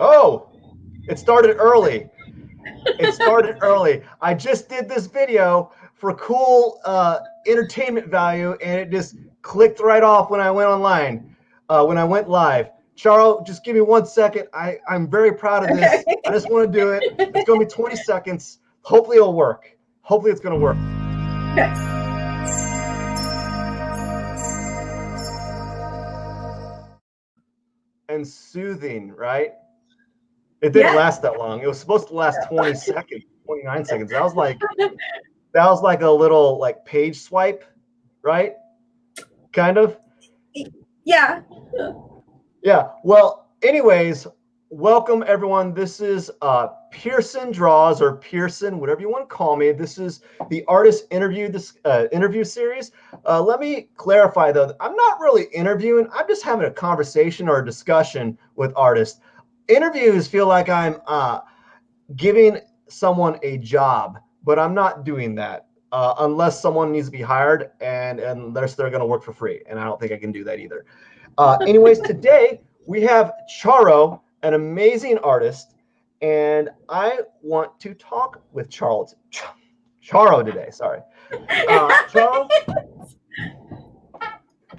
Oh, it started early. It started early. I just did this video for cool entertainment value, and it just clicked right off when I went online, when I went live. Charo, just give me 1 second. I'm very proud of this. I just want to do it. It's going to be 20 seconds. Hopefully it'll work. Hopefully it's going to work. And soothing, right? It didn't last that long. It was supposed to last 20 seconds, 29 seconds. That was like a little like page swipe, right? Kind of. Yeah. Yeah. Well, anyways, welcome everyone. This is PiersonDraws, or Pearson, whatever you want to call me. This is the artist interview series. Let me clarify though, I'm not really interviewing. I'm just having a conversation or a discussion with artists. Interviews feel like I'm giving someone a job, but I'm not doing that unless someone needs to be hired, and unless they're going to work for free. And I don't think I can do that either. Anyways, today we have Charo, an amazing artist, and I want to talk with Charo today. Sorry. Charo?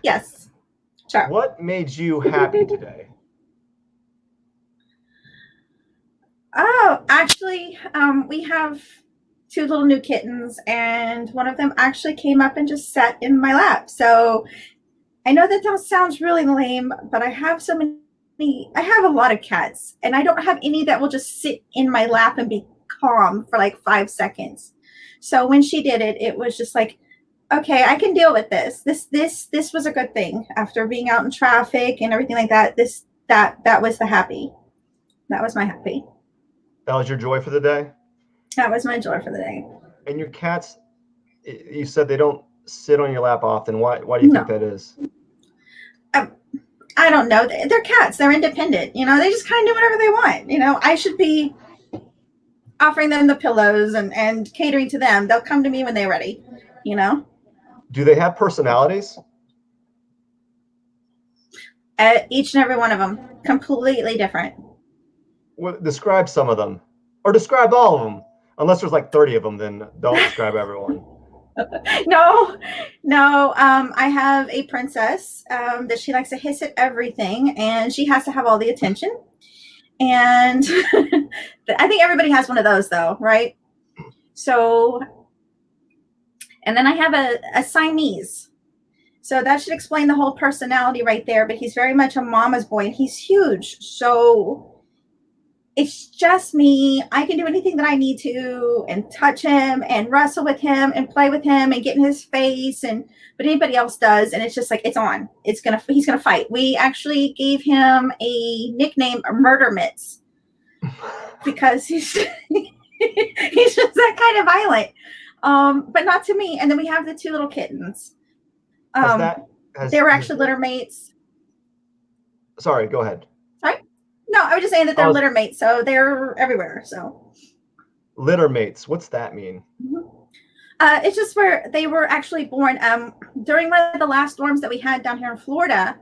Yes. Charo. What made you happy today? Oh, actually, we have 2 little new kittens, and one of them actually came up and just sat in my lap. So I know that sounds really lame, but I have I have a lot of cats, and I don't have any that will just sit in my lap and be calm for like 5 seconds. So when she did it, it was just like, okay, I can deal with this. This was a good thing after being out in traffic and everything like that. That was the happy. That was my happy. That was your joy for the day? That was my joy for the day. And your cats, you said they don't sit on your lap often. Why do you think that is? I don't know. They're cats. They're independent. You know, they just kind of do whatever they want. You know, I should be offering them the pillows and catering to them. They'll come to me when they're ready, you know? Do they have personalities? Each and every one of them. Completely different. Well, describe some of them. Or describe all of them. Unless there's like 30 of them, then don't describe everyone. No. I have a princess that she likes to hiss at everything, and she has to have all the attention. And I think everybody has one of those, though, right? So, and then I have a Siamese. So that should explain the whole personality right there. But he's very much a mama's boy, and he's huge. So it's just me. I can do anything that I need to, and touch him and wrestle with him and play with him and get in his face, but anybody else does, and it's just like, it's on. He's gonna fight. We actually gave him a nickname, Murder Mitts, because he's just that kind of violent. But not to me. And then we have the 2 little kittens. They were actually litter mates. Sorry, go ahead. Sorry? No, I was just saying that they're litter mates, so they're everywhere. So litter mates, what's that mean? It's just where they were actually born during one of the last storms that we had down here in Florida.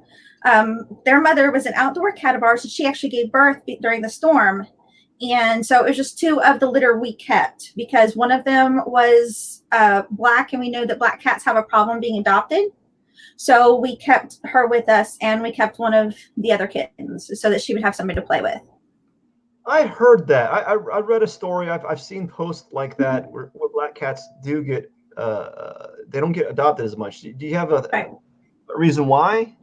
Their mother was an outdoor cat of ours, and she actually gave birth during the storm. And so it was just 2 of the litter we kept, because one of them was black, and we know that black cats have a problem being adopted. So we kept her with us, and we kept one of the other kittens so that she would have somebody to play with. I heard that. I read a story. I've seen posts like that where black cats do get they don't get adopted as much. Do you have a reason why?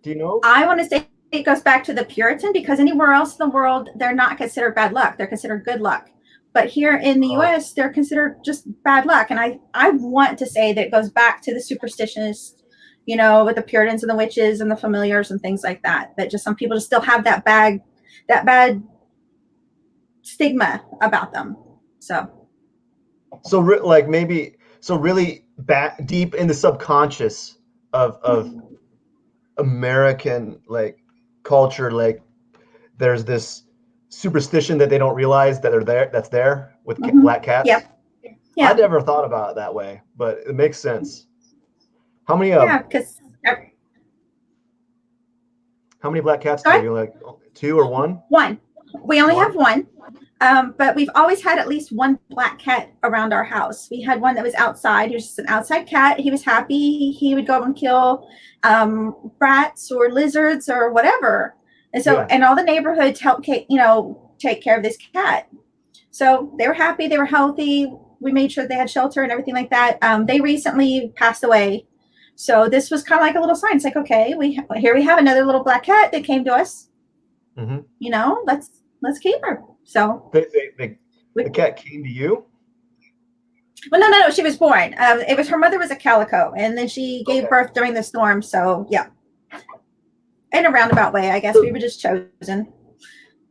Do you know? I want to say it goes back to the Puritan, because anywhere else in the world, they're not considered bad luck. They're considered good luck. But here in the U.S., they're considered just bad luck. And I want to say that it goes back to the superstitions, you know, with the Puritans and the witches and the familiars and things like that. That just some people just still have that bad stigma about them. So like maybe really back deep in the subconscious of American like culture, like there's this superstition that they don't realize that that's there with black cats. Yep. I never thought about it that way, but it makes sense. How many because How many black cats Go do ahead. you like? Two or one? One. We only One? have one. But we've always had at least one black cat around our house. We had one that was outside. He was just an outside cat. He was happy. He would go and kill rats or lizards or whatever. And so, Yeah. and all the neighborhoods helped, take care of this cat. So they were happy. They were healthy. We made sure they had shelter and everything like that. They recently passed away. So this was kind of like a little sign. It's like, okay, here we have another little black cat that came to us. Mm-hmm. Let's keep her. So the cat came to you? Well, no. She was born. It was her mother was a calico, and then she gave birth during the storm. So yeah, in a roundabout way, I guess we were just chosen.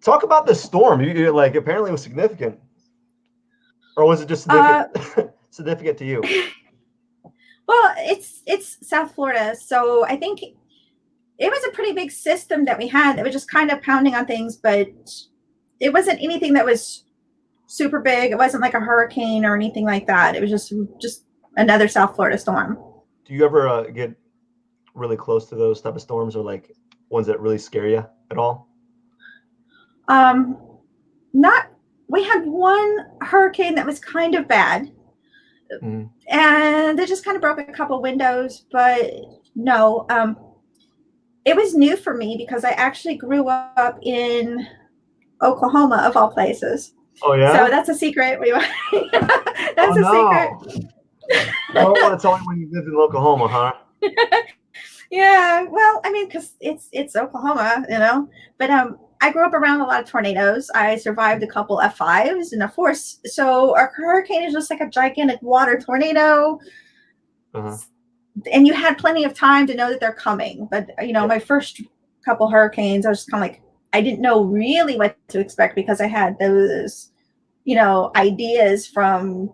Talk about the storm. You like apparently it was significant, or was it just significant, significant to you? Well, it's South Florida, so I think it was a pretty big system that we had that was just kind of pounding on things, but it wasn't anything that was super big. It wasn't like a hurricane or anything like that. It was just another South Florida storm. Do you ever get really close to those type of storms, or like ones that really scare you at all? We had one hurricane that was kind of bad. And they just kind of broke a couple windows, but no, it was new for me because I actually grew up in Oklahoma, of all places. Oh yeah. So that's a secret. That's a secret. I don't want to tell you when you lived in Oklahoma, huh? Yeah. Well, I mean, because it's Oklahoma, But I grew up around a lot of tornadoes. I survived a couple F5s and a force. So a hurricane is just like a gigantic water tornado. Uh-huh. And you had plenty of time to know that they're coming. But, my first couple hurricanes, I was just kind of like, I didn't know really what to expect because I had those, ideas from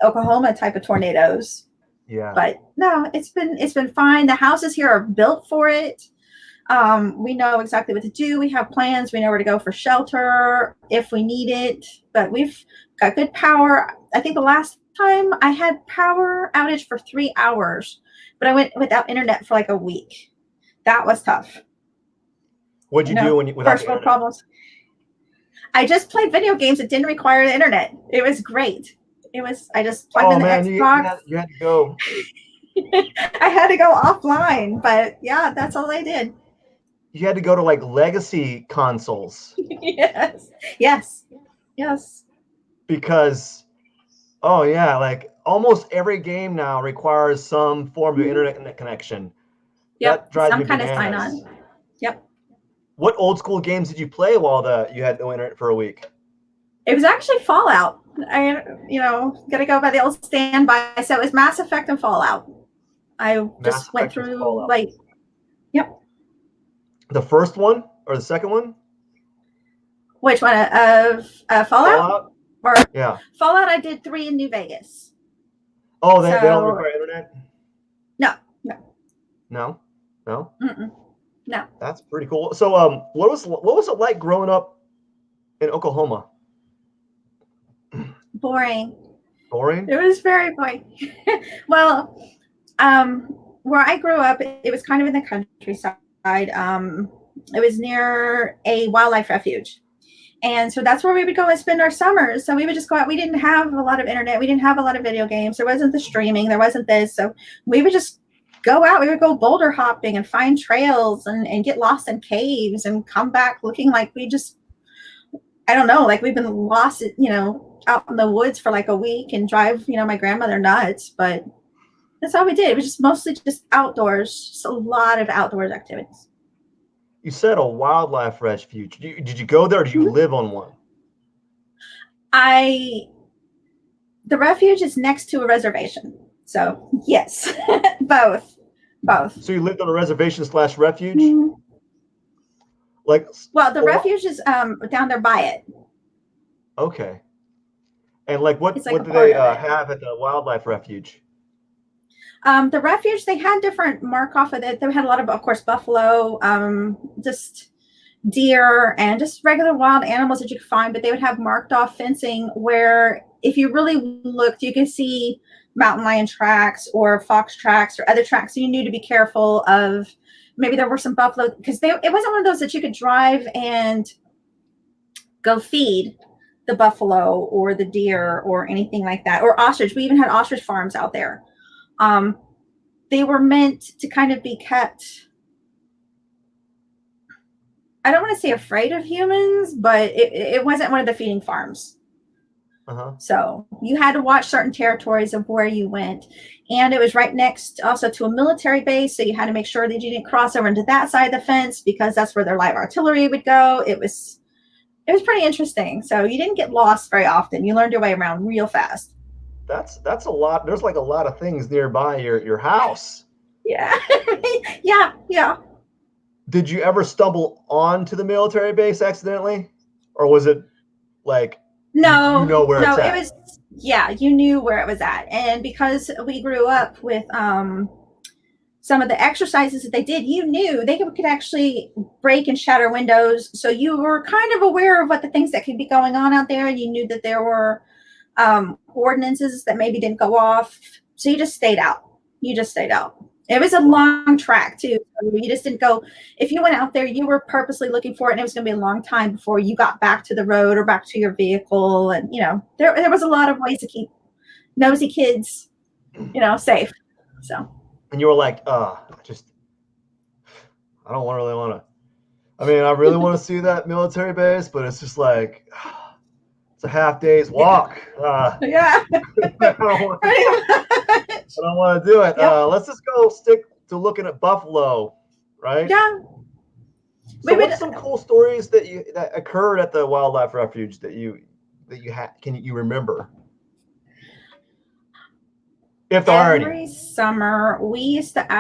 Oklahoma type of tornadoes. Yeah. But no, it's been fine. The houses here are built for it. We know exactly what to do. We have plans. We know where to go for shelter if we need it. But we've got good power. I think the last time I had power outage for 3 hours, but I went without internet for like a week. That was tough. What'd you do when you without first world problems? I just played video games that didn't require the internet. It was great. I just plugged in the Xbox. You had to go. I had to go offline, but yeah, that's all I did. You had to go to like legacy consoles. Yes. Because, like almost every game now requires some form of internet connection. Yep, that drives some me kind bananas. of sign on. Yep. What old school games did you play while you had no internet for a week? It was actually Fallout. I, gotta go by the old standby. So it was Mass Effect and Fallout. I just went through yep. The first one or the second one? Which one of Fallout? Or yeah, Fallout. I did 3 in New Vegas. Oh, they don't require internet? No. Mm-mm. No. That's pretty cool. So, what was it like growing up in Oklahoma? Boring. Boring? It was very boring. Well, where I grew up, it was kind of in the countryside. It was near a wildlife refuge. And so that's where we would go and spend our summers. So we would just go out. We didn't have a lot of internet. We didn't have a lot of video games. There wasn't the streaming. There wasn't this. So we would just go out. We would go boulder hopping and find trails and get lost in caves and come back looking like I don't know, like we've been lost, out in the woods for like a week and drive, my grandmother nuts. But that's all we did. It was just mostly just outdoors, just a lot of outdoors activities. You said a wildlife refuge. Did you go there or do you live on one? The refuge is next to a reservation. So yes, both. So you lived on a reservation / refuge? Mm-hmm. The refuge is down there by it. Okay. And what do they have at the wildlife refuge? The refuge, they had different mark off of it. They had a lot of course, buffalo, just deer, and just regular wild animals that you could find. But they would have marked off fencing where, if you really looked, you could see mountain lion tracks or fox tracks or other tracks. So you knew to be careful of maybe there were some buffalo, because it wasn't one of those that you could drive and go feed the buffalo or the deer or anything like that, or ostrich. We even had ostrich farms out there. They were meant to kind of be kept, I don't want to say afraid of humans, but it wasn't one of the feeding farms. So you had to watch certain territories of where you went. And it was right next also to a military base. So you had to make sure that you didn't cross over into that side of the fence, because that's where their light artillery would go. It was pretty interesting. So you didn't get lost very often. You learned your way around real fast. That's a lot. There's like a lot of things nearby your house. Yeah. yeah. Did you ever stumble onto the military base accidentally? Or was it like, no, you know where it's at? It was, yeah, you knew where it was at. And because we grew up with some of the exercises that they did, you knew they could actually break and shatter windows. So you were kind of aware of what the things that could be going on out there. And you knew that there were ordinances that maybe didn't go off. So you just stayed out. It was a long track too. So you just didn't go, if you went out there, you were purposely looking for it, and it was going to be a long time before you got back to the road or back to your vehicle. And, there was a lot of ways to keep nosy kids, safe. So. And you were like, I don't really want to. I mean, I really want to see that military base, but it's just like, it's a half day's walk. Yeah. I don't want to do it. Yep. Let's just go stick to looking at buffalo, right? Yeah. So what's some cool stories that occurred at the wildlife refuge that you had? Can you remember? If there are any. Every summer we used to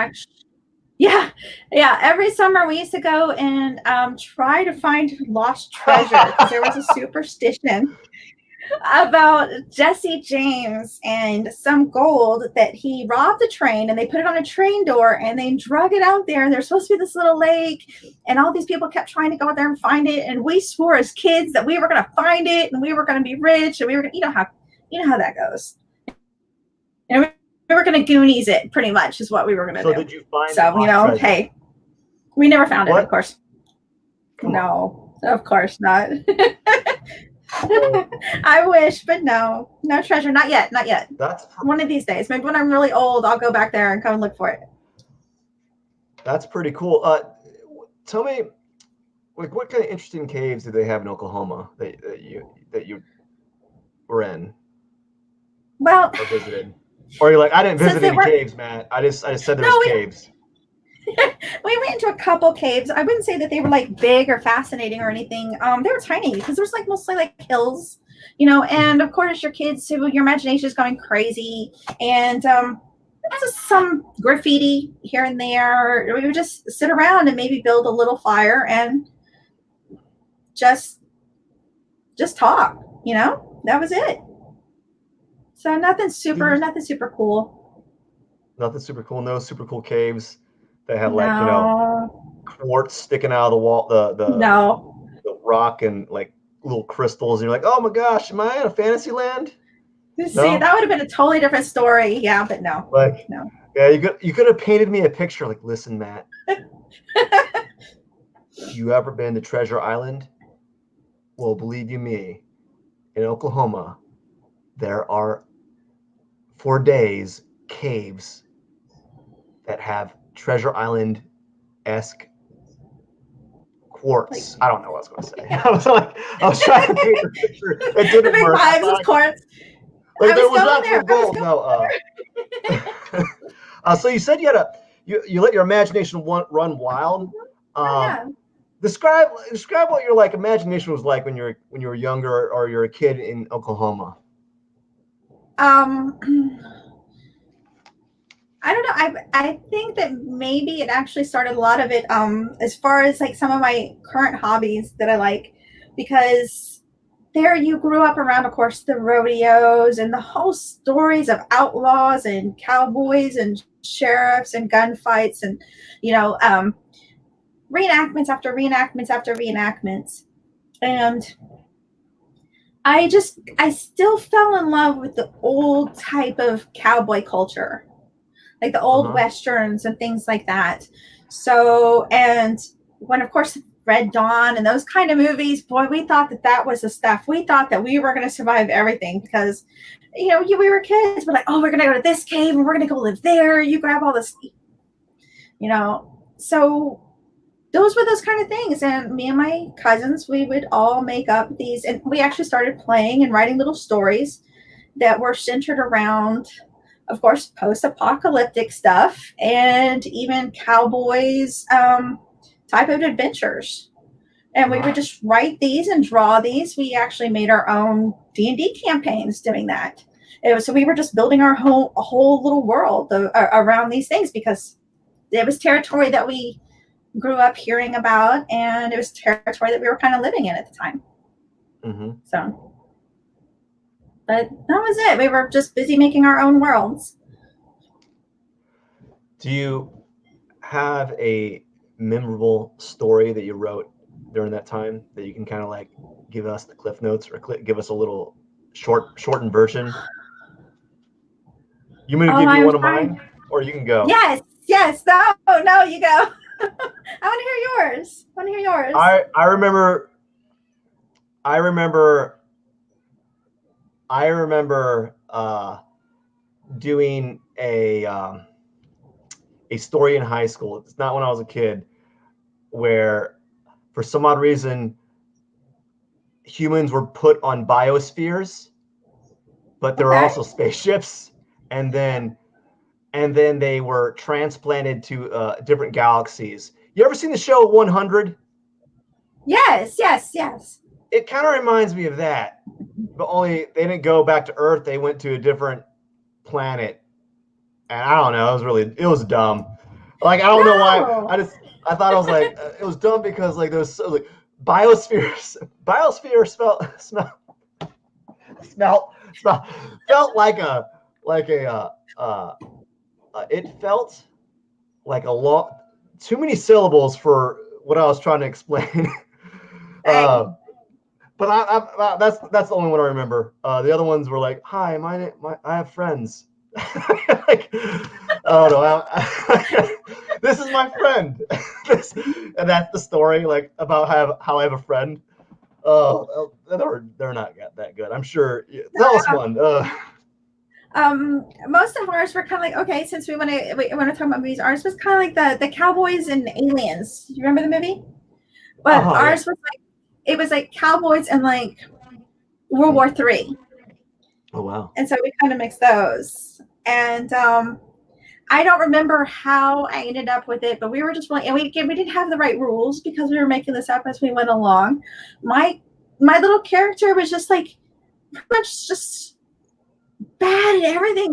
every summer we used to go and try to find lost treasure, because there was a superstition about Jesse James and some gold that he robbed a train, and they put it on a train door and they drug it out there, and there's supposed to be this little lake, and all these people kept trying to go out there and find it, and we swore as kids that we were going to find it and we were going to be rich, and we were going to, you know how that goes. And we were going to Goonies it, pretty much, is what we were going to do. So did you find it? So, hey, we never found it, of course. No, of course not. I wish, but no treasure. Not yet. That's one of these days. Maybe when I'm really old, I'll go back there and come and look for it. That's pretty cool. Tell me, like, what kind of interesting caves do they have in Oklahoma that you were in? Well, or visited? Or you're like, I didn't visit any caves, Matt. I just said there was caves. We went into a couple caves. I wouldn't say that they were like big or fascinating or anything. They were tiny, because there was like mostly like hills, and of course your kids, so your imagination is going crazy. And just some graffiti here and there. We would just sit around and maybe build a little fire and just talk, that was it. So nothing super cool. Nothing super cool. No super cool caves. They have like, quartz sticking out of the wall, the rock, and like little crystals. And you're like, oh my gosh, am I in a fantasy land? See, that would have been a totally different story. Yeah, but no. Like, no. Yeah, you could have painted me a picture. Like, listen, Matt. You ever been to Treasure Island? Well, believe you me, in Oklahoma, there are, for days, caves that have Treasure Island-esque quartz. I don't know what I was going to say. I was trying to paint the picture. It didn't work. Vibes of quartz. Like, there was actual gold. No. So you said you let your imagination run wild. Describe what your imagination was like when you were younger, or you're a kid in Oklahoma. I don't know. I think that maybe it actually started, a lot of it, as far as like some of my current hobbies that I like, because there you grew up around, of course, the rodeos and the whole stories of outlaws and cowboys and sheriffs and gunfights and, reenactments after reenactments after reenactments. And I still fell in love with the old type of cowboy culture, like the old Westerns and things like that. So, and when, of course, Red Dawn and those kind of movies, boy, we thought that was the stuff. We thought that we were going to survive everything because, we were kids. We're like, oh, we're going to go to this cave and we're going to go live there. You grab all this, So those were those kind of things. And me and my cousins, we would all make up these, and we actually started playing and writing little stories that were centered around, of course, post-apocalyptic stuff and even cowboys type of adventures. And we would just write these and draw these. We actually made our own D&D campaigns doing that. So we were just building a whole little world around these things because it was territory that we grew up hearing about, and it was territory that we were kind of living in at the time. Mm-hmm. So, but that was it. We were just busy making our own worlds. Do you have a memorable story that you wrote during that time that you can kind of like give us the cliff notes or give us a little shortened version? You want me to give you one of mine, or you can go? Yes. No, you go. I want to hear yours. I remember doing a story in high school. It's not when I was a kid, where for some odd reason humans were put on biospheres, but there were also spaceships, and then they were transplanted to different galaxies. You ever seen the show 100? Yes. It kind of reminds me of that, but only they didn't go back to Earth. They went to a different planet, and I don't know. It was dumb. Like, I don't know why. I thought it was like it was dumb because like there was like biospheres. Biosphere felt like it felt like a lot too many syllables for what I was trying to explain. But that's the only one I remember. The other ones were like, "Hi, I have friends." Like, oh no, this is my friend. And that's the story, like about how I have a friend. Oh, they're not that good. I'm sure. Tell us one. Most of ours were kind of like, okay, since we want to talk about movies, ours was kind of like the Cowboys and Aliens. You remember the movie? But ours was like, it was like cowboys and like World War III. Oh wow! And so we kind of mixed those. And I don't remember how I ended up with it, but we were just really, and we didn't have the right rules because we were making this up as we went along. My little character was just like pretty much just bad at everything.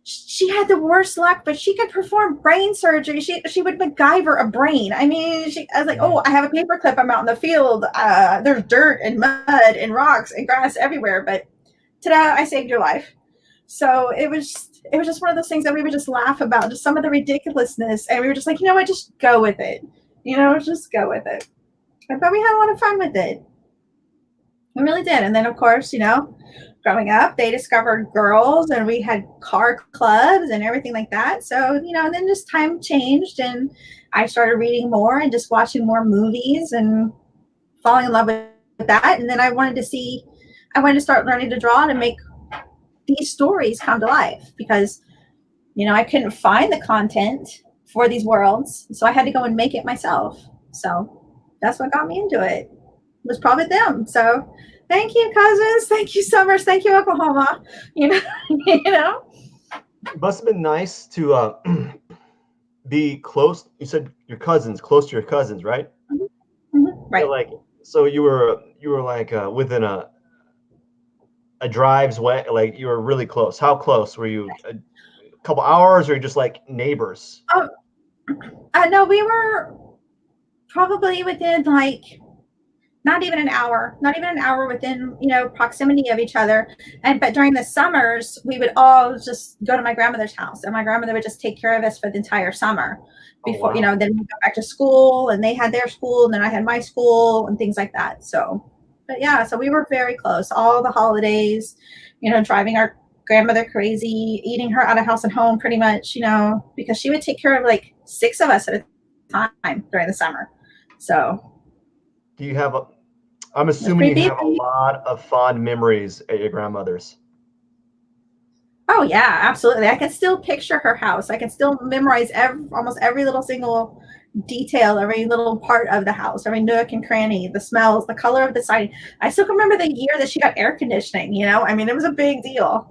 She had the worst luck, but she could perform brain surgery. She would MacGyver a brain. I mean, I was like, oh, I have a paperclip. I'm out in the field. There's dirt and mud and rocks and grass everywhere. But ta-da, I saved your life. So it was just one of those things that we would just laugh about, just some of the ridiculousness. And we were just like, you know what, just go with it. Just go with it. But we had a lot of fun with it. We really did. And then, of course, growing up, they discovered girls and we had car clubs and everything like that. So, and then just time changed and I started reading more and just watching more movies and falling in love with that. And then I wanted to start learning to draw to make these stories come to life because, I couldn't find the content for these worlds. So I had to go and make it myself. So that's what got me into it. Was probably them. So thank you, cousins. Thank you, Summers. Thank you, Oklahoma. It must have been nice to be close. You said close to your cousins, right? Mm-hmm. Right. So you were like within a drive's way. Like you were really close. How close were you? A couple hours, or just like neighbors? No, we were probably within like not even an hour within, proximity of each other. But during the summers, we would all just go to my grandmother's house and my grandmother would just take care of us for the entire summer before, then we go back to school and they had their school and then I had my school and things like that. So, but yeah, so we were very close all the holidays, driving our grandmother crazy, eating her out of house and home pretty much, because she would take care of like 6 of us at a time during the summer. So Do you have a? I'm it was assuming you pretty have a big. lot of fond memories at your grandmother's. Oh yeah, absolutely. I can still picture her house. I can still memorize almost every little single detail, every little part of the house, every nook and cranny, the smells, the color of the siding. I still can remember the year that she got air conditioning. I mean, it was a big deal.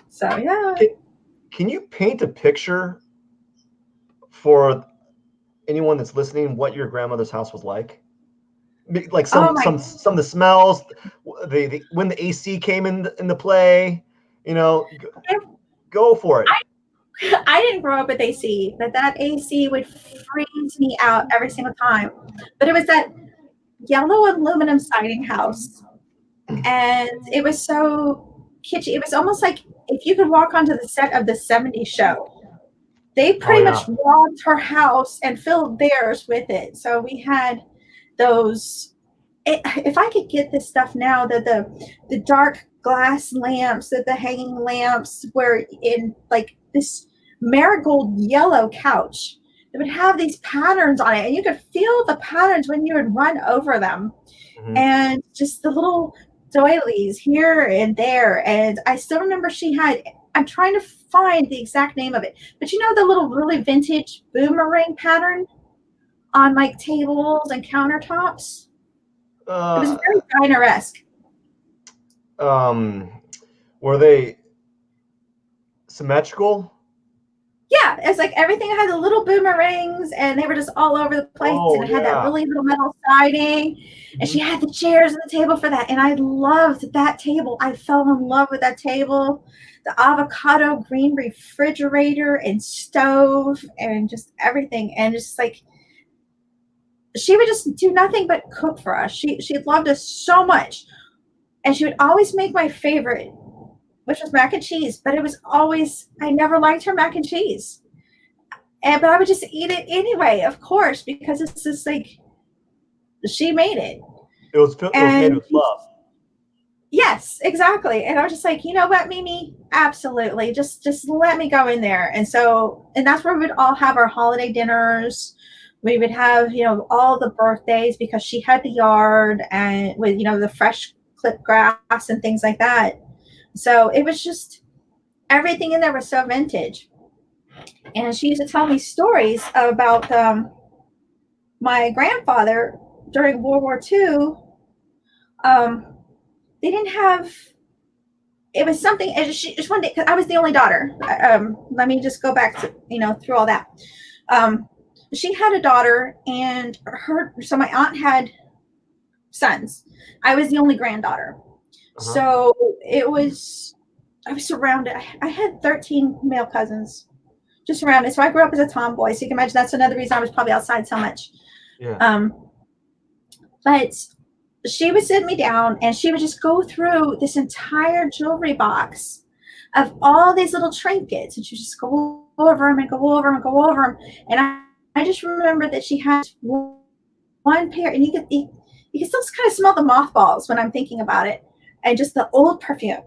So yeah. Can you paint a picture for anyone that's listening what your grandmother's house was like? Like Oh some of the smells, the when the AC came in the play, you know, go for it. I didn't grow up with AC, but that AC would freeze me out every single time. But it was that yellow aluminum siding house, and it was so kitschy. It was almost like if you could walk onto the set of the '70s show. They Oh pretty yeah. much robbed her house and filled theirs with it. So we had those. If I could get this stuff now, the dark glass lamps, that the hanging lamps were in like this marigold yellow couch that would have these patterns on it, and you could feel the patterns when you would run over them, Mm-hmm. and just the little doilies here and there. And I still remember she had. I'm trying to find the exact name of it, but the little really vintage boomerang pattern on like tables and countertops. It was Uh, very diner-esque. um, were they symmetrical? Yeah, it's like everything had the little boomerangs, and they were just all over the place, Oh and it had that yeah. really little metal siding, and she Mm-hmm. had the chairs and the table for that, and I loved that table. I fell in love with that table, the avocado green refrigerator and stove and just everything, and just like she would just do nothing but cook for us. She loved us so much, and she would always make my favorite, which was mac and cheese. But it was always I never liked her mac and cheese, but I would just eat it anyway, of course, because it's just like she made it. It was made And with love. yes, exactly. And I was just like, you know what, Mimi? Absolutely. Just let me go in there. And that's where we would all have our holiday dinners. We would have, all the birthdays because she had the yard and with, the fresh clipped grass and things like that. So it was just everything in there was so vintage. And she used to tell me stories about my grandfather during World War II. They didn't have. It was something. Just one day, because I was the only daughter. Let me just go back to through all that. Um, she had a daughter, and so my aunt had sons. I was the only granddaughter, Uh-huh. so I was surrounded. I had 13 male cousins just surrounded. So I grew up as a tomboy. So you can imagine that's another reason I was probably outside so much. Yeah. But she would sit me down and she would just go through this entire jewelry box of all these little trinkets, and she would just go over them and go over them and go over them. And I just remember that she had one pair, and you can still kind of smell the mothballs when I'm thinking about it, and just the old perfume,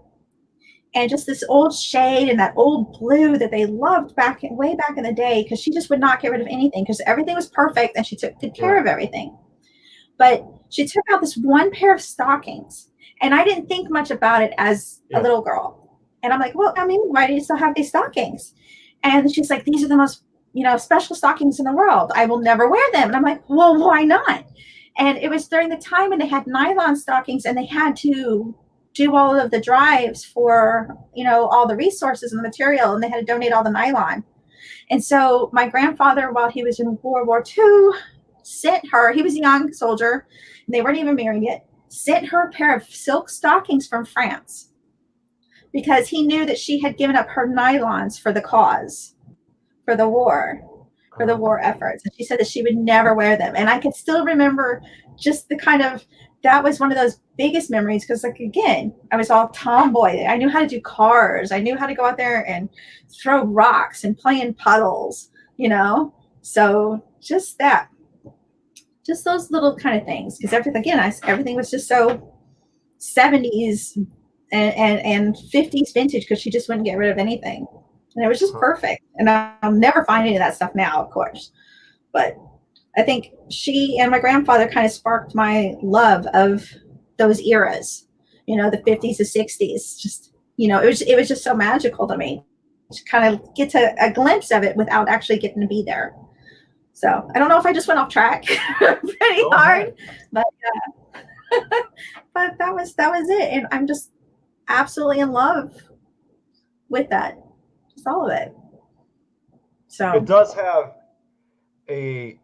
and just this old shade and that old blue that they loved way back in the day, because she just would not get rid of anything because everything was perfect and she took good care of everything. But she took out this one pair of stockings, and I didn't think much about it as a little girl. And I'm like, well, I mean, why do you still have these stockings? And she's like, these are the most, special stockings in the world. I will never wear them. And I'm like, well, why not? And it was during the time when they had nylon stockings, and they had to do all of the drives for, all the resources and the material, and they had to donate all the nylon. And so my grandfather, while he was in World War II, sent her, he was a young soldier, and they weren't even married yet, sent her a pair of silk stockings from France because he knew that she had given up her nylons for the cause, for the war, for the war efforts. And she said that she would never wear them. And I could still remember just that was one of those biggest memories because, like, again, I was all tomboy. I knew how to do cars. I knew how to go out there and throw rocks and play in puddles, So just that. Just those little kind of things, because everything was just so 70s and 50s vintage, because she just wouldn't get rid of anything. and it was just perfect. And I'll never find any of that stuff now, of course. But I think she and my grandfather kind of sparked my love of those eras, the 50s, the 60s. Just, it was just so magical to me to kind of get a glimpse of it without actually getting to be there. So I don't know if I just went off track pretty hard, but but that was it, and I'm just absolutely in love with that, just all of it. So it does have the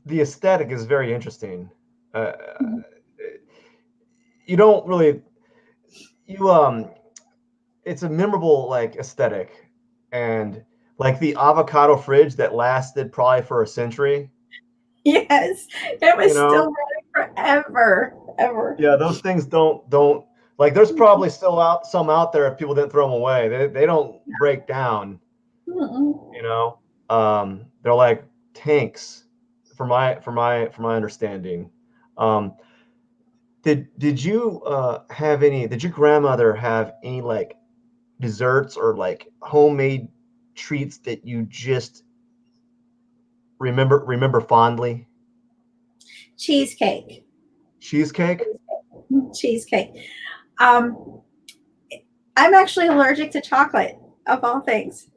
aesthetic is very interesting. Uh, you don't really it's a memorable like aesthetic, and like the avocado fridge that lasted probably for a century. yes, it was still running forever, ever. Yeah, those things don't like. There's probably still some out there if people didn't throw them away. They don't break down. They're like tanks, for my understanding. Did you did your grandmother have any like desserts or like homemade treats that you just remember fondly? Cheesecake. Cheesecake? Cheesecake. I'm actually allergic to chocolate, of all things.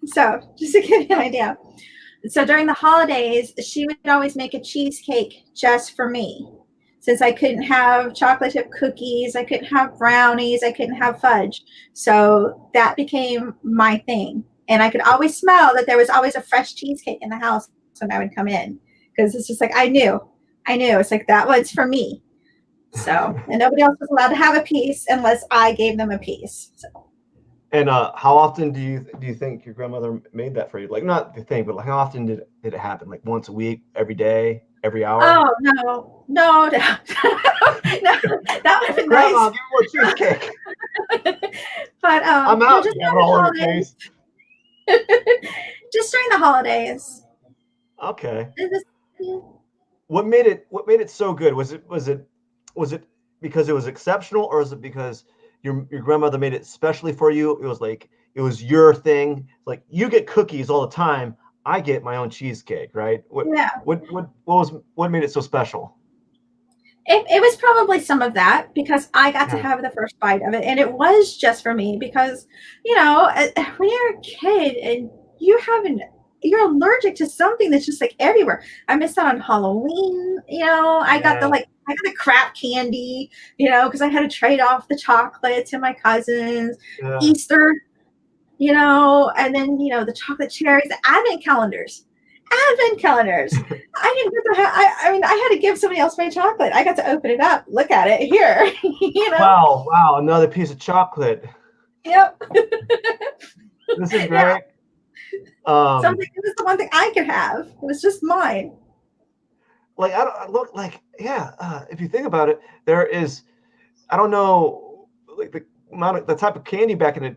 So just to give you an idea. So during the holidays, she would always make a cheesecake just for me. Since I couldn't have chocolate chip cookies, I couldn't have brownies, I couldn't have fudge. So that became my thing. And I could always smell that there was always a fresh cheesecake in the house when I would come in. Because it's just like, I knew. It's like, that one's for me. So, and nobody else was allowed to have a piece unless I gave them a piece. So. And how often do you think your grandmother made that for you? Like, not the thing, but like, how often did it happen? Like once a week, every day, every hour? Oh no, no, that would have been Grandma, nice. give me more cheesecake. But I'm out. just You have it all over your face. just during the holidays. Okay. Yeah. What made it so good? Was it because it was exceptional, or is it because your grandmother made it especially for you? It was like it was your thing. Like you get cookies all the time, I get my own cheesecake, right? What made it so special? It was probably some of that because I got to have the first bite of it, and it was just for me because when you're a kid and you're allergic to something that's just like everywhere. I missed out on Halloween. I got the crap candy. Because I had to trade off the chocolate to my cousins. Yeah. Easter. And then the chocolate cherries, the advent calendars. I didn't get to I had to give somebody else my chocolate. I got to open it up, look at it here. Wow, another piece of chocolate. Yep. This is great. Something, it was the one thing I could have. It was just mine. Like I look like if you think about it, there is, I don't know, like the type of candy back in the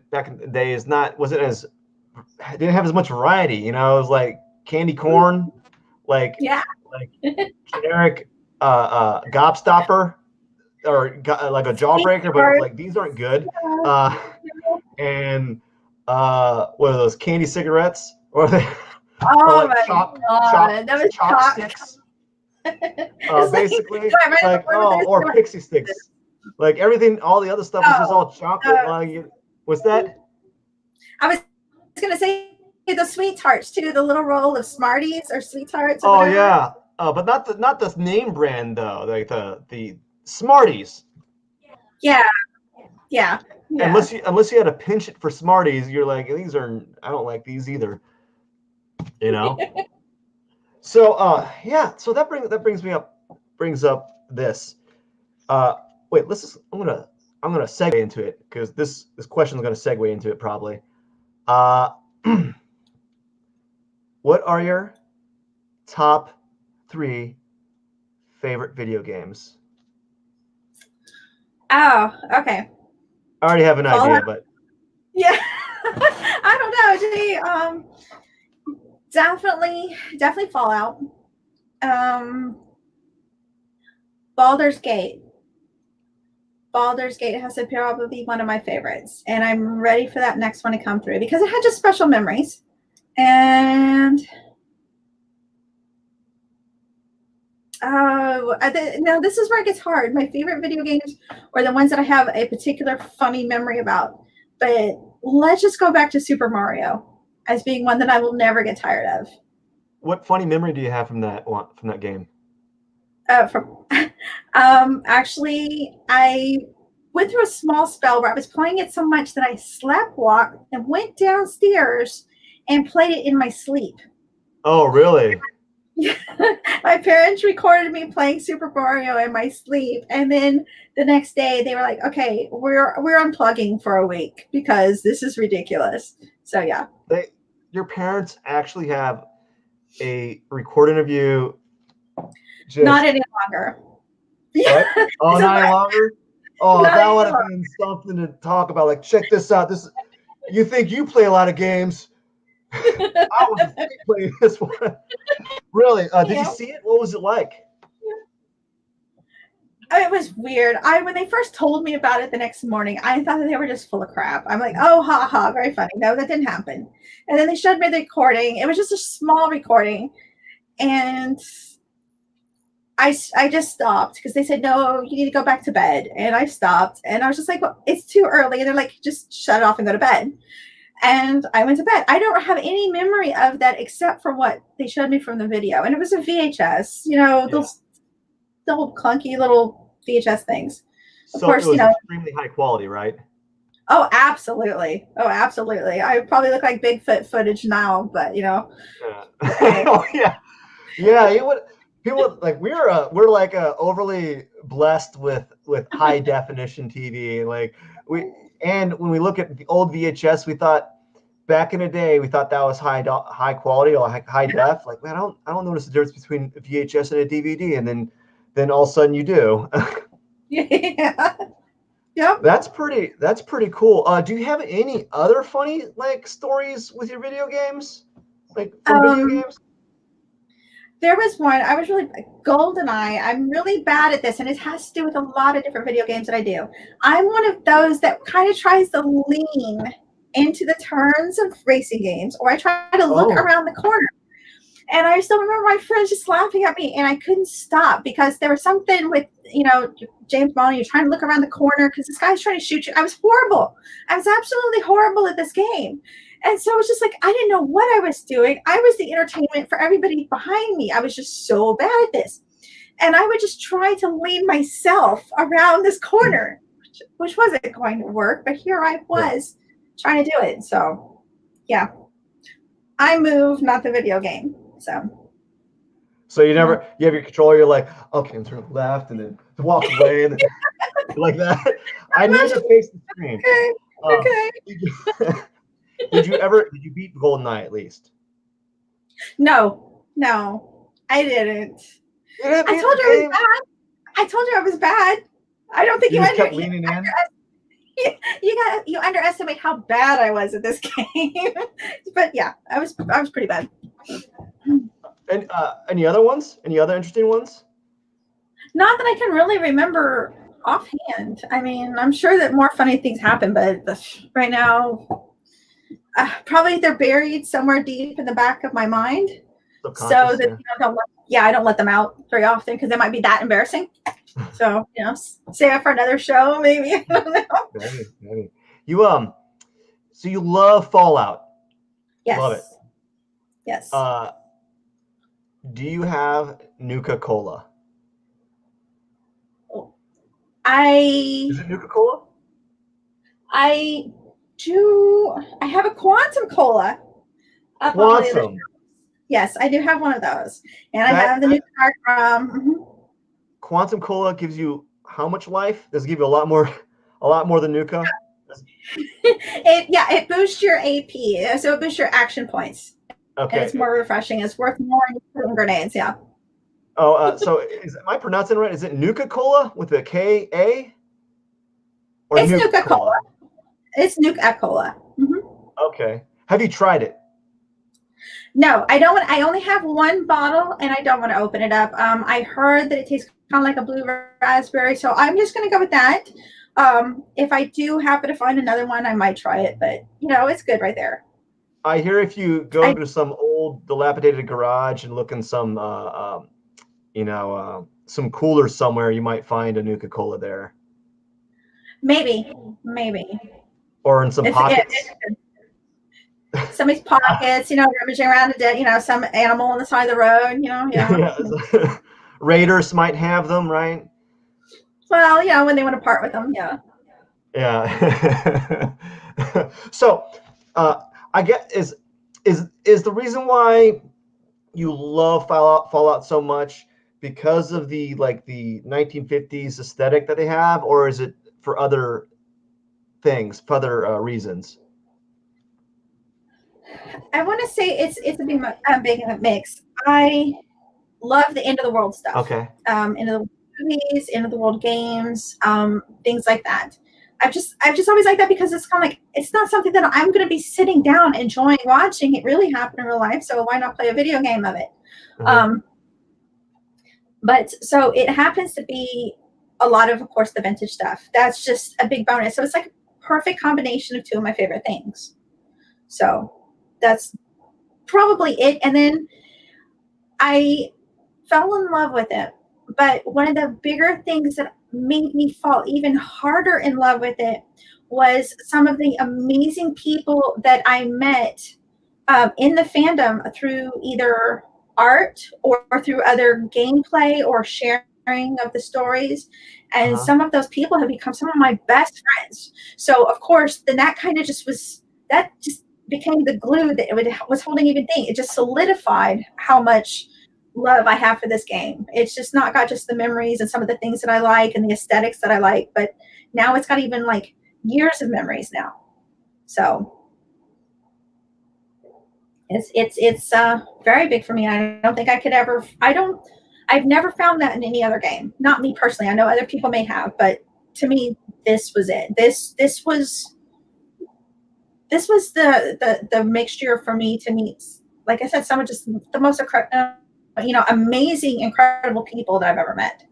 day didn't have as much variety. It was like candy corn, like generic gobstopper like a jawbreaker, but it was like these aren't good. And what are those candy cigarettes? Or are they? Oh my god, that was chopsticks. Basically, like or pixie sticks. Like everything, all the other stuff was just all chocolate. What's that? I was gonna say the sweet tarts too, the little roll of Smarties or sweet tarts. Oh yeah, but not the name brand though, like the Smarties. Yeah. Unless you had to pinch it for Smarties, you're like, I don't like these either. So so that brings up this. Wait, I'm gonna segue into it because this question is gonna segue into it probably. What are your top 3 favorite video games? Oh, okay. I already have an idea, but yeah, I don't know. Definitely Fallout. Baldur's Gate. Baldur's Gate has to probably be one of my favorites, and I'm ready for that next one to come through because it had just special memories. And now this is where it gets hard. My favorite video games are the ones that I have a particular funny memory about. But let's just go back to Super Mario as being one that I will never get tired of. What funny memory do you have from that game? Actually, I went through a small spell where I was playing it so much that I sleepwalked and went downstairs and played it in my sleep. Oh, really? My parents recorded me playing Super Mario in my sleep, and then the next day they were like, "Okay, we're unplugging for a week because this is ridiculous." So yeah, your parents actually have a recording of you. Not any longer. What? Oh, not any longer. Oh, Not that would have been something to talk about. Like, check this out. You think you play a lot of games? I was playing this one. Really? Did you see it? What was it like? It was weird. When they first told me about it the next morning, I thought that they were just full of crap. I'm like, oh, ha ha, very funny. No, that didn't happen. And then they showed me the recording. It was just a small recording, and I just stopped because they said, no, you need to go back to bed. And I stopped, and I was just like, well, it's too early. And they're like, just shut it off and go to bed. And I went to bed. I don't have any memory of that except for what they showed me from the video. And it was a VHS, those little clunky little VHS things. Of course, it was extremely high quality, right? Oh, absolutely. Oh, absolutely. I probably look like Bigfoot footage now, but Oh, yeah. Yeah, you would. People like we're like overly blessed with high definition TV. Like when we look at the old VHS, we thought back in the day we thought that was high quality or high def. Like, man, I don't notice the difference between a VHS and a DVD, and then all of a sudden you do. Yeah. Yep. That's pretty cool. Do you have any other funny like stories with your video games? Like from video games? There was one, I was really, GoldenEye, I'm really bad at this, and it has to do with a lot of different video games that I do. I'm one of those that kind of tries to lean into the turns of racing games, or I try to look around the corner. And I still remember my friends just laughing at me, and I couldn't stop because there was something with, James Bond, you're trying to look around the corner because this guy's trying to shoot you. I was horrible. I was absolutely horrible at this game. And so it was just like, I didn't know what I was doing. I was the entertainment for everybody behind me. I was just so bad at this. And I would just try to lean myself around this corner, which wasn't going to work. But here I was trying to do it. So, yeah. I move, not the video game. So you have your controller, you're like, okay, and turn left and then walk away and then like that. I need to face the screen. Okay. Did you beat GoldenEye at least? No, I didn't. I told you I was bad. I don't think you underestimate how bad I was at this game. But yeah, I was pretty bad. And any other ones? Any other interesting ones? Not that I can really remember offhand. I mean, I'm sure that more funny things happen, but right now, probably they're buried somewhere deep in the back of my mind. So that I don't let them out very often because they might be that embarrassing. So save it for another show, maybe. I don't know. Maybe. So you love Fallout. Yes. Love it. Yes. Do you have Nuka-Cola? Is it Nuka-Cola? I do. I have a Quantum Cola. Quantum. Yes, I do have one of those, and I have the new Dark Rum. Quantum Cola gives you how much life? Does it give you a lot more than Nuka? It boosts your AP, so it boosts your action points. Okay. And it's more refreshing. It's worth more than grenades. Yeah. Oh, so am I pronouncing it right? Is it Nuka-Cola with a K-A? Or it's Nuka-Cola. It's Nuka-Cola. Mm-hmm. Okay. Have you tried it? No, I don't. I only have one bottle, and I don't want to open it up. I heard that it tastes kind of like a blue raspberry, so I'm just going to go with that. If I do happen to find another one, I might try it, but it's good right there. I hear if you go to some old dilapidated garage and look in some, some cooler somewhere, you might find a Nuka-Cola there. Maybe. Or in some pockets. Somebody's pockets, rummaging around some animal on the side of the road, Yeah. Raiders might have them, right? Well, when they want to part with them, yeah. Yeah. So, I get is the reason why you love Fallout so much because of the 1950s aesthetic that they have, or is it for other things, for other reasons? I want to say it's a big mix. I love the end of the world stuff. Okay. End of the movies, end of the world games, things like that. I've just always liked that because it's kind of like it's not something that I'm going to be sitting down enjoying watching. It really happened in real life, so why not play a video game of it? Mm-hmm. But so it happens to be a lot of course, the vintage stuff. That's just a big bonus. So it's like a perfect combination of two of my favorite things. So that's probably it. And then I fell in love with it. But one of the bigger things that made me fall even harder in love with it was some of the amazing people that I met in the fandom through either art or through other gameplay or sharing of the stories. And some of those people have become some of my best friends. So, of course, then that kind of just became the glue that was holding everything. It just solidified how much love I have for this game. It's just not got just the memories and some of the things that I like and the aesthetics that I like, but now it's got even like years of memories now. So it's very big for me. I don't think I could ever. I've never found that in any other game. Not me personally. I know other people may have, but to me, this was it. This was the mixture for me to meet. Like I said, some of just the most amazing, incredible people that I've ever met.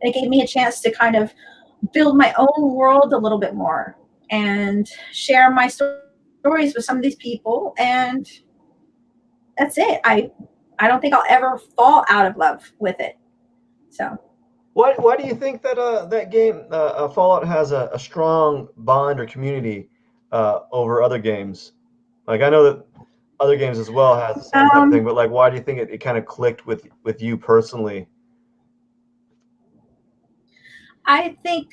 And it gave me a chance to kind of build my own world a little bit more and share my stories with some of these people. And that's it. I don't think I'll ever fall out of love with it. So why do you think that that game Fallout has a strong bond or community over other games? Like I know that other games as well has the same type of thing, but why do you think it kind of clicked with you personally? I think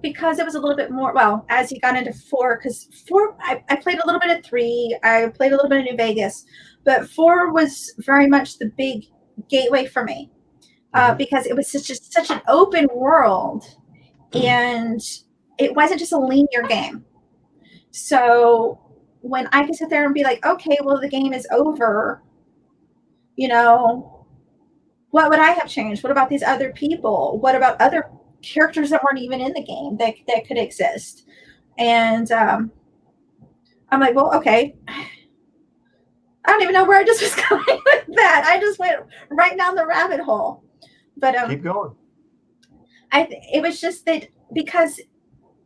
because it was a little bit more, well, as you got into 4, because 4, I played a little bit of 3, I played a little bit of New Vegas, but 4 was very much the big gateway for me because it was such an open world and it wasn't just a linear game. So when I could sit there and be like, okay, well, the game is over, what would I have changed? What about these other people? What about other characters that weren't even in the game that could exist? And I'm like, well, okay. I don't even know where I just was going with that. I just went right down the rabbit hole. But keep going. It was just that because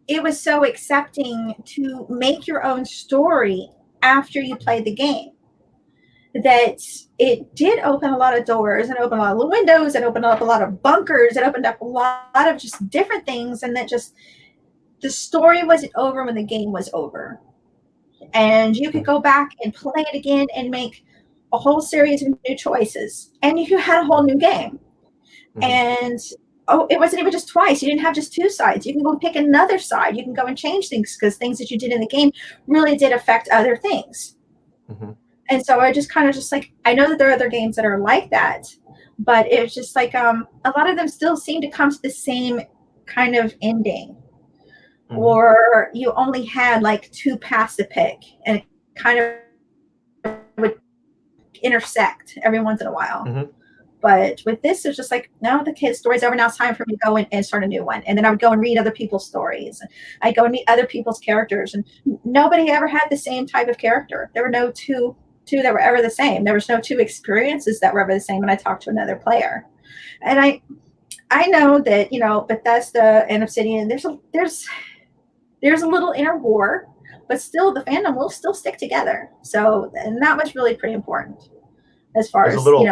it was so accepting to make your own story after you played the game, that it did open a lot of doors and open a lot of windows and opened up a lot of bunkers. It opened up a lot of just different things. And that just the story wasn't over when the game was over. And you could go back and play it again and make a whole series of new choices. And you had a whole new game. And it wasn't even just twice. You didn't have just 2 sides. You can go pick another side. You can go and change things because things that you did in the game really did affect other things. And so I just kind of I know that there are other games that are like that, but it's just like a lot of them still seem to come to the same kind of ending. Or you only had 2 paths to pick and it kind of would intersect every once in a while. But with this, it's just no, the kid's story's over. Now it's time for me to go and start a new one. And then I would go and read other people's stories. I'd go and meet other people's characters. And nobody ever had the same type of character. There were no two that were ever the same. There was no 2 experiences that were ever the same when I talked to another player. And I know that, Bethesda and Obsidian, there's a little inner war, but still the fandom will still stick together. So, and that was really pretty important as far There's a as, little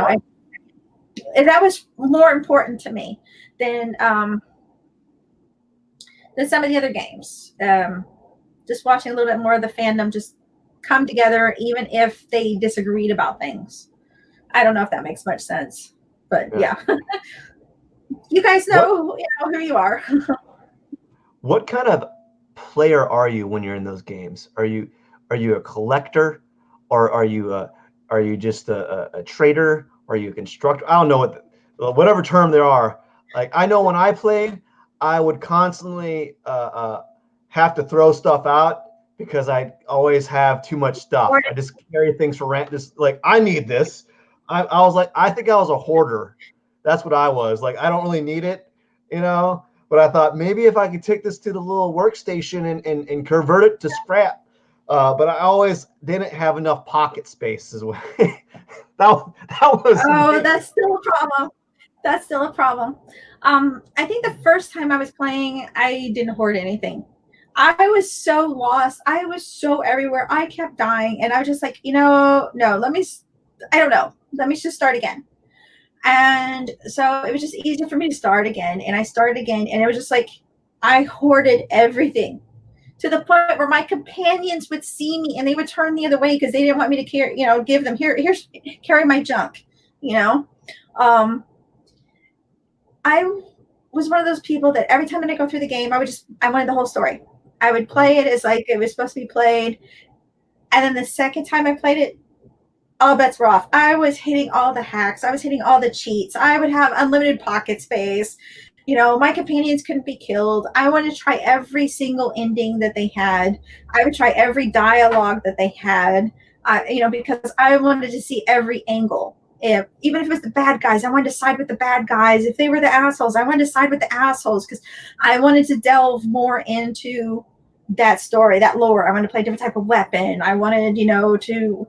that was more important to me than some of the other games. Just watching a little bit more of the fandom just come together, even if they disagreed about things. I don't know if that makes much sense, but yeah. You guys know, who you are. What kind of player are you when you're in those games? Are you a collector, or are you just a trader? Are you a constructor? I don't know whatever term there are. Like, I know when I played, I would constantly have to throw stuff out because I always have too much stuff. I just carry things for rent. Just like, I need this. I was like, I think I was a hoarder. That's what I was. Like, I don't really need it, But I thought maybe if I could take this to the little workstation and convert it to scrap. But I always didn't have enough pocket space as well. that was. Oh, that's still a problem. That's still a problem. I think the first time I was playing, I didn't hoard anything. I was so lost. I was so everywhere. I kept dying, and I was just like, no, I don't know. Let me just start again. And so it was just easier for me to start again. And I started again, and it was just like I hoarded everything to the point where my companions would see me and they would turn the other way because they didn't want me to carry, give them here's carry my junk, I was one of those people that every time I go through the game, I wanted the whole story. I would play it as like it was supposed to be played. And then the second time I played it, all bets were off. I was hitting all the hacks. I was hitting all the cheats. I would have unlimited pocket space. My companions couldn't be killed. I wanted to try every single ending that they had. I would try every dialogue that they had, because I wanted to see every angle. Even if it was the bad guys, I wanted to side with the bad guys. If they were the assholes, I wanted to side with the assholes because I wanted to delve more into that story, that lore. I wanted to play a different type of weapon. I wanted, to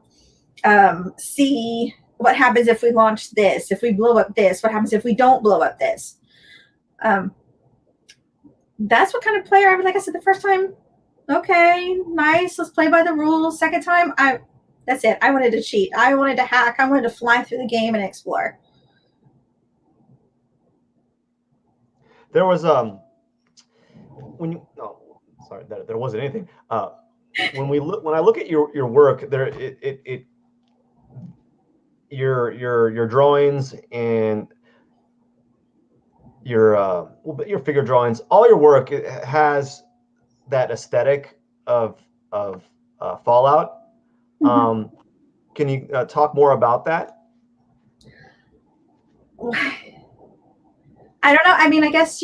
see what happens if we launch this, if we blow up this, what happens if we don't blow up this. That's what kind of player I was. Like I said, the first time, okay, nice, let's play by the rules. Second time, that's it. I wanted to cheat. I wanted to hack. I wanted to fly through the game and explore. There was when you sorry, there wasn't anything. When I look at your work, there your drawings and your figure drawings, all your work, it has that aesthetic of Fallout. Mm-hmm. Can you talk more about that? I don't know. I mean, I guess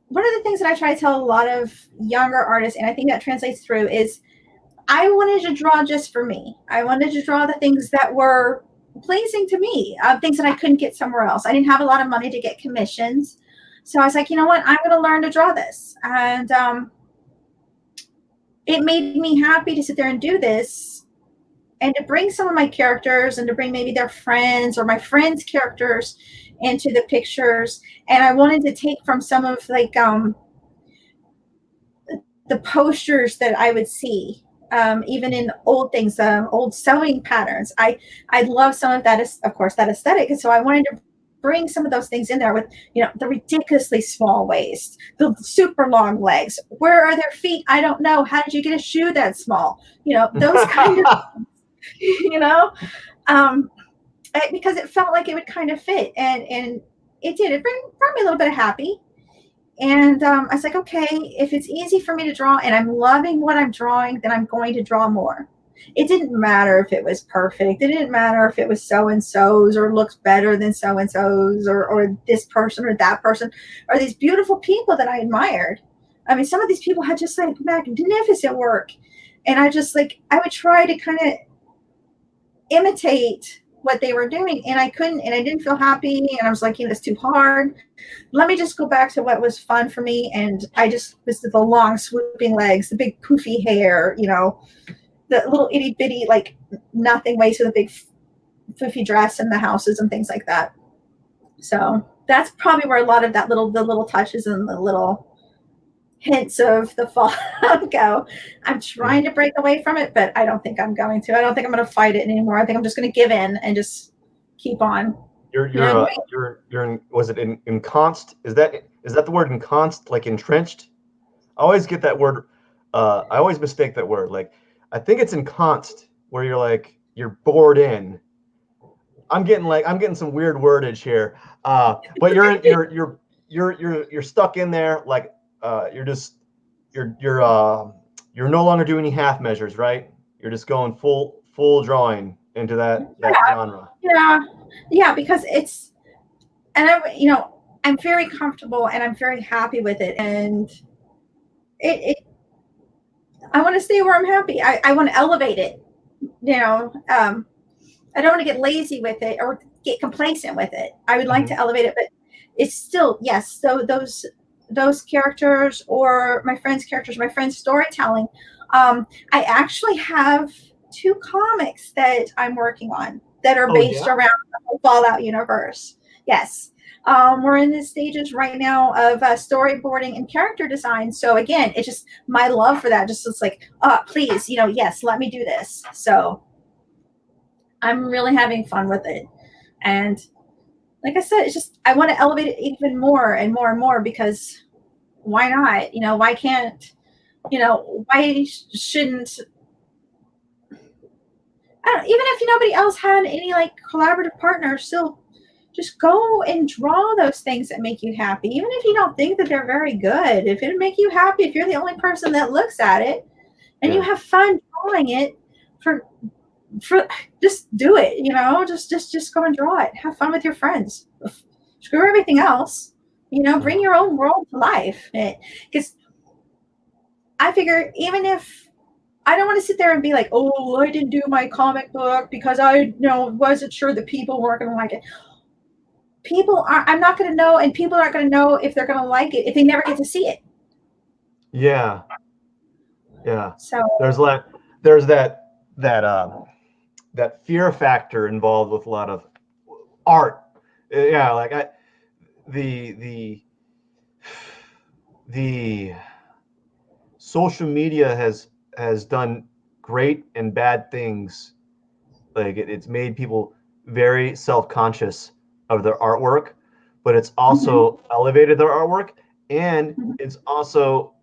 one of the things that I try to tell a lot of younger artists, and I think that translates through, is I wanted to draw just for me. I wanted to draw the things that were pleasing to me, things that I couldn't get somewhere else. I didn't have a lot of money to get commissions. So I was like, you know what? I'm going to learn to draw this. And it made me happy to sit there and do this and to bring some of my characters and to bring maybe their friends or my friends' characters into the pictures. And I wanted to take from some of like the posters that I would see, even in old things, old sewing patterns. I love some of that, of course, that aesthetic. And so I wanted to bring some of those things in there with, the ridiculously small waist, the super long legs. Where are their feet? I don't know. How did you get a shoe that small? Those kind of, because it felt like it would kind of fit, and it did. It brought me a little bit of happy. And I was like, okay, if it's easy for me to draw and I'm loving what I'm drawing, then I'm going to draw more. It didn't matter if it was perfect. It didn't matter if it was so-and-so's or looked better than so-and-so's or this person or that person or these beautiful people that I admired. I mean, some of these people had just like magnificent work. And I would try to kind of imitate what they were doing, and I couldn't, and I didn't feel happy, and I was like, it's too hard. Let me just go back to what was fun for me. And I just was the long swooping legs, the big poofy hair, the little itty bitty, like nothing waist with a big poofy dress and the houses and things like that. So that's probably where a lot of the little touches and the little hints of the fallout go. I'm trying to break away from it, but I don't think I'm going to. I don't think I'm going to fight it anymore. I think I'm just going to give in and just keep on. You're in, was it in ensconced? Is that the word ensconced, like entrenched? I always get that word. I always mistake that word. Like, I think it's ensconced, where you're like you're bored in. I'm getting some weird wordage here. But you're stuck in there. Like, you're just you're no longer doing any half measures, right? You're just going full drawing into that genre. Yeah, because it's, and I'm very comfortable and I'm very happy with it, and it I want to stay where I'm happy. I want to elevate it. I don't want to get lazy with it or get complacent with it. I would like to elevate it, but it's still, yes. So those characters, or my friends' characters, my friends' storytelling. I actually have 2 comics that I'm working on that are based around the whole Fallout universe. Yes. We're in the stages right now of storyboarding and character design. So again, it's just my love for that. Just it's like, please, yes, let me do this. So I'm really having fun with it. And like I said, it's just, I want to elevate it even more and more and more, because why not? Why can't, why shouldn't, even if nobody else had any like collaborative partners, still just go and draw those things that make you happy. Even if you don't think that they're very good, if it make you happy, if you're the only person that looks at it and you have fun drawing it, for just do it, just go and draw it. Have fun with your friends. Screw everything else. Bring your own world to life. Because I figure, even if I don't want to sit there and be like, oh, I didn't do my comic book because I wasn't sure that people weren't going to like it. I'm not going to know, and people aren't going to know if they're going to like it if they never get to see it. Yeah. So there's that fear factor involved with a lot of art. Yeah, like the social media has done great and bad things. Like, it's made people very self-conscious of their artwork, but it's also elevated their artwork, and it's also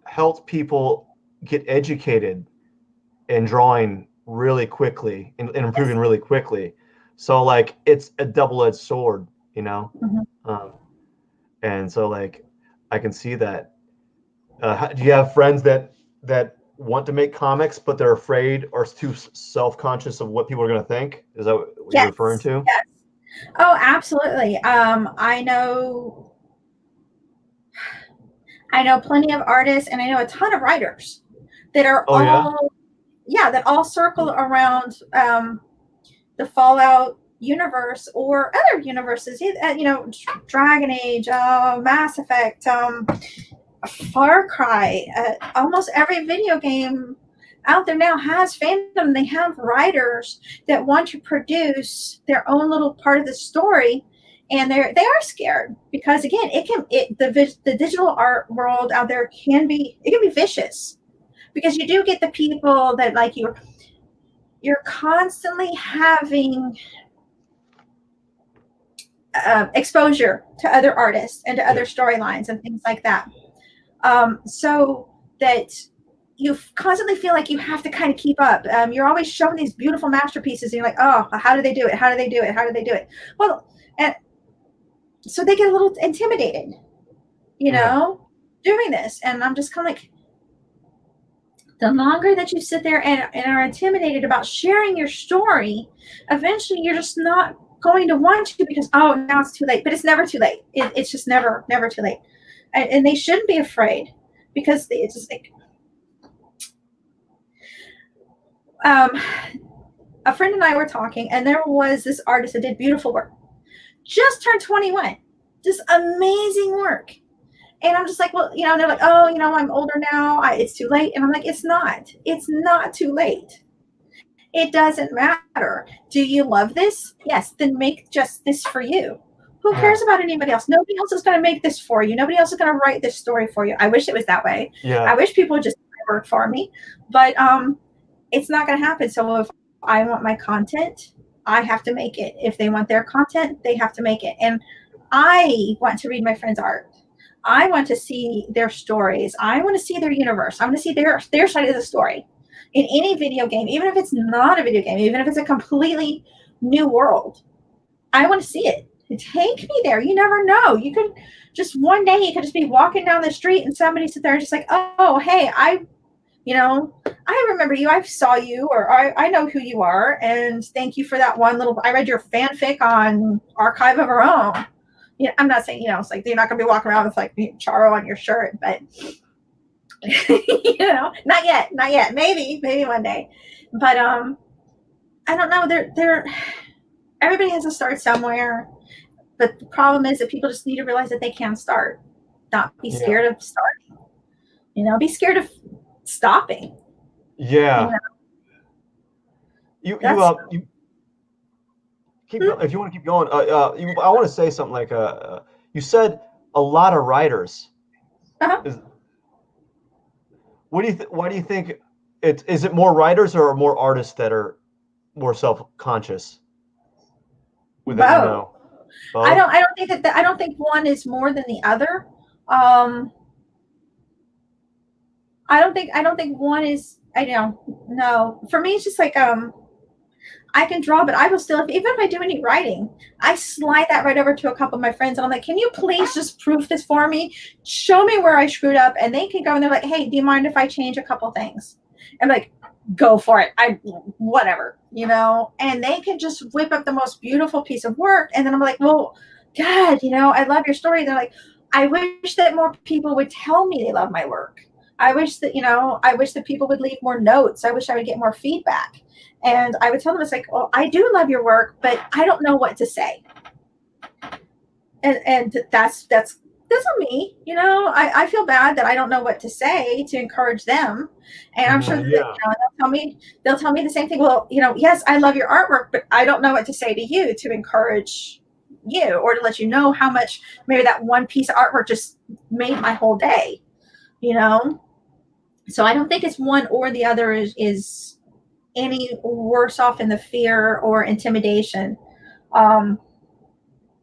helped people get educated in drawing really quickly and improving really quickly. So like, it's a double-edged sword, and so like, I can see that. Do you have friends that want to make comics, but they're afraid or too self-conscious of what people are going to think? Is that what you're referring to? Yes. Oh, absolutely. I know plenty of artists, and I know a ton of writers that are that all circle around the Fallout universe or other universes. Dragon Age, Mass Effect, Far Cry. Almost every video game out there now has fandom. They have writers that want to produce their own little part of the story, and they are scared because, again, the digital art world out there can be vicious, because you do get the people that, like, you're constantly having exposure to other artists and to other storylines and things like that. So that you constantly feel like you have to kind of keep up. You're always showing these beautiful masterpieces, and you're like, oh, how do they do it? How do they do it? How do they do it? Well, and so they get a little intimidated, doing this. And I'm just kind of like, the longer that you sit there and are intimidated about sharing your story, eventually you're just not going to want to, because, oh, now it's too late. But it's never too late. It's just never too late. And they shouldn't be afraid, because it's just like, a friend and I were talking, and there was this artist that did beautiful work, just turned 21, just amazing work. And I'm just like, well, they're like, oh, I'm older now, it's too late. And I'm like, it's not too late. It doesn't matter. Do you love this? Yes, then make just this for you. Who Yeah. cares about anybody else? Nobody else is going to make this for you. Nobody else is going to write this story for you. I wish it was that way. I Yeah. wish people would just work for me, but it's not going to happen. So if I want my content, I have to make it. If they want their content, they have to make it. And I want to read my friends' art. I want to see their stories. I want to see their universe. I want to see their side of the story in any video game, even if it's not a video game, even if it's a completely new world. I want to see it. Take me there. You never know. You could just one day you could just be walking down the street and somebody sit there and just like, oh, hey, I remember you. I saw you, or I know who you are, and thank you for that one little. I read your fanfic on Archive of Our Own. Yeah, I'm not saying it's like you're not gonna be walking around with like Charo on your shirt, but not yet. Maybe one day, but I don't know. They're everybody has to start somewhere. But the problem is that people just need to realize that they can start, not be scared of starting. Be scared of stopping. Yeah. You keep if you want to keep going. I want to say something like you said a lot of writers. Uh-huh. Why do you think is it more writers or more artists that are more self-conscious with that? Both. Both? I don't think I don't think one is more than the other. I don't think one is. No. For me, it's just like I can draw, but I will still, even if I do any writing, I slide that right over to a couple of my friends, and I'm like, can you please just proof this for me? Show me where I screwed up, and they can go and they're like, hey, do you mind if I change a couple things? I'm like, go for it. Whatever, and they can just whip up the most beautiful piece of work, and then I'm like, well, God, I love your story. They're like, I wish that more people would tell me they love my work. I wish that people would leave more notes. I wish I would get more feedback. And I would tell them, it's like, well, I do love your work, but I don't know what to say. And that's on me. I feel bad that I don't know what to say to encourage them. And I'm sure that they'll tell me the same thing. Well, yes, I love your artwork, but I don't know what to say to you to encourage you, or to let you know how much maybe that one piece of artwork just made my whole day. So I don't think it's one or the other is any worse off in the fear or intimidation.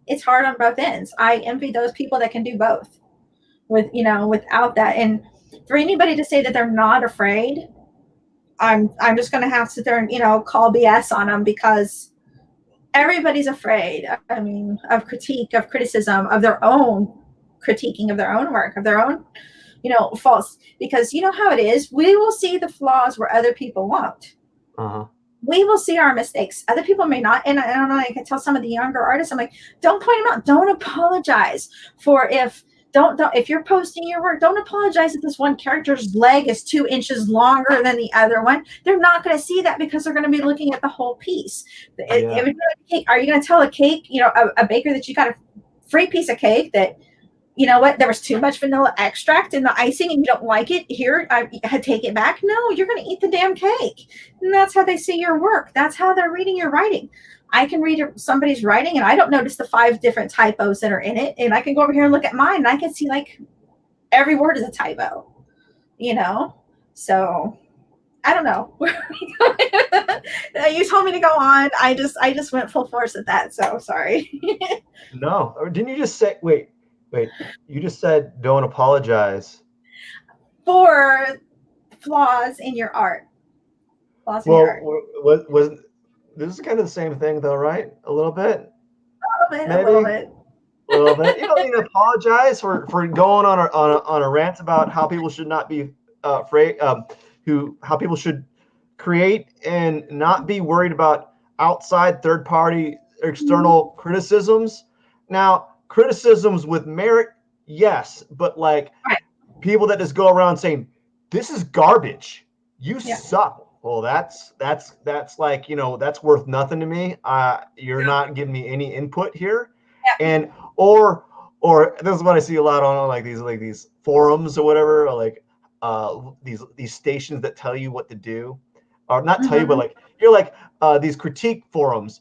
It's hard on both ends. I envy those people that can do both without that. And for anybody to say that they're not afraid, I'm just going to have to sit there and, call BS on them, because everybody's afraid. I mean, of critique, of criticism, of their own critiquing of their own work, of their own, faults, because how it is. We will see the flaws where other people won't. Uh-huh. We will see our mistakes. Other people may not. And I don't know, I can tell some of the younger artists, I'm like, don't point them out. Don't apologize for if you're posting your work, don't apologize if this one character's leg is 2 inches longer than the other one. They're not going to see that, because they're going to be looking at the whole piece. Are you going to tell a baker that you got a free piece of cake that, there was too much vanilla extract in the icing and you don't like it? Here, I take it back. No, you're going to eat the damn cake. And that's how they see your work. That's how they're reading your writing. I can read somebody's writing and I don't notice the 5 different typos that are in it. And I can go over here and look at mine and I can see like every word is a typo, So I don't know. You told me to go on. I just went full force at that. So sorry. No, didn't you just say, wait, you just said don't apologize for flaws in your art. Was this is kind of the same thing though, right? A little bit. A little bit. You don't need to apologize for going on a rant about how people should not be afraid, how people should create and not be worried about outside third party external criticisms. Now, criticisms with merit, yes, but like people that just go around saying this is garbage, you suck. Well, that's like, that's worth nothing to me. You're not giving me any input here. And or this is what I see a lot on like these forums or whatever, or like these stations that tell you what to do, or not tell you, but like you're like these critique forums.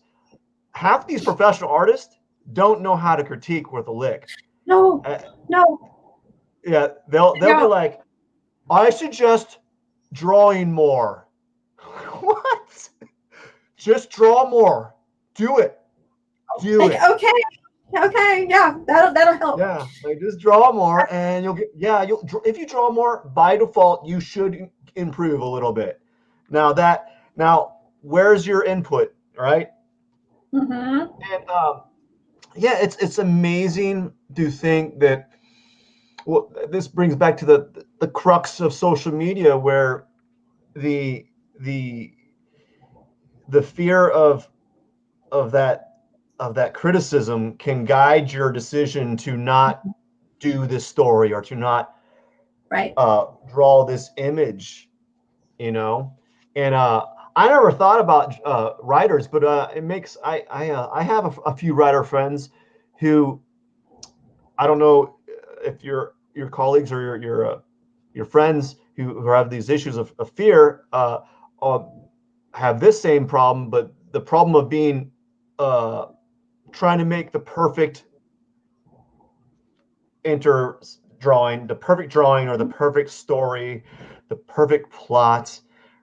Half these professional artists, don't know how to critique worth a lick. No, Uh, no, yeah, they'll be no. like, I suggest drawing more. What? Just draw more. Do it. Do Like, it. okay, yeah, that'll help. Yeah, like just draw more, and you'll get. Yeah, you'll if you draw more by default, you should improve a little bit. Now, where's your input, right? Mm-hmm. And yeah, it's amazing to think that. Well, this brings back to the crux of social media, where the the the fear of that criticism can guide your decision to not do this story or to not Right. draw this image, you know. And I never thought about writers, but it makes I have a few writer friends who, I don't know if your colleagues or your friends who have these issues of fear uh, have this same problem, but the problem of being uh, trying to make the perfect inter drawing, the perfect drawing or the perfect story, the perfect plot,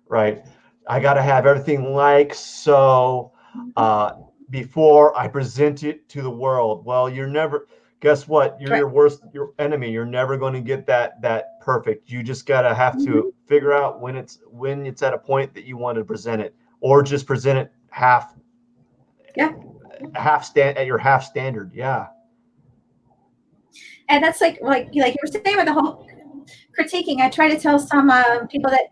right? I got to have everything like so uh, before I present it to the world. Well, you're never. Guess what? You're Right. your worst, your enemy. You're never going to get that perfect. You just gotta have Mm-hmm. to figure out when it's at a point that you want to present it, or just present it Yeah. half stand at your half standard. Yeah. And that's like you were saying with the whole critiquing. I try to tell some people that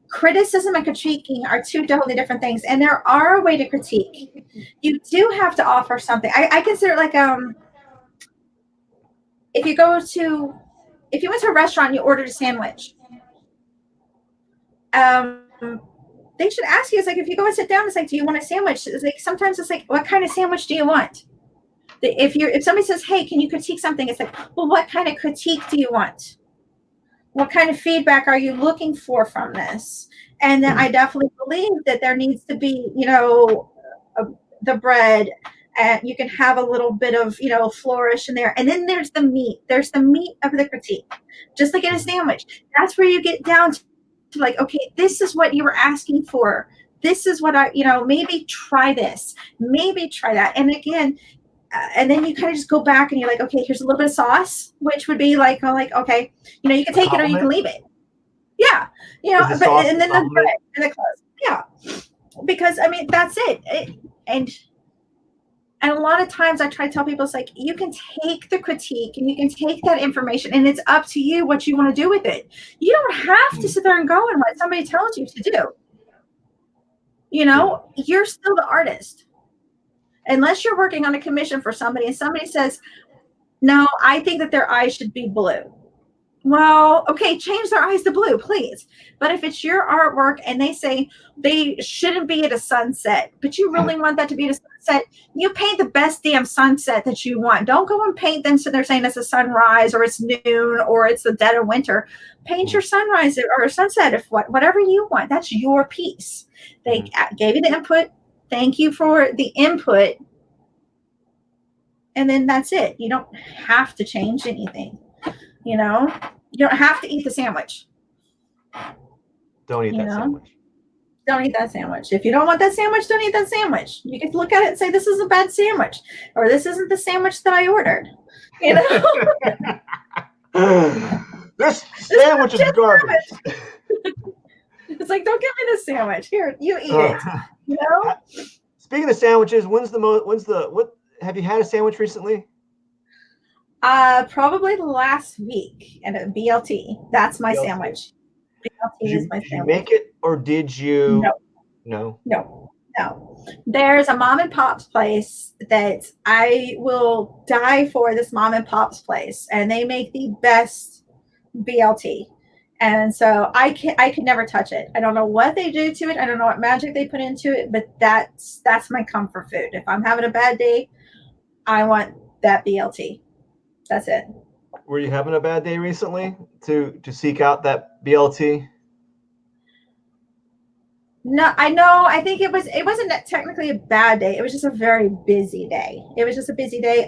criticism and critiquing are two totally different things, and there are a way to critique. You do have to offer something. I consider it like if you go to if you went to a restaurant and you ordered a sandwich, um, they should ask you. It's like if you go and sit down, it's like, do you want a sandwich? It's like sometimes it's like, what kind of sandwich do you want? If somebody says, hey, can you critique something? It's like, well, what kind of critique do you want? What kind of feedback are you looking for from this? And then I definitely believe that there needs to be, a, the bread, and you can have a little bit of, flourish in there. And then there's the meat. There's the meat of the critique, just like in a sandwich. That's where you get down to like, okay, this is what you were asking for. This is what maybe try this, maybe try that. And again, and then you kind of just go back and you're like, okay, here's a little bit of sauce, which would be like, okay, you can A take it or you can compliment. leave it. Yeah, Is the but sauce and a then the compliment? bread and the clothes. Yeah, because I mean that's it. And a lot of times I try to tell people it's like you can take the critique and you can take that information and it's up to you what you want to do with it. You don't have to sit there and go and what somebody tells you to do. Yeah. You're still the artist. Unless you're working on a commission for somebody and somebody says, no, I think that their eyes should be blue. Well, okay, change their eyes to blue, please. But if it's your artwork and they say they shouldn't be at a sunset, but you really want that to be at a sunset, you paint the best damn sunset that you want. Don't go and paint them so they're saying it's a sunrise or it's noon or it's the dead of winter. Paint your sunrise or a sunset if whatever you want. That's your piece. They gave you the input. Thank you for the input. And then that's it. You don't have to change anything. You don't have to eat the sandwich. Don't eat You that know, sandwich. don't eat that sandwich. If you don't want that sandwich, don't eat that sandwich. You can look at it and say, this is a bad sandwich, or this isn't the sandwich that I ordered. You know, This this sandwich is garbage. sandwich. It's like, don't give me this sandwich. Here, you eat it. You know, Speaking of sandwiches, what have you had a sandwich recently? probably last week at a BLT. That's my BLT. sandwich. BLT is my Did you sandwich. make it or did No, you? No. no, no. There's a mom and pop's place that I will die for. This mom and pop's place, and they make the best BLT. And so I could never touch it. I don't know what they do to it. I don't know what magic they put into it, but that's my comfort food. If I'm having a bad day, I want that BLT. That's it. Were you having a bad day recently to seek out that BLT? No, I know. I think it wasn't technically a bad day. It was just a very busy day. It was just a busy day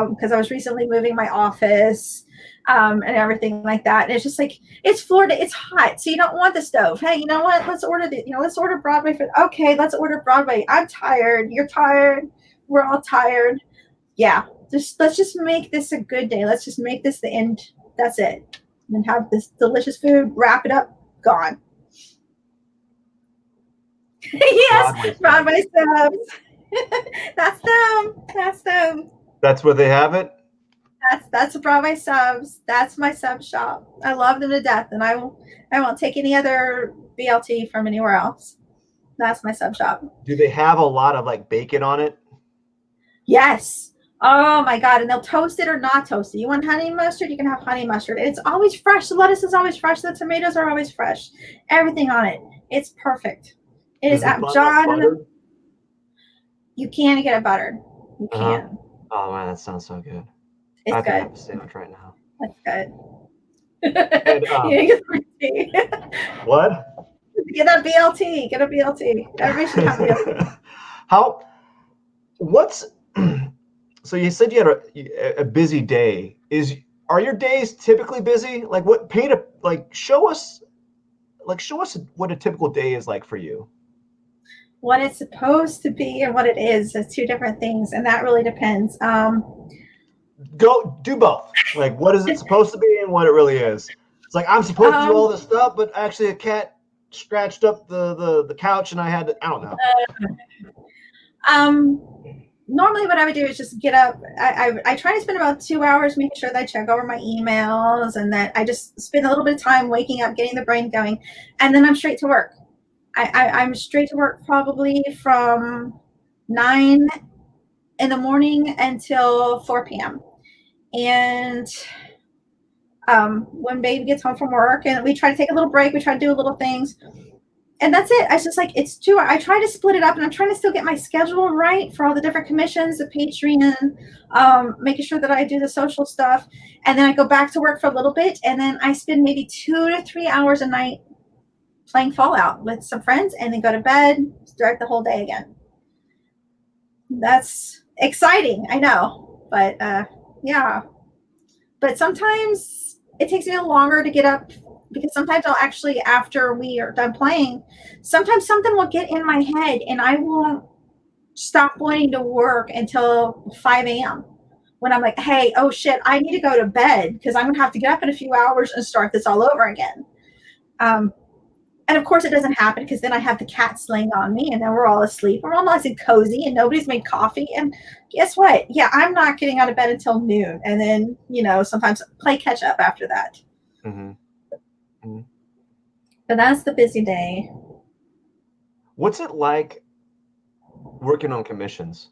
because I was recently moving my office and everything like that. And it's just like it's Florida, it's hot, so you don't want the stove. Hey, you know what? Let's order Broadway for. Okay, let's order Broadway. I'm tired. You're tired. We're all tired. Yeah, just let's just make this a good day. Let's just make this the end. That's it. And have this delicious food. Wrap it up. Gone. Yes, Broadway stuff. Broadway subs. That's them. That's them. That's where they have it. That's Broadway subs. That's my sub shop. I love them to death, and I won't take any other BLT from anywhere else. That's my sub shop. Do they have a lot of like bacon on it? Yes. Oh my god! And they'll toast it or not toast it. You want honey mustard? You can have honey mustard. It's always fresh. The lettuce is always fresh. The tomatoes are always fresh. Everything on it. It's perfect. It is at John. You can get it buttered. You can. Oh man, that sounds so good. It's I good. have a sandwich right now. That's good. And, what? Get a BLT. Get a BLT. Everybody should have BLT. So you said you had a busy day. Are your days typically busy? Like show us what a typical day is like for you. What it's supposed to be and what it is two different things, and that really depends. Go do both. Like, what is it supposed to be and what it really is? It's like I'm supposed to do all this stuff, but actually a cat scratched up the couch and I had to. I don't know. Normally what I would do is just get up. I try to spend about 2 hours making sure that I check over my emails and that I just spend a little bit of time waking up, getting the brain going, and then I'm straight to work. I'm straight to work probably from 9 in the morning until 4 p.m. And when baby gets home from work, and we try to take a little break, we try to do little things, and that's it. I just like it's 2 hours. I try to split it up, and I'm trying to still get my schedule right for all the different commissions, the Patreon, making sure that I do the social stuff, and then I go back to work for a little bit, and then I spend maybe 2 to 3 hours a night playing Fallout with some friends, and then go to bed, start the whole day again. That's exciting, I know, but yeah. But sometimes it takes me a little longer to get up because sometimes I'll actually, after we are done playing, sometimes something will get in my head and I won't stop wanting to work until 5 a.m. when I'm like, hey, oh shit, I need to go to bed because I'm gonna have to get up in a few hours and start this all over again. And of course it doesn't happen because then I have the cats laying on me and then we're all asleep. We're all nice and cozy and nobody's made coffee. And guess what? Yeah, I'm not getting out of bed until noon. And then, sometimes play catch up after that. Mm-hmm. Mm-hmm. But that's the busy day. What's it like working on commissions?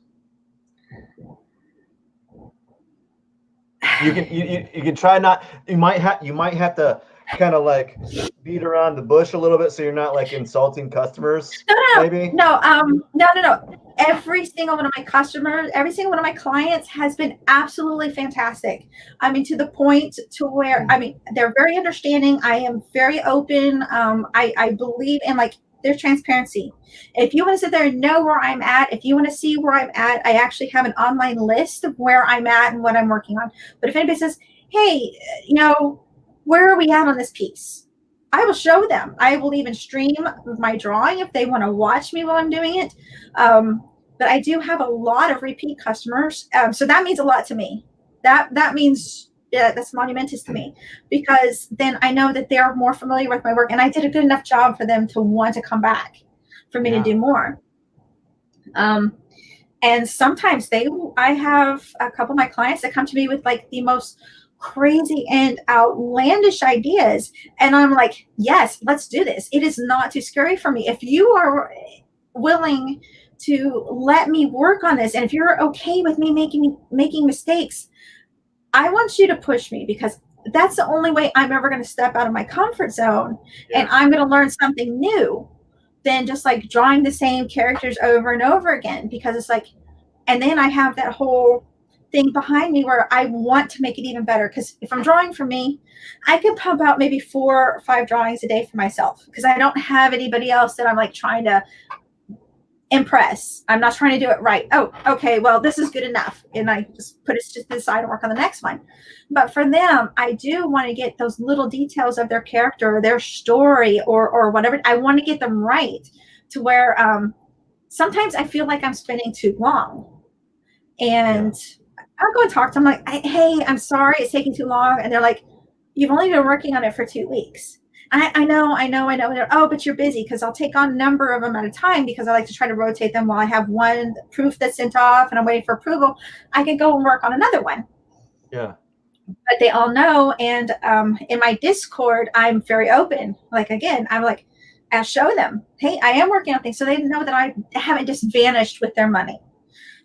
You can try not. You might have to kind of like beat around the bush a little bit so you're not like insulting customers. No. Every single one of my customers, every single one of my clients has been absolutely fantastic. I mean, to the point to where, they're very understanding. I am very open. I believe in there's transparency. If you want to sit there and know where I'm at, if you want to see where I'm at, I actually have an online list of where I'm at and what I'm working on. But if anybody says, hey, where are we at on this piece? I will show them. I will even stream my drawing if they want to watch me while I'm doing it. But I do have a lot of repeat customers. So that means a lot to me. That means that's monumentous to me because then I know that they're more familiar with my work and I did a good enough job for them to want to come back for me to do more. And sometimes I have a couple of my clients that come to me with the most crazy and outlandish ideas, and I'm like, yes, let's do this. It is not too scary for me. If you are willing to let me work on this, and if you're okay with me making mistakes, I want you to push me because that's the only way I'm ever going to step out of my comfort zone. And I'm going to learn something new than just drawing the same characters over and over again, because it's and then I have that whole thing behind me where I want to make it even better. Because if I'm drawing for me, I can pump out maybe 4 or 5 drawings a day for myself, because I don't have anybody else that I'm like trying to impress. I'm not trying to do it right. Oh, okay, well, this is good enough. And I just put it to the side and work on the next one. But for them, I do want to get those little details of their character, their story, or whatever. I want to get them right to where sometimes I feel like I'm spending too long. And I'll go and talk to them like, hey, I'm sorry it's taking too long. And they're like, you've only been working on it for 2 weeks. I know. Oh, but you're busy, because I'll take on a number of them at a time, because I like to try to rotate them while I have one proof that's sent off and I'm waiting for approval. I can go and work on another one. Yeah. But they all know. And in my Discord, I'm very open. Like, again, I'm like, I'll show them, hey, I am working on things. So they know that I haven't just vanished with their money.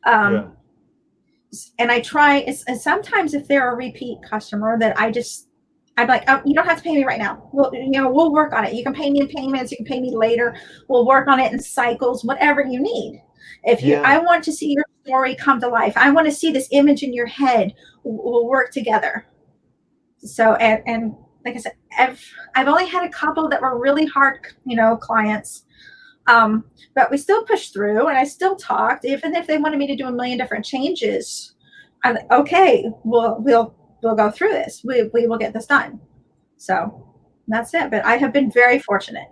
And I try, and sometimes if they're a repeat customer that I'm like, oh, you don't have to pay me right now. We'll work on it. You can pay me in payments. You can pay me later. We'll work on it in cycles, whatever you need. I want to see your story come to life. I want to see this image in your head. We'll work together. So, and like I said, I've only had a couple that were really hard, clients. But we still pushed through, and I still talked, even if they wanted me to do a million different changes. I'm like, okay, we'll go through this. We will get this done. So that's it. But I have been very fortunate.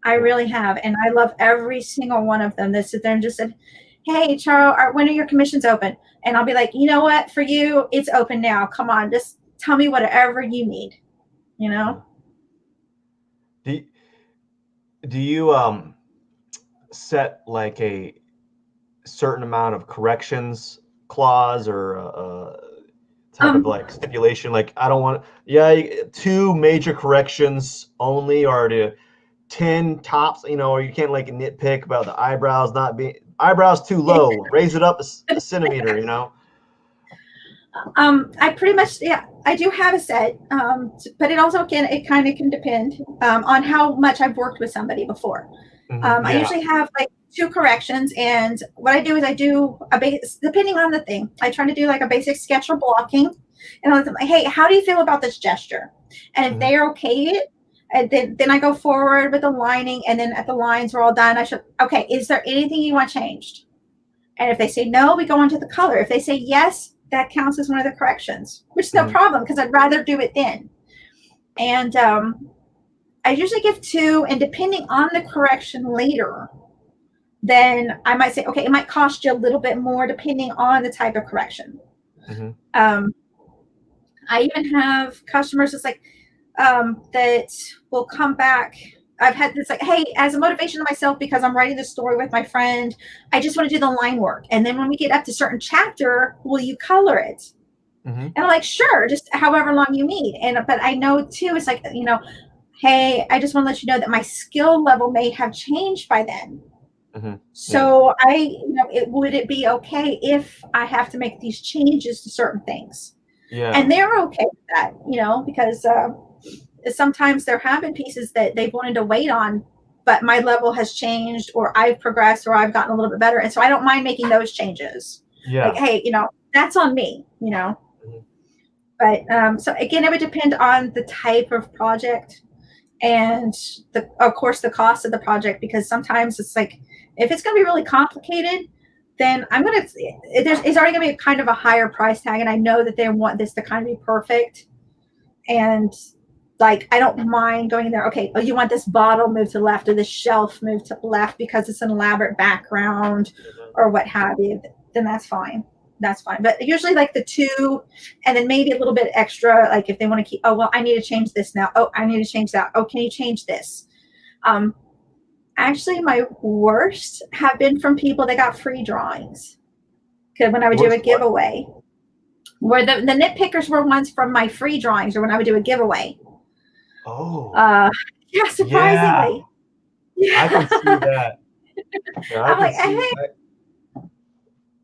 I really have. And I love every single one of them that sit there and just said, hey, Charo, when are your commissions open? And I'll be like, you know what? For you, it's open now. Come on, just tell me whatever you need, Do you set like a certain amount of corrections clause or type of like stipulation? Like, I don't want 2 major corrections only, or to 10 tops, or you can't like nitpick about the eyebrows not being too low, raise it up a centimeter, I pretty much, I do have a set, but it also it kind of can depend on how much I've worked with somebody before. I usually have like 2 corrections, and what I do is I do a base, depending on the thing. I try to do like a basic sketch or blocking, and I'm like, hey, how do you feel about this gesture? And if they're okay, and then I go forward with the lining, and then at the lines are all done, okay, is there anything you want changed? And if they say no, we go on to the color. If they say yes, that counts as one of the corrections, which is no problem, because I'd rather do it then. And I usually give 2, and depending on the correction later, then I might say, okay, it might cost you a little bit more depending on the type of correction. I even have customers that's like, that will come back. I've had this like, hey, as a motivation to myself, because I'm writing this story with my friend, I just want to do the line work. And then when we get up to a certain chapter, will you color it? And I'm like, sure, just however long you need. But I know too, it's like, hey, I just want to let you know that my skill level may have changed by then. So would it be okay if I have to make these changes to certain things? And they're okay with that, because sometimes there have been pieces that they've wanted to wait on, but my level has changed, or I've progressed, or I've gotten a little bit better. And so I don't mind making those changes. Like, hey, that's on me, But so again, it would depend on the type of project and of course the cost of the project, because sometimes it's like, if it's going to be really complicated, then it's already going to be kind of a higher price tag, and I know that they want this to kind of be perfect. And like, I don't mind going there. Okay, you want this bottle moved to the left, or this shelf moved to the left because it's an elaborate background or what have you, then that's fine. That's fine. But usually like the 2, and then maybe a little bit extra, like if they want to keep, oh, well, I need to change this now. Oh, I need to change that. Oh, can you change this? Actually, my worst have been from people that got free drawings. Because when I would do a giveaway, where the nitpickers were ones from my free drawings, or when I would do a giveaway. Yeah, surprisingly. Yeah. I can see that. I'm like, hey.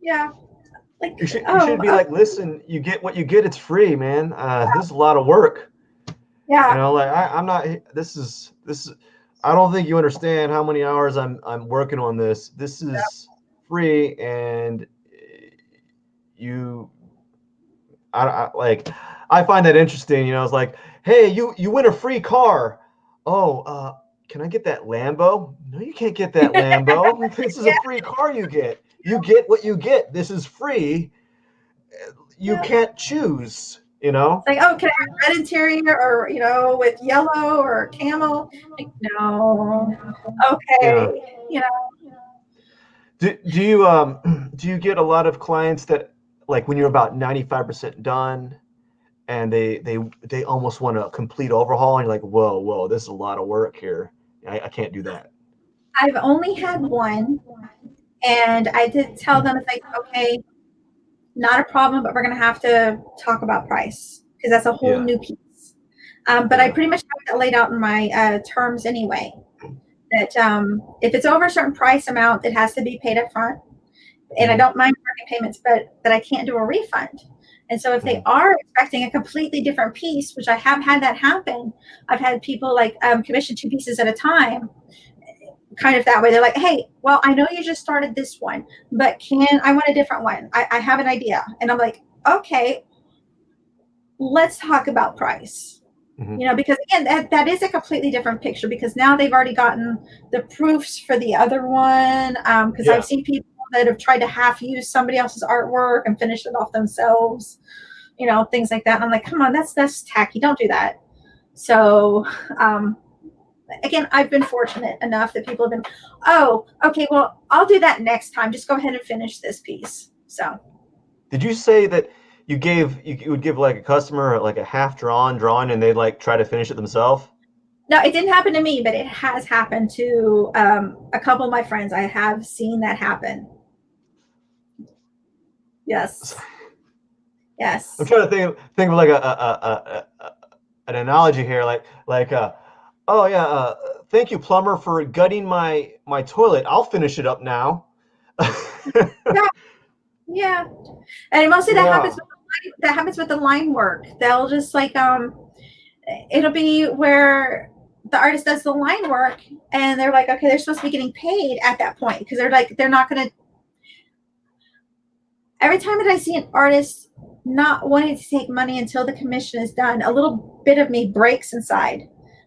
Yeah. Like, you should be like, listen, you get what you get. It's free, man. This is a lot of work. Yeah. Like, I'm not. This is. I don't think you understand how many hours I'm working on this. This is free, and you I find that interesting. It's like, hey, you win a free car. Oh, can I get that Lambo? No, you can't get that Lambo. This is a Yeah, free car you get. You get what you get. This is free. You yeah. can't choose. It's like, oh, can I have red interior or with yellow or camel? Like, no. Yeah. Okay. Do you get a lot of clients that, like, when you're about 95% done and they almost want a complete overhaul, and you're like, whoa, this is a lot of work here. I can't do that. I've only had one, and I did tell them, it's like, okay, not a problem, but we're going to have to talk about price because that's a whole Yeah. new piece. But I Yeah. pretty much have that laid out in my terms anyway. That if it's over a certain price amount, it has to be paid up front. And I Mhm. don't mind market payments, but I can't do a refund. And so if they Mhm. are expecting a completely different piece, which I have had that happen, I've had people like commission two pieces at a time, kind of that way. They're like, hey, well, I know you just started this one, but I want a different one. I have an idea. And I'm like, okay, let's talk about price. Mhm. Because again, that is a completely different picture because now they've already gotten the proofs for the other one. Because I've Yeah. seen people that have tried to half use somebody else's artwork and finish it off themselves, things like that. And I'm like, come on, that's tacky. Don't do that. So, again, I've been fortunate enough that people have been, oh, okay, well, I'll do that next time. Just go ahead and finish this piece. So, Did you say that you would give like a customer like a half drawn drawing and they'd like try to finish it themselves? no, it didn't happen to me, but it has happened to a couple of my friends. I have seen that happen. Yes. I'm Yes. trying to think of like an analogy here, oh yeah, thank you, plumber, for gutting my toilet. I'll finish it up now. Yeah. Yeah. And mostly Yeah. that happens with the line work. They'll just like it'll be where the artist does the line work and they're like, okay, they're supposed to be getting paid at that point because they're not gonna every time that I see an artist not wanting to take money until the commission is done, a little bit of me breaks inside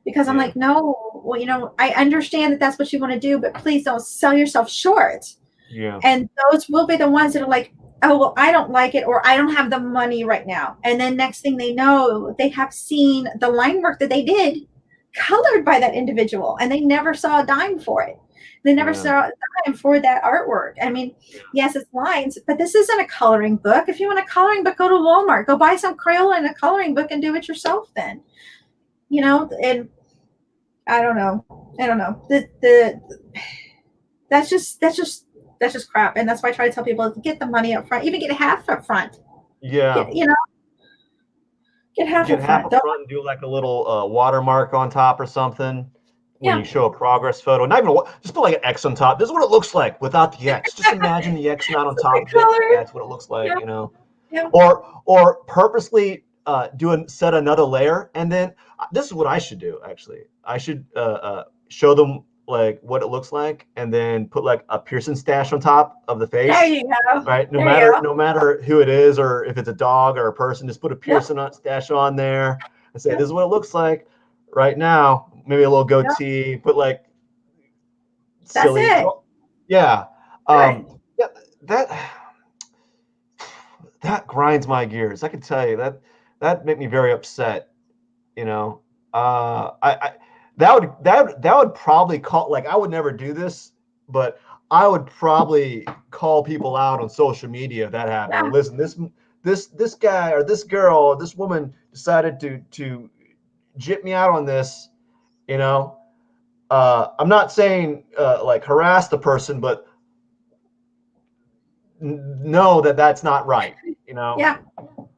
because I'm Yeah. like, no, well, I understand that that's what you want to do, but please don't sell yourself short. Yeah. And those will be the ones that are like, oh, well, I don't like it or I don't have the money right now. And then next thing they know, they have seen the line work that they did colored by that individual and they never saw a dime for it. They never Yeah. saw a dime for that artwork. I mean, yes, it's lines, but this isn't a coloring book. If you want a coloring book, go to Walmart, go buy some Crayola and a coloring book and do it yourself then. And I don't know. I don't know. The that's just crap. And that's why I try to tell people get the money up front, even get half up front. Yeah. Get get half Get up half front. up Don't, front and do like a little watermark on top or something when yeah. you show a progress photo. Not even just put like an X on top. This is what it looks like without the X. Just imagine the X not on top Separate of it. color. That's what it looks like, Yeah. Yeah. Or purposely set another layer, and then this is what I should do. Actually, I should show them like what it looks like, and then put like a Pearson stash on top of the There face. you go. Right, There you go. no matter who it is, or if it's a dog or a person, just put a Yep. Pearson stash on there and say, "This Yep. is what it looks like right now." Maybe a little Yep. goatee, put like That's silly, it. yeah, Right. yeah. That that grinds my gears. I can tell you that made me very upset. You know, I that would probably call, like, I would never do this, but I would probably call people out on social media if that happened. Yeah. Listen, this guy or this girl or this woman decided to jip me out on this. You know, I'm not saying like harass the person, but know that that's not right. You know, Yeah.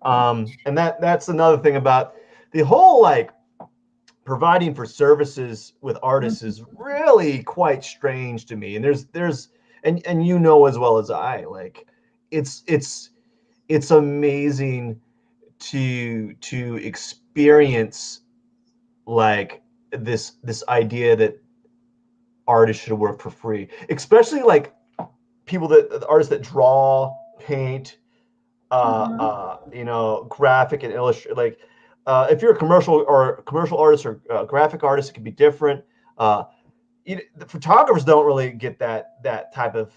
and that's another thing about the whole, like, providing for services with artists Mhm. is really quite strange to me. And there's and you know as well as I, like, it's amazing to experience, like, this idea that artists should work for free, especially like people that artists that draw, paint, graphic and illustrate. Like, if you're a commercial artist or graphic artist, it can be different. The photographers don't really get that type of.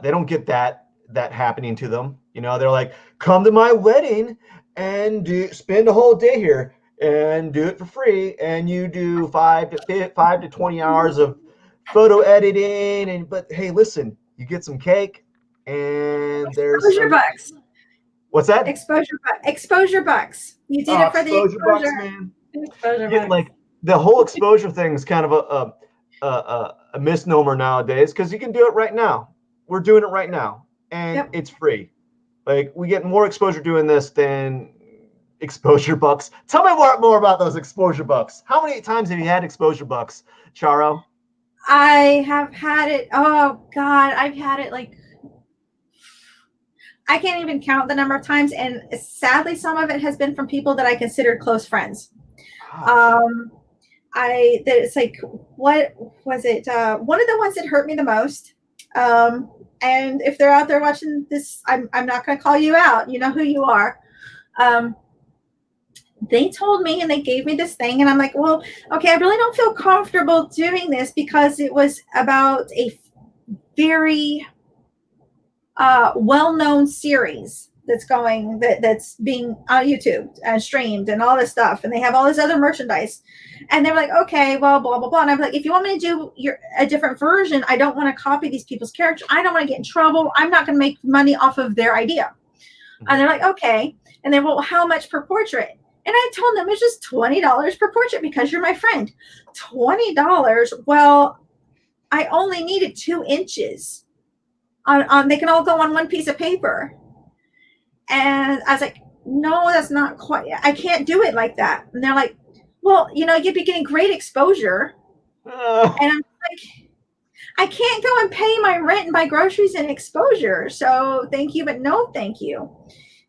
They don't get that happening to them. They're like, come to my wedding and spend a whole day here and do it for free, and you do 5 to 20 hours of photo editing. But hey, listen, you get some cake and there's Exposure some. bucks. What's that? Exposure bucks. You did it for the Exposure bucks, exposure. man. Exposure Yeah, bucks. like the whole exposure thing is kind of a misnomer nowadays, because you can do it right now. We're doing it right now, and it's free. Like, we get more exposure doing this than exposure bucks. Tell me more about those exposure bucks. How many times have you had exposure bucks, Charo? I have had it. Oh God, I've had it like I can't even count the number of times, and sadly, some of it has been from people that I consider close friends. It's like, what was it? One of the ones that hurt me the most. And if they're out there watching this, I'm not going to call you out. You know who you are. They told me and they gave me this thing, and I'm like, well, okay, I really don't feel comfortable doing this because it was about a very well-known series that's being on YouTube and streamed and all this stuff, and they have all this other merchandise, and they're like, okay, well, blah blah blah, and I'm like, if you want me to do a different version, I don't want to copy these people's characters. I don't want to get in trouble. I'm not going to make money off of their idea. And they're like, okay. And then, well, how much per portrait? And I told them it's just $20 per portrait because you're my friend. $20. Well, I only needed 2 inches. They can all go on one piece of paper. And I was like, no, that's not quite. I can't do it like that. And they're like, well, you'd be getting great exposure. And I'm like, I can't go and pay my rent and buy groceries and exposure. So thank you, but no, thank you.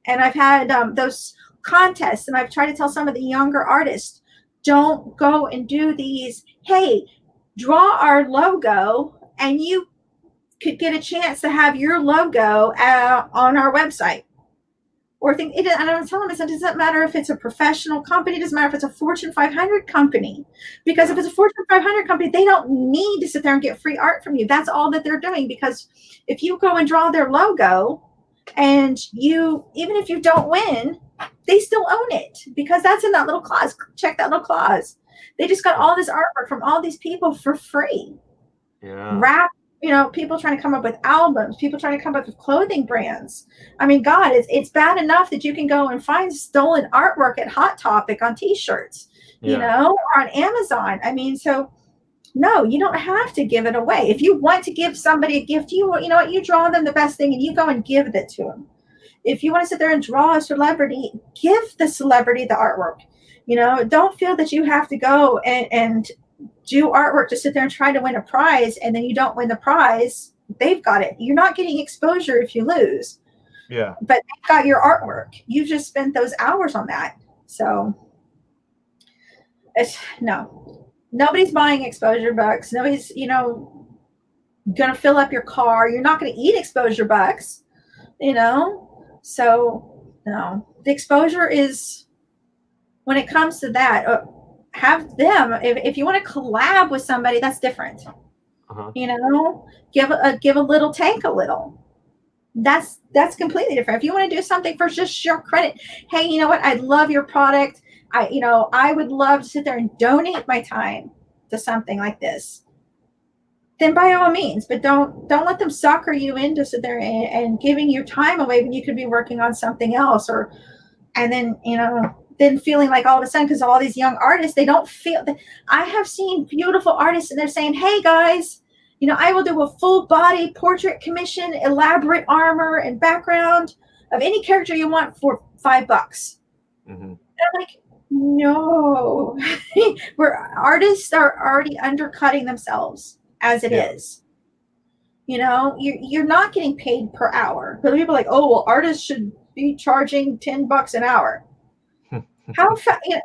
And I've had those contests, and I've tried to tell some of the younger artists, don't go and do these. Hey, draw our logo, and you could get a chance to have your logo on our website. Or think it. And I'm telling them, it doesn't matter if it's a professional company. It doesn't matter if it's a Fortune 500 company, because if it's a Fortune 500 company, they don't need to sit there and get free art from you. That's all that they're doing. Because if you go and draw their logo, and even if you don't win, they still own it, because that's in that little clause. Check that little clause. They just got all this artwork from all these people for free. Yeah. Rap, people trying to come up with albums, people trying to come up with clothing brands. I mean, God, it's bad enough that you can go and find stolen artwork at Hot Topic on T-shirts, or on Amazon. I mean, so no, you don't have to give it away. If you want to give somebody a gift, you know what, you draw them the best thing and you go and give it to them. If you want to sit there and draw a celebrity, give the celebrity the artwork. Don't feel that you have to go and do artwork to sit there and try to win a prize, and then you don't win the prize. They've got it. You're not getting exposure if you lose. Yeah. But they've got your artwork. You just spent those hours on that. So no. Nobody's buying exposure bucks. Nobody's, going to fill up your car. You're not going to eat exposure bucks, So, no. The exposure is, when it comes to that, have them. If you want to collab with somebody, that's different. Give a little, take a little. That's completely different. If you want to do something for just your credit, hey, you know what? I love your product. I would love to sit there and donate my time to something like this. Then by all means, but don't let them sucker you into sit there and giving your time away when you could be working on something else, and then feeling like all of a sudden, because all these young artists, they don't feel that. I have seen beautiful artists and they're saying, hey guys, I will do a full body portrait commission, elaborate armor and background of any character you want for $5. Mm-hmm. And I'm like, no. Where artists are already undercutting themselves as it is. You're not getting paid per hour. But people are like, oh, well, artists should be charging $10 an hour. How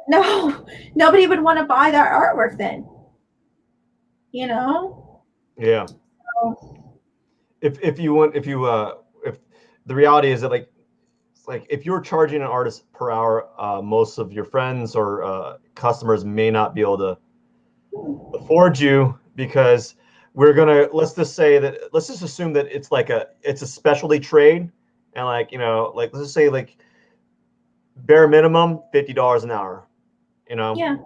no, nobody would want to buy that artwork then. Yeah. So, if the reality is that, like, like if you're charging an artist per hour, most of your friends or customers may not be able to afford you, because let's just assume that it's a specialty trade, and like, like let's just say like bare minimum $50 an hour, Yeah.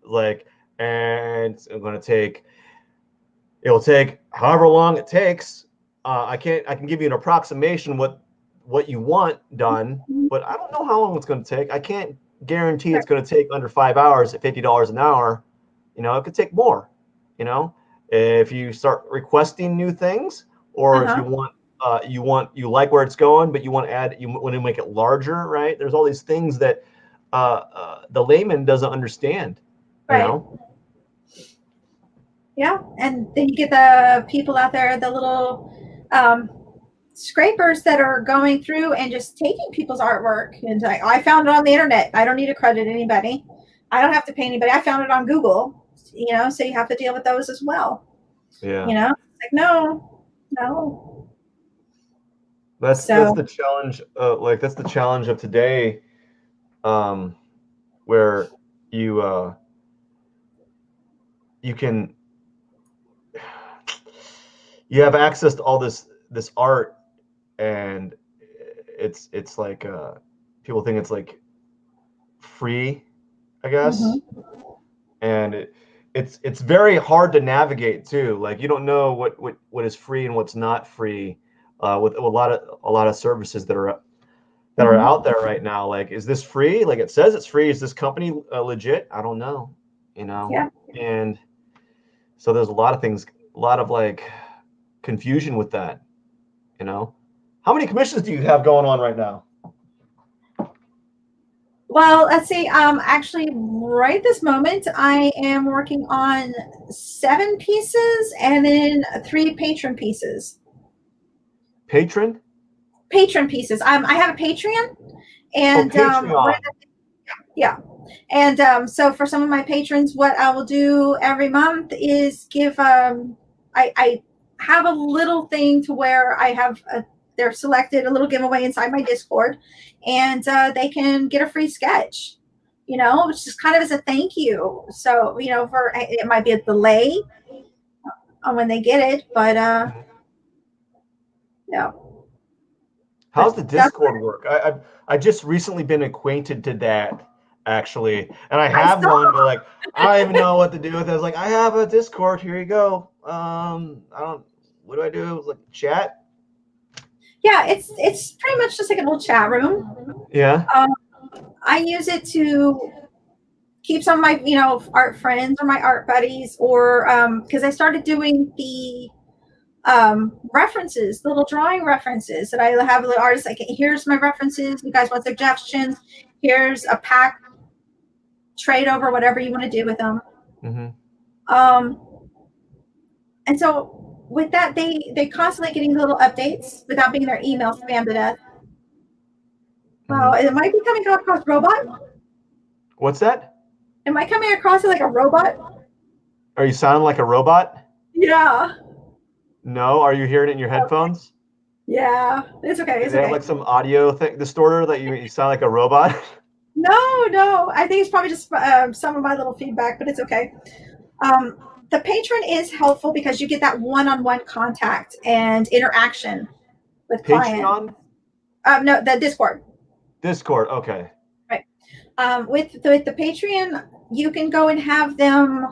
like, and it'll take however long it takes. I can give you an approximation what you want done, but I don't know how long it's going to take. I can't guarantee it's going to take under 5 hours at $50 an hour. It could take more. If you start requesting new things, or if Uh-huh. you like where it's going, but you want to make it larger, right? There's all these things that the layman doesn't understand. Right. Yeah. And then you get the people out there, the little scrapers that are going through and just taking people's artwork and like, I found it on the internet. I don't need to credit anybody. I don't have to pay anybody. I found it on Google, so you have to deal with those as well. Yeah. Like, no. That's the challenge. That's the challenge of today, where you have access to all this art, and it's like people think it's like free, I guess. Mm-hmm. And it's very hard to navigate too. Like, you don't know what is free and what's not free, with a lot of services that are out there right now. Like, is this free? Like, it says it's free. Is this company legit? I don't know. Yeah. And so there's a lot of things, a lot of like confusion with that. How many commissions do you have going on right now? Well, let's see. Actually, right this moment, I am working on 7 pieces and then 3 patron pieces. Patron Pieces. I have a Patreon, and Patreon. yeah. And so for some of my patrons, what I will do every month is give I have a little thing to where I have they're selected, a little giveaway inside my Discord, and they can get a free sketch. Which is kind of as a thank you. So for it might be a delay on when they get it, but no. How's the Discord work? I just recently been acquainted to that, actually, and I I have saw. one, but like I don't even know what to do with it. I was like, I have a Discord. Here you go. I don't. What do I do? It was like chat. Yeah, it's pretty much just like an old chat room. Yeah. I use it to keep some of my art friends or my art buddies, or because I started doing the references, little drawing references that I have the artists like, here's my references, you guys want suggestions, here's a pack, trade over whatever you want to do with them. Mm-hmm. And so with that, they constantly getting little updates without being their email spam to death. Wow, it might be coming across robot. What's that? Am I coming across as like a robot? Are you sounding like a robot? Yeah. No. Are you hearing it in your headphones? Yeah, it's okay. Do they have like some audio distorter that you sound like a robot? No. I think it's probably just some of my little feedback, but it's okay. The patron is helpful because you get that one-on-one contact and interaction with clients. Patreon? No, the Discord. Discord. Okay. Right. With the Patreon, you can go and have them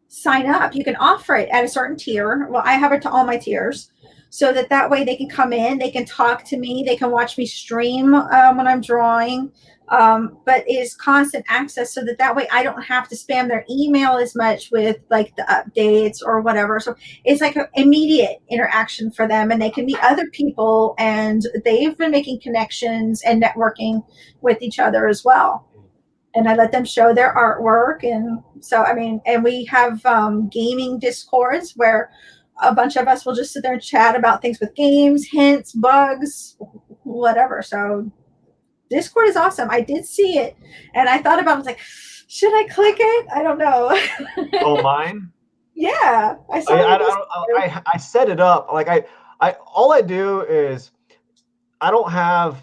sign up. You can offer it at a certain tier. Well, I have it to all my tiers, so that way they can come in, they can talk to me, they can watch me stream when I'm drawing. But it is constant access, so that way I don't have to spam their email as much with like the updates or whatever. So it's like an immediate interaction for them, and they can meet other people, and they've been making connections and networking with each other as well. And I let them show their artwork. And so, and we have gaming discords where a bunch of us will just sit there and chat about things with games, hints, bugs, whatever. So Discord is awesome. I did see it, and I thought about it. I was like, should I click it? I don't know. Oh, mine? Yeah. I saw I set it up. Like, all I do is I don't have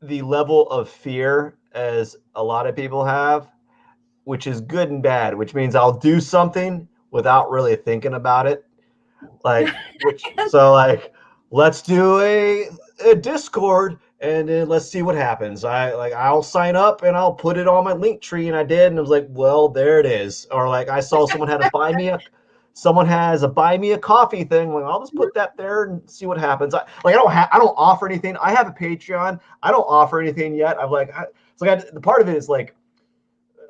the level of fear as a lot of people have, which is good and bad, which means I'll do something without really thinking about it. Like, let's do a Discord and then let's see what happens. I'll sign up and I'll put it on my link tree, and I did, and it was like, well, there it is. Or like I saw someone has a buy me a coffee thing. Like, I'll just put that there and see what happens. I don't offer anything. I have a Patreon. I don't offer anything yet. The part of it is like,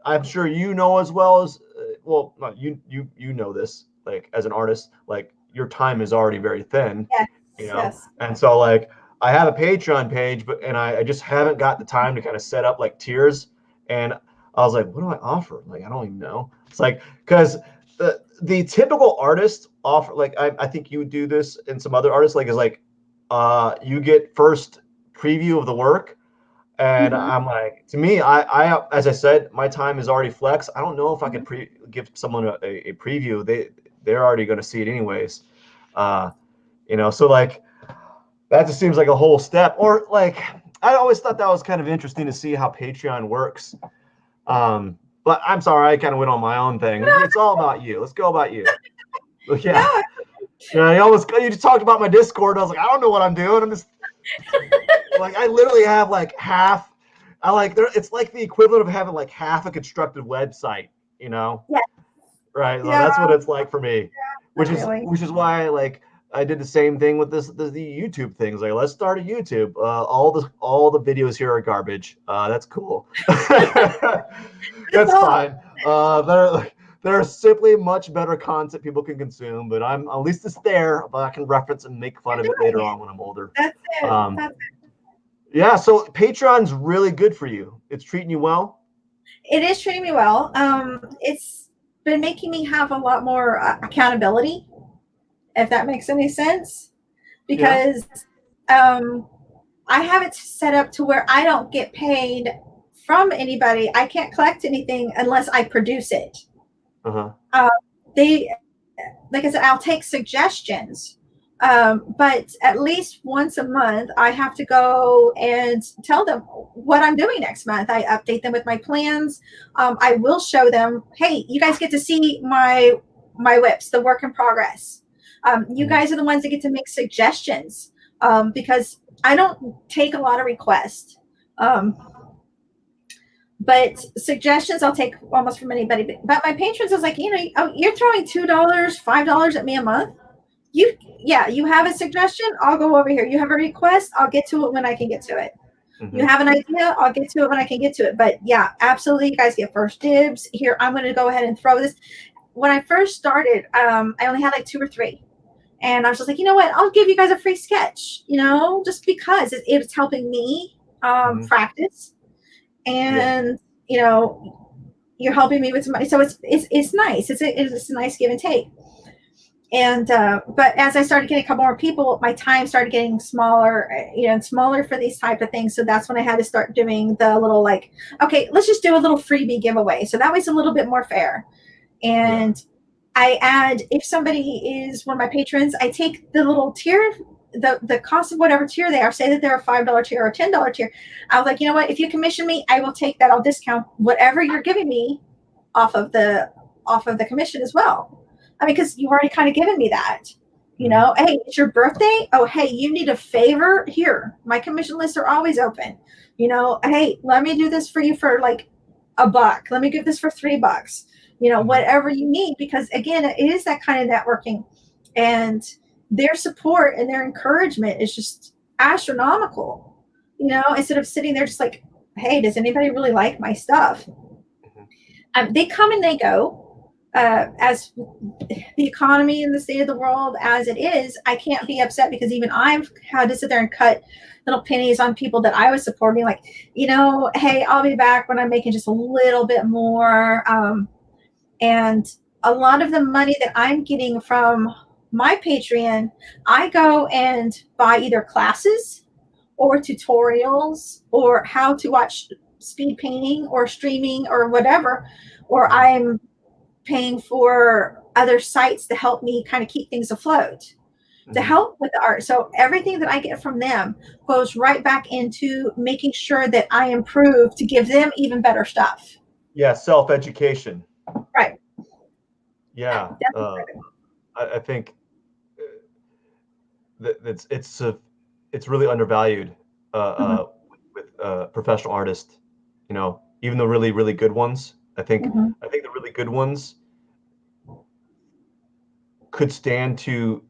I'm sure you know as well as well, not you know this, like as an artist, like your time is already very thin, Yes, you know. yes. And so like I have a Patreon page, and I just haven't got the time to kind of set up like tiers. And I was like, what do I offer? Like, I don't even know. It's like, because the typical artist offer, like I think you do this, and some other artists, like, is like you get first preview of the work. And Mm-hmm. I'm like, to me, as I said, my time is already flexed. I don't know if I could give someone a preview. They're already going to see it anyways. Uh, so like that just seems like a whole step. Or like, I always thought that was kind of interesting to see how Patreon works. But I'm sorry, I kind of went on my own thing. It's all about you. Let's go about you. Yeah. No, Yeah, you just talked about my Discord. I was like, I don't know what I'm doing. I'm just like, I literally have like half. It's like the equivalent of having like half a constructed website, you know? yeah, Right. Well, yeah, that's what it's like for me, not really. which is why like I did the same thing with the YouTube things. Like, let's start a YouTube. All the videos here are garbage. That's cool. That's That's all. fine. There are simply much better content people can consume, but at least it's there, but I can reference and make fun You're of it doing later it. on when I'm older. That's it. Um, yeah, so Patreon's really good for you. It's treating you well. It is treating me well. It's been making me have a lot more accountability, if that makes any sense, Yeah. because I have it set up to where I don't get paid from anybody. I can't collect anything unless I produce it. Uh-huh. Uh, they, like I said, I'll take suggestions. But at least once a month, I have to go and tell them what I'm doing next month. I update them with my plans. I will show them, hey, you guys get to see my whips, the work in progress. You Mhm. guys are the ones that get to make suggestions, because I don't take a lot of requests. Um, but suggestions I'll take almost from anybody. But my patrons is like, oh, you're throwing $2, $5 at me a month. You have a suggestion, I'll go over here. You have a request, I'll get to it when I can get to it. You Mhm. have an idea, I'll get to it when I can get to it. But yeah, absolutely, you guys get first dibs. Here, I'm going to go ahead and throw this. When I first started, I only had like two or three. And I was just like, you know what? I'll give you guys a free sketch, just because it's helping me Mhm. practice. Yeah. And, you know, you're helping me with some money. So it's nice. It's a nice give and take. And but as I started getting a couple more people, my time started getting smaller, and smaller for these type of things. So that's when I had to start doing the little, like, okay, let's just do a little freebie giveaway, so that way it's a little bit more fair. Yeah. And I add, if somebody is one of my patrons, I take the little tier, the cost of whatever tier they are, say that they're a $5 tier or a $10 tier. I was like, you know what, if you commission me, I will take that. I'll discount whatever you're giving me off of the commission as well. I mean, because you've already kind of given me that. Mhm. Hey, it's your birthday. Oh, hey, you need a favor? Here, my commission lists are always open. Hey, let me do this for you for like $1. Let me give this for $3. Mhm. Whatever you need, because again, it is that kind of networking, and their support and their encouragement is just astronomical. Instead of sitting there just like, hey, does anybody really like my stuff? Mhm. They come and they go. As the economy and the state of the world as it is, I can't be upset, because even I've had to sit there and cut little pennies on people that I was supporting. Like, hey, I'll be back when I'm making just a little bit more. And a lot of the money that I'm getting from my Patreon, I go and buy either classes or tutorials or how to watch speed painting or streaming or whatever, or Mhm. I'm paying for other sites to help me kind of keep things afloat. to help with the art. So everything that I get from them goes right back into making sure that I improve to give them even better stuff. Yeah, self-education. Right. Yeah, Definitely. I think that it's really undervalued Mm-hmm. with professional artists. You know, even the really really good ones. Mm-hmm. I think the really good ones could stand to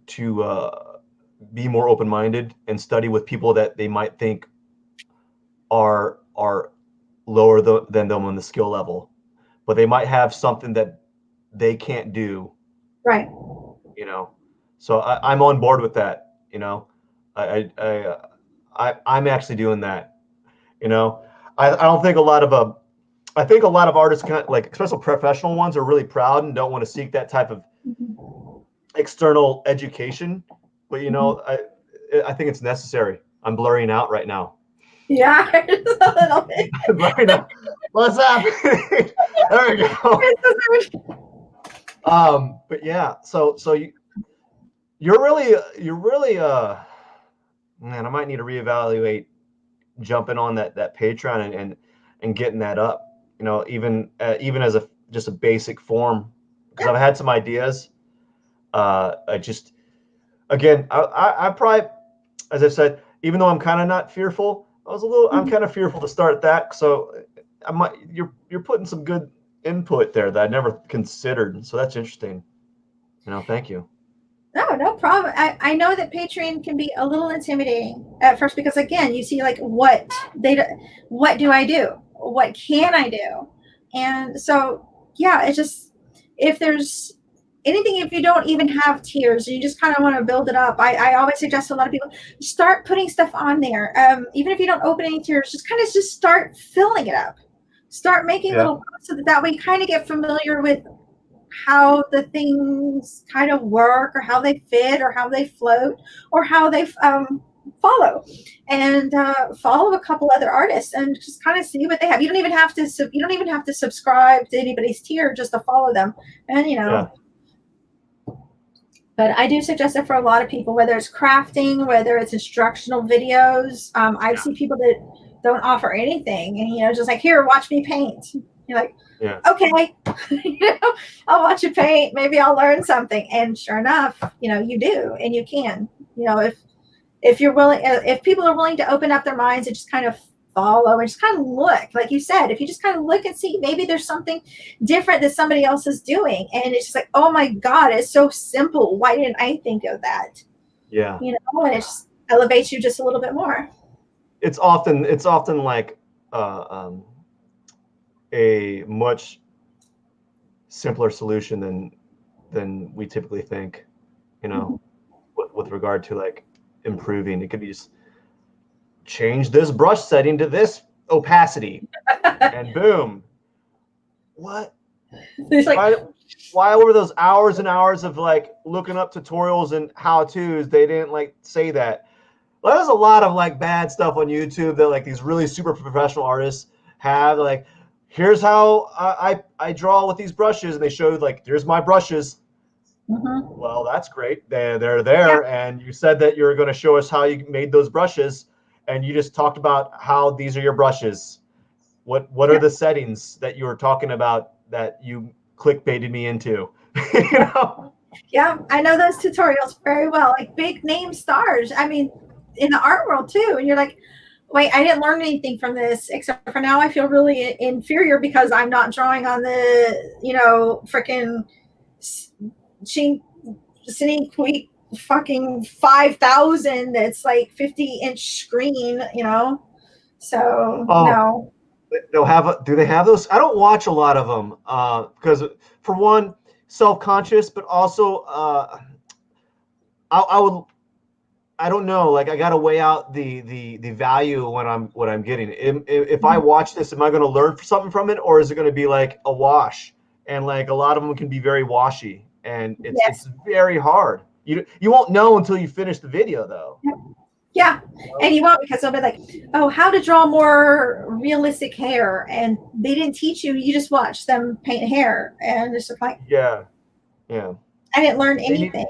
be more open-minded and study with people that they might think are lower than them on the skill level, but they might have something that they can't do. Right. You know, so I'm on board with that. You know, I'm actually doing that. You know, I don't think a lot of I think a lot of artists, kind of, like especially professional ones, are really proud and don't want to seek that type of Mm-hmm. external education. But you Mm-hmm. know, I think it's necessary. I'm blurring out right now. Yeah, just a little bit. Blurring out. What's happening? There we go. But yeah, so you're really man, I might need to reevaluate jumping on that Patreon and getting that up. You know, even as a just a basic form, because Yeah. I've had some ideas. I just again, I probably, as I said, even though I'm kind of not fearful, I'm Mm-hmm. kind of fearful to start that. So you're putting some good input there that I never considered. So that's interesting. You know, thank you. No, no problem. I know that Patreon can be a little intimidating at first because again, you see like what do I do? What can I do? And so yeah, it's just if there's anything, if you don't even have tiers, you just kind of want to build it up. I always suggest to a lot of people start putting stuff on there. Even if you don't open any tiers, just start filling it up. Start making Yeah, little posts so that way you kind of get familiar with how the things kind of work or how they fit or how they float or how they follow and follow a couple other artists and just kind of see what they have. You don't even have to subscribe to anybody's tier just to follow them. And yeah, but I do suggest it for a lot of people, whether it's crafting, whether it's instructional videos. I've yeah, seen people that don't offer anything and just like, here, watch me paint. You're like, yeah, okay, I'll watch you paint. Maybe I'll learn something. And sure enough, you do, and you can. If you're willing, if people are willing to open up their minds and just kind of follow and just kind of look, like you said, if you just kind of look and see, maybe there's something different that somebody else is doing, and it's just like, oh my God, it's so simple. Why didn't I think of that? yeah. And it just elevates you just a little bit more. It's often like uh, um, a much simpler solution than we typically think. You know, Mhm. with regard to like improving, it could be just change this brush setting to this opacity, and boom. What? It's like, Why over those hours and hours of like looking up tutorials and how to's they didn't like say that? Well, there's a lot of like bad stuff on YouTube that like these really super professional artists have. Like, here's how I draw with these brushes, and they showed like, here's my brushes. mhm. Well, that's great. They're Yeah, there, and you said that you're going to show us how you made those brushes, and you just talked about how these are your brushes. What are yeah, the settings that you were talking about that you clickbaited me into? you yeah. know? Yeah, I know those tutorials very well. Like big name stars. I mean, in the art world too. And you're like, wait, I didn't learn anything from this except for now I feel really inferior because I'm not drawing on the, freaking Cine fucking 5,000 that's like 50-inch screen. So, Oh, no. do they have those? I don't watch a lot of them because for one, self-conscious, but also I would I don't know. Like I got to weigh out the value when I'm getting. If I watch this, am I going to learn something from it, or is it going to be like a wash? And like a lot of them can be very washy, and it's Yes. very hard. You won't know until you finish the video, though. Yeah, You and know? you won't because they'll be like, "Oh, how to draw more realistic hair," and they didn't teach you. You just watch them paint hair, and it's just like Yeah, yeah. I didn't learn They need anything.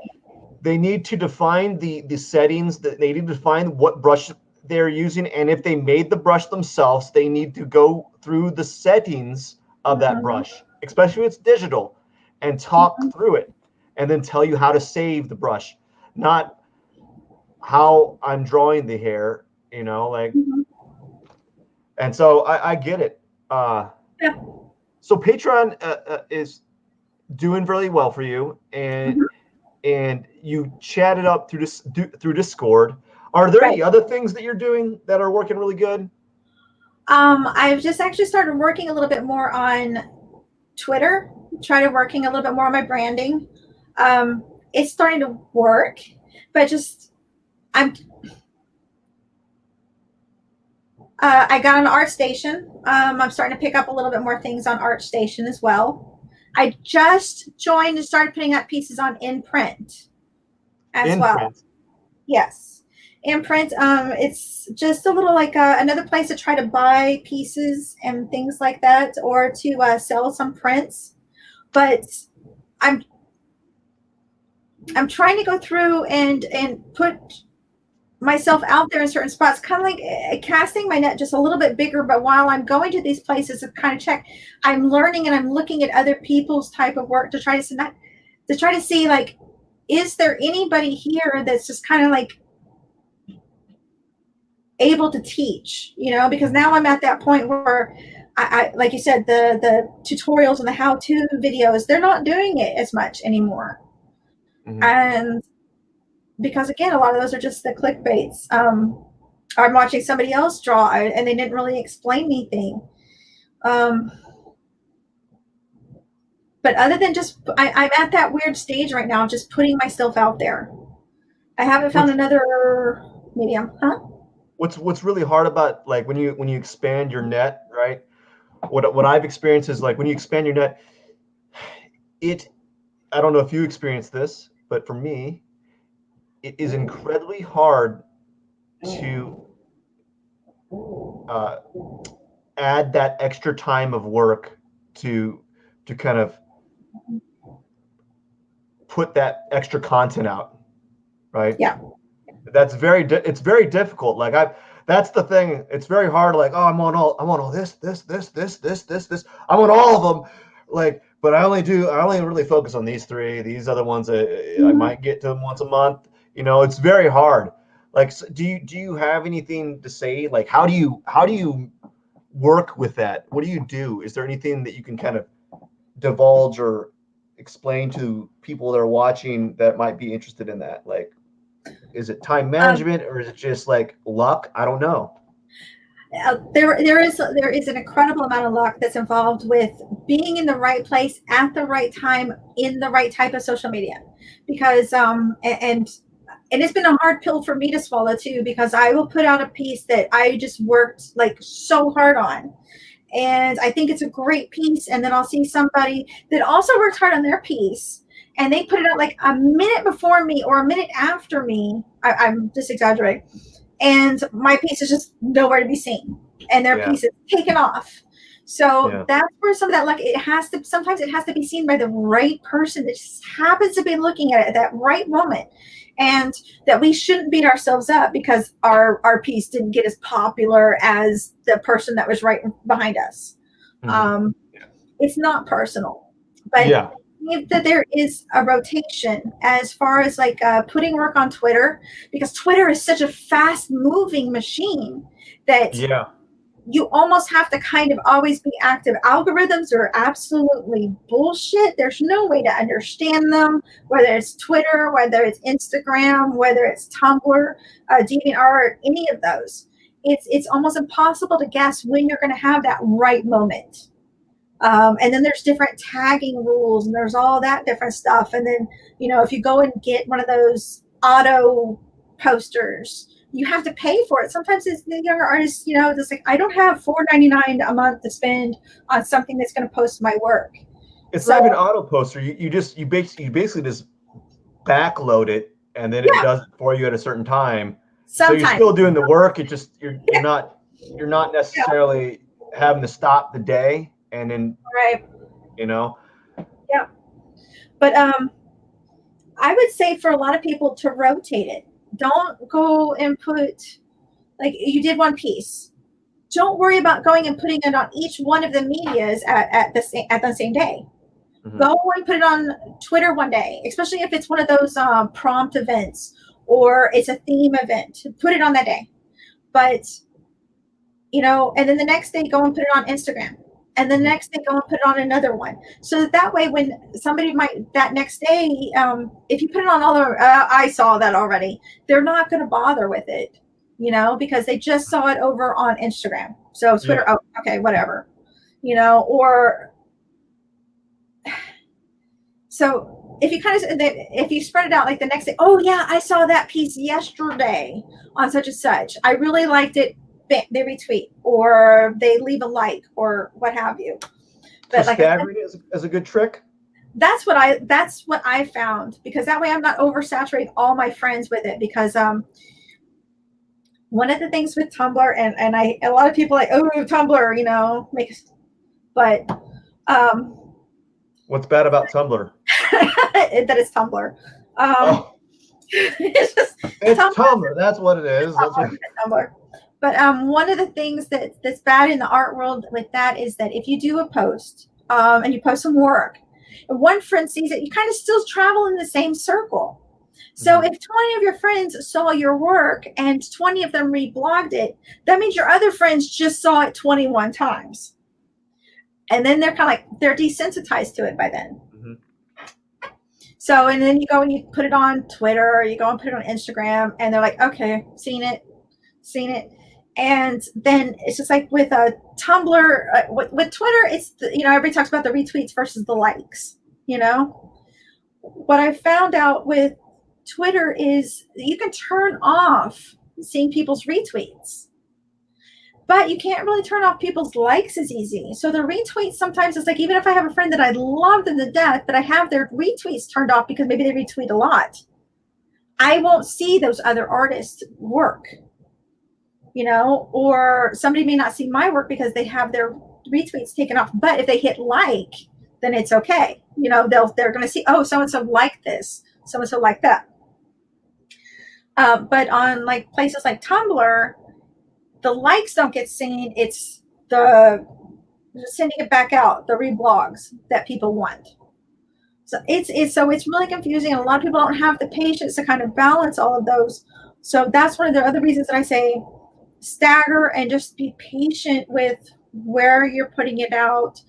they need to define the settings, that they need to define what brush they're using, and if they made the brush themselves, they need to go through the settings of that Mhm. brush, especially if it's digital, and talk Mhm. through it, and then tell you how to save the brush, not how I'm drawing the hair, like. Mhm. And so I get it. Yeah. So Patreon is doing really well for you, and Mhm. you chatted up through Discord. Are there Right. any other things that you're doing that are working really good? I've just actually started working a little bit more on Twitter, trying to working a little bit more on my branding. It's starting to work, but just I'm I got an art station. I'm starting to pick up a little bit more things on art station as well. I just joined and started putting up pieces on InPrint as well. Imprint. Yes. InPrint, it's just a little like another place to try to buy pieces and things like that, or to sell some prints. But I'm I'm trying to go through and put myself out there in certain spots, kind of like casting my net just a little bit bigger. But while I'm going to these places to kind of check, I'm learning and I'm looking at other people's type of work to try to see like, is there anybody here that's just kind of like able to teach? Because now I'm at that point where I like you said, the tutorials and the how-to videos, they're not doing it as much anymore, Mm-hmm. and because again, a lot of those are just the clickbaits. I'm watching somebody else draw and they didn't really explain anything. Um, but other than just, I'm at that weird stage right now, just putting myself out there. I haven't found What's another medium, huh? what's really hard about, like, when you expand your net, right? What I've experienced is, like, when you expand your net, it I don't know if you experience this, but for me, it is incredibly hard to uh, add that extra time of work to kind of put that extra content out, right? Yeah. It's very difficult. Like, I that's the thing. It's very hard. Like, oh, I'm on all this. I'm on all of them. Like, but I only really focus on these three. These other ones, I Mhm. might get to them once a month. It's very hard. Like, so do you have anything to say? Like, how do you work with that? What do you do? Is there anything that you can kind of divulge or explain to people that are watching that might be interested in that? Like, is it time Um, management, or is it just like luck? I don't know. there is an incredible amount of luck that's involved with being in the right place at the right time in the right type of social media, because and it's been a hard pill for me to swallow too, because I will put out a piece that I just worked like so hard on, and I think it's a great piece, and then I'll see somebody that also worked hard on their piece, and they put it out like a minute before me or a minute after me. I'm just exaggerating, and my piece is just nowhere to be seen, and their Yeah, piece is taken off. So yeah. that's where some of that, like, sometimes it has to be seen by the right person that just happens to be looking at it at that right moment, and that we shouldn't beat ourselves up because our piece didn't get as popular as the person that was right behind us. Hmm. um, it's not personal, but Yeah, if that there is a rotation as far as like putting work on Twitter, because Twitter is such a fast moving machine that yeah, you almost have to kind of always be active. Algorithms are absolutely bullshit. There's no way to understand them, whether it's Twitter, whether it's Instagram, whether it's Tumblr, DeviantArt, any of those. It's almost impossible to guess when you're going to have that right moment. And then there's different tagging rules and there's all that different stuff. And then, if you go and get one of those auto posters, you have to pay for it. Sometimes it's the younger artists, just like, I don't have $4.99 a month to spend on something that's going to post my work. it's not So even auto poster. You basically just backload it, and then it yeah, does it for you at a certain time. So you're sometimes. still doing the work. It just you're Yeah, not yeah, necessarily having to stop the day, and then right. you know Yeah. But I would say for a lot of people to rotate it. Don't go and put, like you did one piece. Don't worry about going and putting it on each one of the medias at the same day. Mhm. Go and put it on Twitter one day, especially if it's one of those prompt events or it's a theme event. Put it on that day. But, and then the next day, go and put it on Instagram. And the next day, go and put it on another one. So that way, when somebody that next day, if you put it on all the, I saw that already, they're not going to bother with it, because they just saw it over on Instagram. So Twitter, Yeah. oh, okay, whatever, or so if you spread it out like the next day, oh yeah, I saw that piece yesterday on such and such. I really liked it. They retweet or they leave a like or what have you. But so staggering is a good trick. That's what I found, because that way I'm not oversaturating all my friends with it, because one of the things with Tumblr and a lot of people like, oh, Tumblr, but what's bad about Tumblr? that it's Tumblr. It's Tumblr. That's what it is. That's what... Tumblr. But one of the things that's bad in the art world with that is that if you do a post and you post some work, and one friend sees it, you kind of still travel in the same circle. So if 20 of your friends saw your work and 20 of them reblogged it, that means your other friends just saw it 21 times. And then they're kind of like, they're desensitized to it by then. So, and then you go and you put it on Twitter, or you go and put it on Instagram, and they're like, okay, seen it. And then it's just like with a Tumblr, with Twitter, it's, everybody talks about the retweets versus the likes, What I found out with Twitter is you can turn off seeing people's retweets, but you can't really turn off people's likes as easy. So the retweets sometimes, it's like, even if I have a friend that I love them to death, but I have their retweets turned off because maybe they retweet a lot, I won't see those other artists' work, or somebody may not see my work because they have their retweets taken off. But if they hit like, then it's okay. They're going to see, oh, so-and-so liked this, so-and-so liked that. But on like places like Tumblr, the likes don't get seen. It's the sending it back out, the reblogs that people want. So it's really confusing, and a lot of people don't have the patience to kind of balance all of those. So that's one of the other reasons that I say stagger and just be patient with where you're putting it out,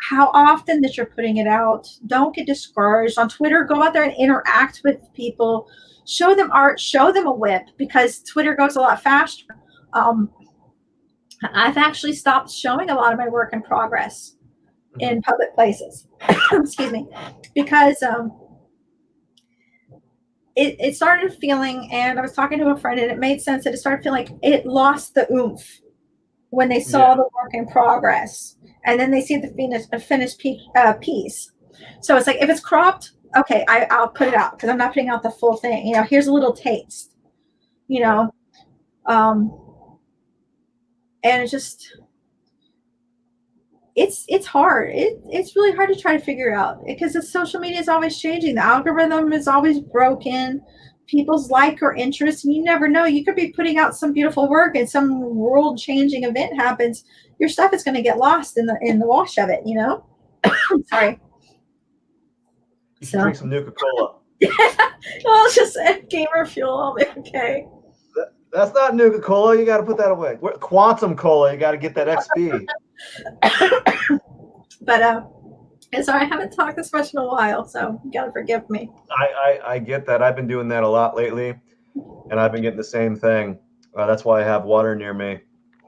how often that you're putting it out. Don't get discouraged. On Twitter, go out there and interact with people. Show them art, show them a whip, because Twitter goes a lot faster. I've actually stopped showing a lot of my work in progress in public places. Excuse me. Because it started feeling, and I was talking to a friend, and it made sense that it started feeling like it lost the oomph when they saw the work in progress, and then they see the finished piece. So it's like, if it's cropped, okay, I'll put it out because I'm not putting out the full thing. Here's a little taste. And it's just, it's hard. It's really hard to try to figure out, because the social media is always changing. The algorithm is always broken. People's like or interest, and you never know. You could be putting out some beautiful work, and some world-changing event happens. Your stuff is going to get lost in the wash of it. Sorry. You should drink some Nuka-Cola. Well, it's just gamer fuel. I'll be okay. That's not Nuka-Cola. You got to put that away. Quantum Cola. You got to get that XP. But sorry, I haven't talked this much in a while, so you got to forgive me. I get that. I've been doing that a lot lately, and I've been getting the same thing. That's why I have water near me.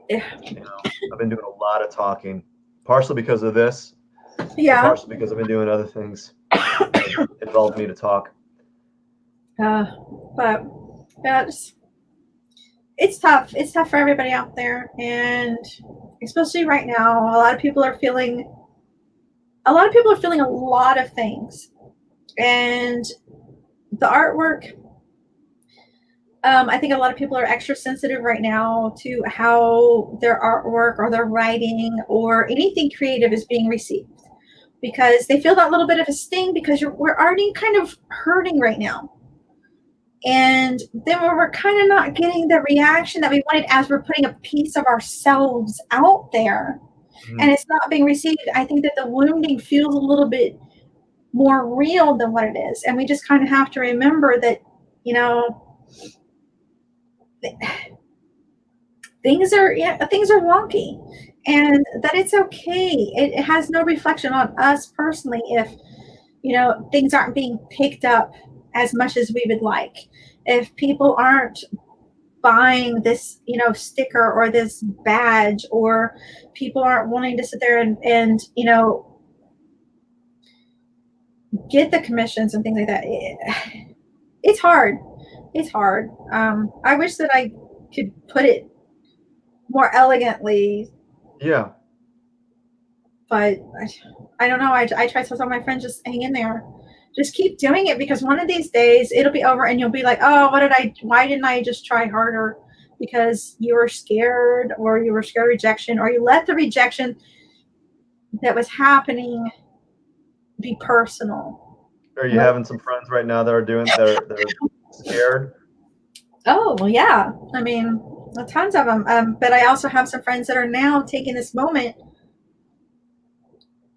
Yeah. I've been doing a lot of talking, partially because of this. Yeah. Partially because I've been doing other things that involved me to talk. But yeah, it's tough. It's tough for everybody out there, and especially right now, a lot of people are feeling a lot of things, and the artwork. I think a lot of people are extra sensitive right now to how their artwork or their writing or anything creative is being received. because they feel that little bit of a sting because we're already kind of hurting right now. And then when we're kind of not getting the reaction that we wanted as we're putting a piece of ourselves out there and it's not being received, I think that the wounding feels a little bit more real than what it is. And we just kind of have to remember that, you know, things are wonky and that it's okay. It has no reflection on us personally if, you know, things aren't being picked up as much as we would like. If people aren't buying this, you know, sticker or this badge, or people aren't wanting to sit there and you know, get the commissions and things like that. It's hard. It's hard. I wish that I could put it more elegantly. Yeah. But I don't know. I try to tell my friends, just hang in there. Just keep doing it, because one of these days it'll be over and you'll be like, oh, why didn't I just try harder? Because you were scared, or you were scared of rejection, or you let the rejection that was happening be personal. Are you having some friends right now that are they're scared? Oh, well, yeah. I mean, tons of them. But I also have some friends that are now taking this moment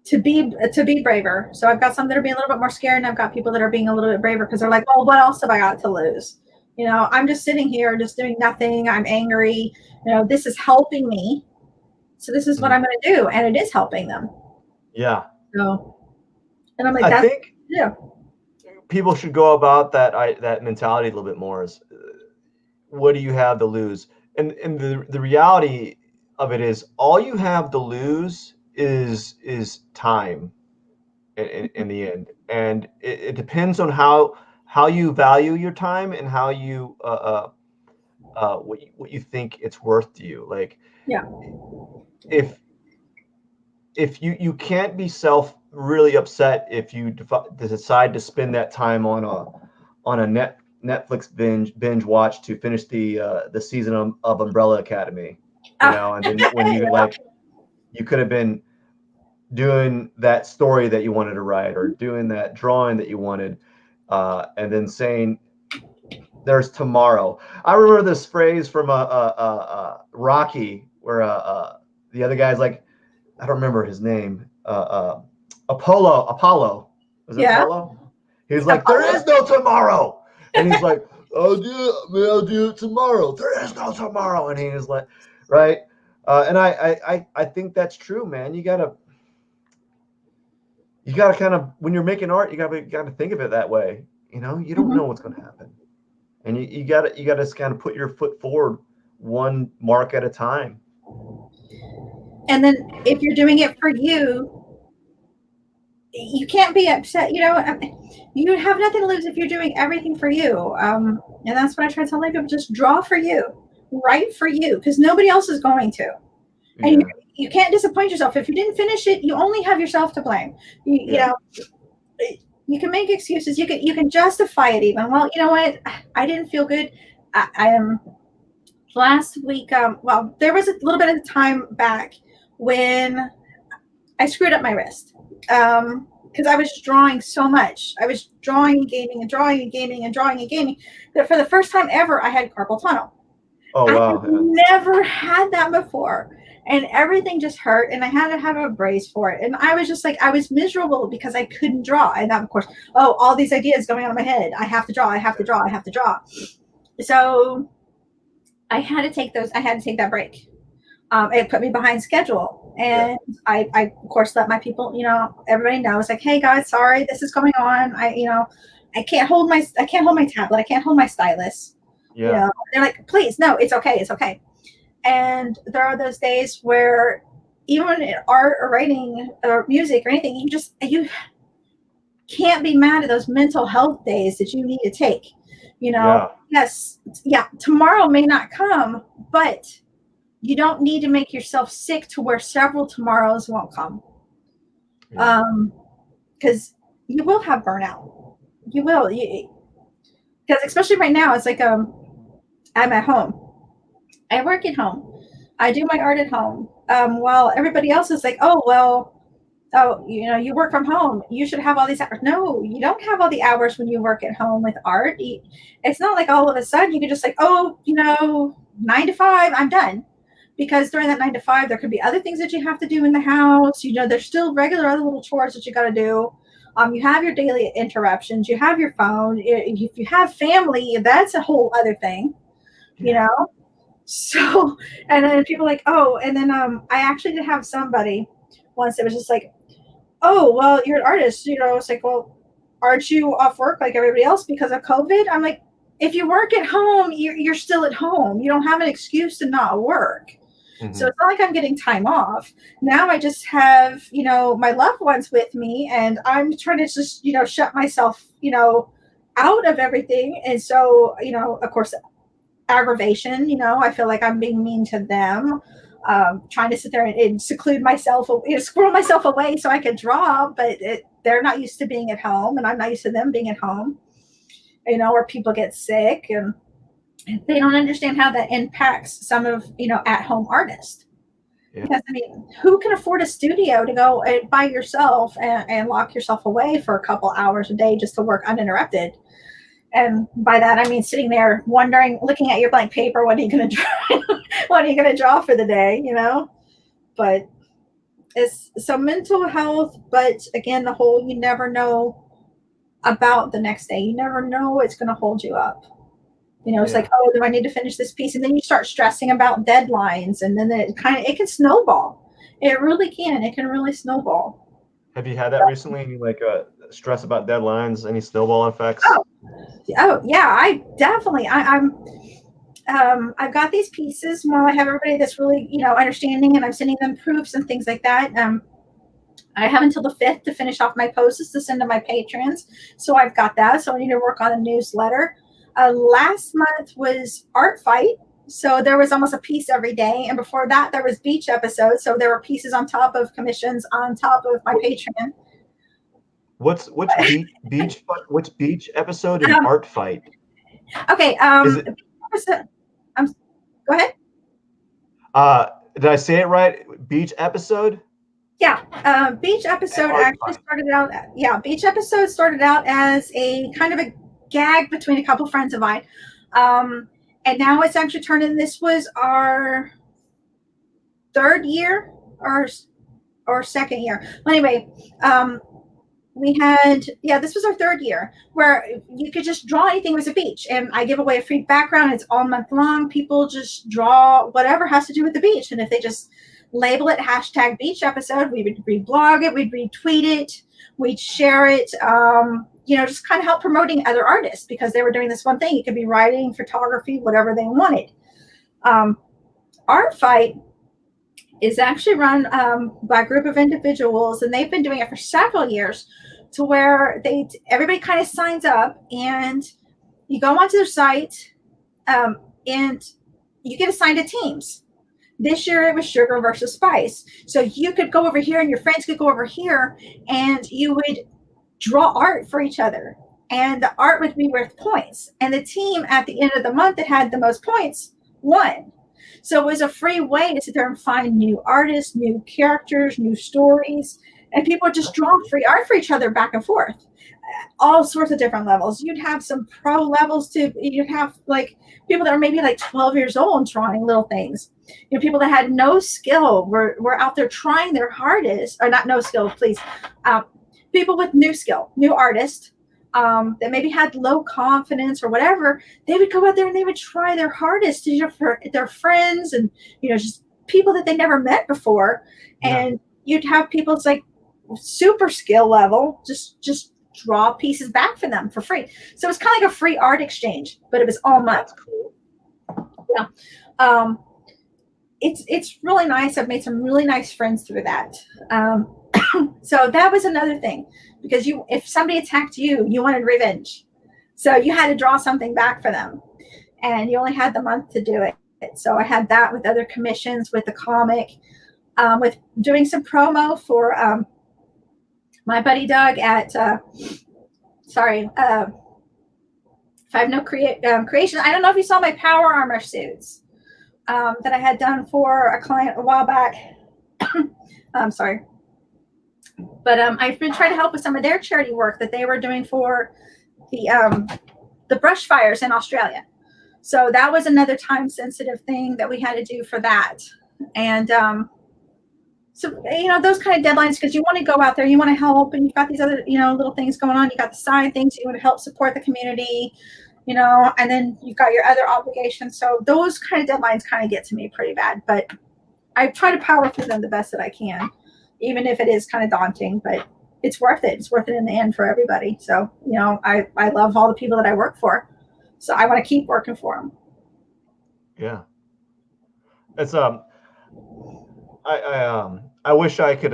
to be braver. So I've got some that are being a little bit more scared, and I've got people that are being a little bit braver because they're like, well, what else have I got to lose? You know, I'm just sitting here just doing nothing. I'm angry. You know, this is helping me. So this is what I'm going to do. And it is helping them. Yeah. So, and I'm like, I think yeah, people should go about that mentality a little bit more. Is what do you have to lose? And the reality of it is, all you have to lose is time in the end. And it depends on how you value your time and how you what you think it's worth to you. Like, yeah, if you can't be really upset if you decide to spend that time on a Netflix binge watch to finish the season of Umbrella Academy, you know, and then when you you could have been doing that story that you wanted to write, or doing that drawing that you wanted, and then saying there's tomorrow. I remember this phrase from Rocky, where the other guy's like, I don't remember his name. Apollo. Was it Apollo? He was like, there is no tomorrow. And he's like, I'll do it tomorrow. There is no tomorrow. And he was like, right. And I think that's true, man. You gotta kind of, when you're making art, you gotta think of it that way. You know, you don't know what's going to happen. And you gotta kind of put your foot forward one mark at a time. And then if you're doing it for you, you can't be upset. You know, you have nothing to lose if you're doing everything for you. And that's what I try to tell people: just draw for you, write for you, because nobody else is going to. And you can't disappoint yourself. If you didn't finish it, you only have yourself to blame. You know, you can make excuses. You can justify it even. Well, you know what? I didn't feel good. I am. Last week, well, there was a little bit of time back when I screwed up my wrist, because I was drawing so much. I was drawing and gaming and drawing and gaming and drawing and gaming that for the first time ever, I had carpal tunnel. Oh, wow. I never had that before. And everything just hurt, and I had to have a brace for it. And I was just like, I was miserable because I couldn't draw. And of course, all these ideas going on in my head. I have to draw, I have to draw, I have to draw. So I had to take that break. It put me behind schedule. And I of course let my people, you know, everybody knows, like, hey guys, sorry, this is going on. I can't hold my tablet. I can't hold my stylus. Yeah. You know, they're like, please, no, it's okay. It's okay. And there are those days where even in art or writing or music or anything, you can't be mad at those mental health days that you need to take. You know, yes, tomorrow may not come, but you don't need to make yourself sick to where several tomorrows won't come. Because you will have burnout. You will. Because especially right now, it's like I'm at home. I work at home. I do my art at home. While everybody else is like, oh, well, oh, you work from home, you should have all these hours. No, you don't have all the hours when you work at home with art. It's not like all of a sudden you can just like, oh, 9 to 5, I'm done. Because during that 9 to 5, there could be other things that you have to do in the house. There's still regular other little chores that you got to do. You have your daily interruptions. You have your phone. If you have family, that's a whole other thing, you Yeah. know? So, and then people are like, oh, and then I actually did have somebody once that was just like, oh, well, you're an artist. It's like, well, aren't you off work like everybody else because of COVID? I'm like, if you work at home, you're still at home. You don't have an excuse to not work. So Hmm. it's not like I'm getting time off. Now I just have, my loved ones with me, and I'm trying to just, shut myself, out of everything. And so, of course, aggravation, I feel like I'm being mean to them. Trying to sit there and seclude myself, squirrel myself away so I could draw, but they're not used to being at home, and I'm not used to them being at home, where people get sick, and they don't understand how that impacts some of, at home artists. Yeah. Because I mean, who can afford a studio to go by yourself and lock yourself away for a couple hours a day just to work uninterrupted? And by that, I mean sitting there wondering, looking at your blank paper, what are you going to draw? What are you going to draw for the day? But it's so mental health. But again, the whole, you never know about the next day. You never know what's going to hold you up. It's Yeah. like, oh, do I need to finish this piece? And then you start stressing about deadlines, and then it can snowball. It really can. It can really snowball. Have you had that recently? Any like stress about deadlines? Any snowball effects? Oh, oh yeah, I definitely. I've got these pieces. While I have everybody that's really, understanding, and I'm sending them proofs and things like that. I have until the 5th to finish off my posts to send to my patrons. So I've got that. So I need to work on a newsletter. Last month was Art Fight. So there was almost a piece every day. And before that, there was Beach episodes. So there were pieces on top of commissions on top of my Patreon. Which beach episode and Um, art fight? okay. Is it Go ahead. did I say it right? Beach episode Yeah, Beach and episode art actually fight. started out. Yeah, Beach episode started out as a kind of a gag between a couple friends of mine, and now it's actually turned in. This was our third year or second year. Well, anyway, we had this was our third year where you could just draw anything with a beach, and I give away a free background. It's all month long. People just draw whatever has to do with the beach, and if they just label it #beach episode, we would reblog it, we'd retweet it, we'd share it, just kind of help promoting other artists because they were doing this one thing. It could be writing, photography, whatever they wanted. Art Fight is actually run by a group of individuals, and they've been doing it for several years, to where everybody kind of signs up, and you go onto their site, and you get assigned to teams. This year it was sugar versus spice. So you could go over here and your friends could go over here, and you would draw art for each other. And the art would be worth points. And the team at the end of the month that had the most points won. So it was a free way to sit there and find new artists, new characters, new stories. And people would just draw free art for each other back and forth. All sorts of different levels. You'd have some pro levels too. You'd have like people that are maybe like 12 years old drawing little things. People that had no skill were out there trying their hardest, or not no skill, please. People with new skill, new artists that maybe had low confidence or whatever, they would go out there and they would try their hardest to for their friends and just people that they never met before. Yeah. And you'd have people it's like super skill level, just draw pieces back for them for free. So it's kind of like a free art exchange, but it was all month. That's cool. Yeah. It's really nice. I've made some really nice friends through that. So that was another thing, because if somebody attacked you, you wanted revenge. So you had to draw something back for them, and you only had the month to do it. So I had that with other commissions, with the comic, with doing some promo for my buddy Doug at Five No Creation. I don't know if you saw my power armor suits that I had done for a client a while back. I'm sorry. But I've been trying to help with some of their charity work that they were doing for the brush fires in Australia. So that was another time sensitive thing that we had to do for that. And so, those kind of deadlines, because you want to go out there, you want to help, and you've got these other, little things going on. You got the side things, you want to help support the community, and then you've got your other obligations. So those kind of deadlines kind of get to me pretty bad, but I try to power through them the best that I can, even if it is kind of daunting, but it's worth it. It's worth it in the end for everybody. So, I love all the people that I work for. So I want to keep working for them. Yeah. It's, I wish I could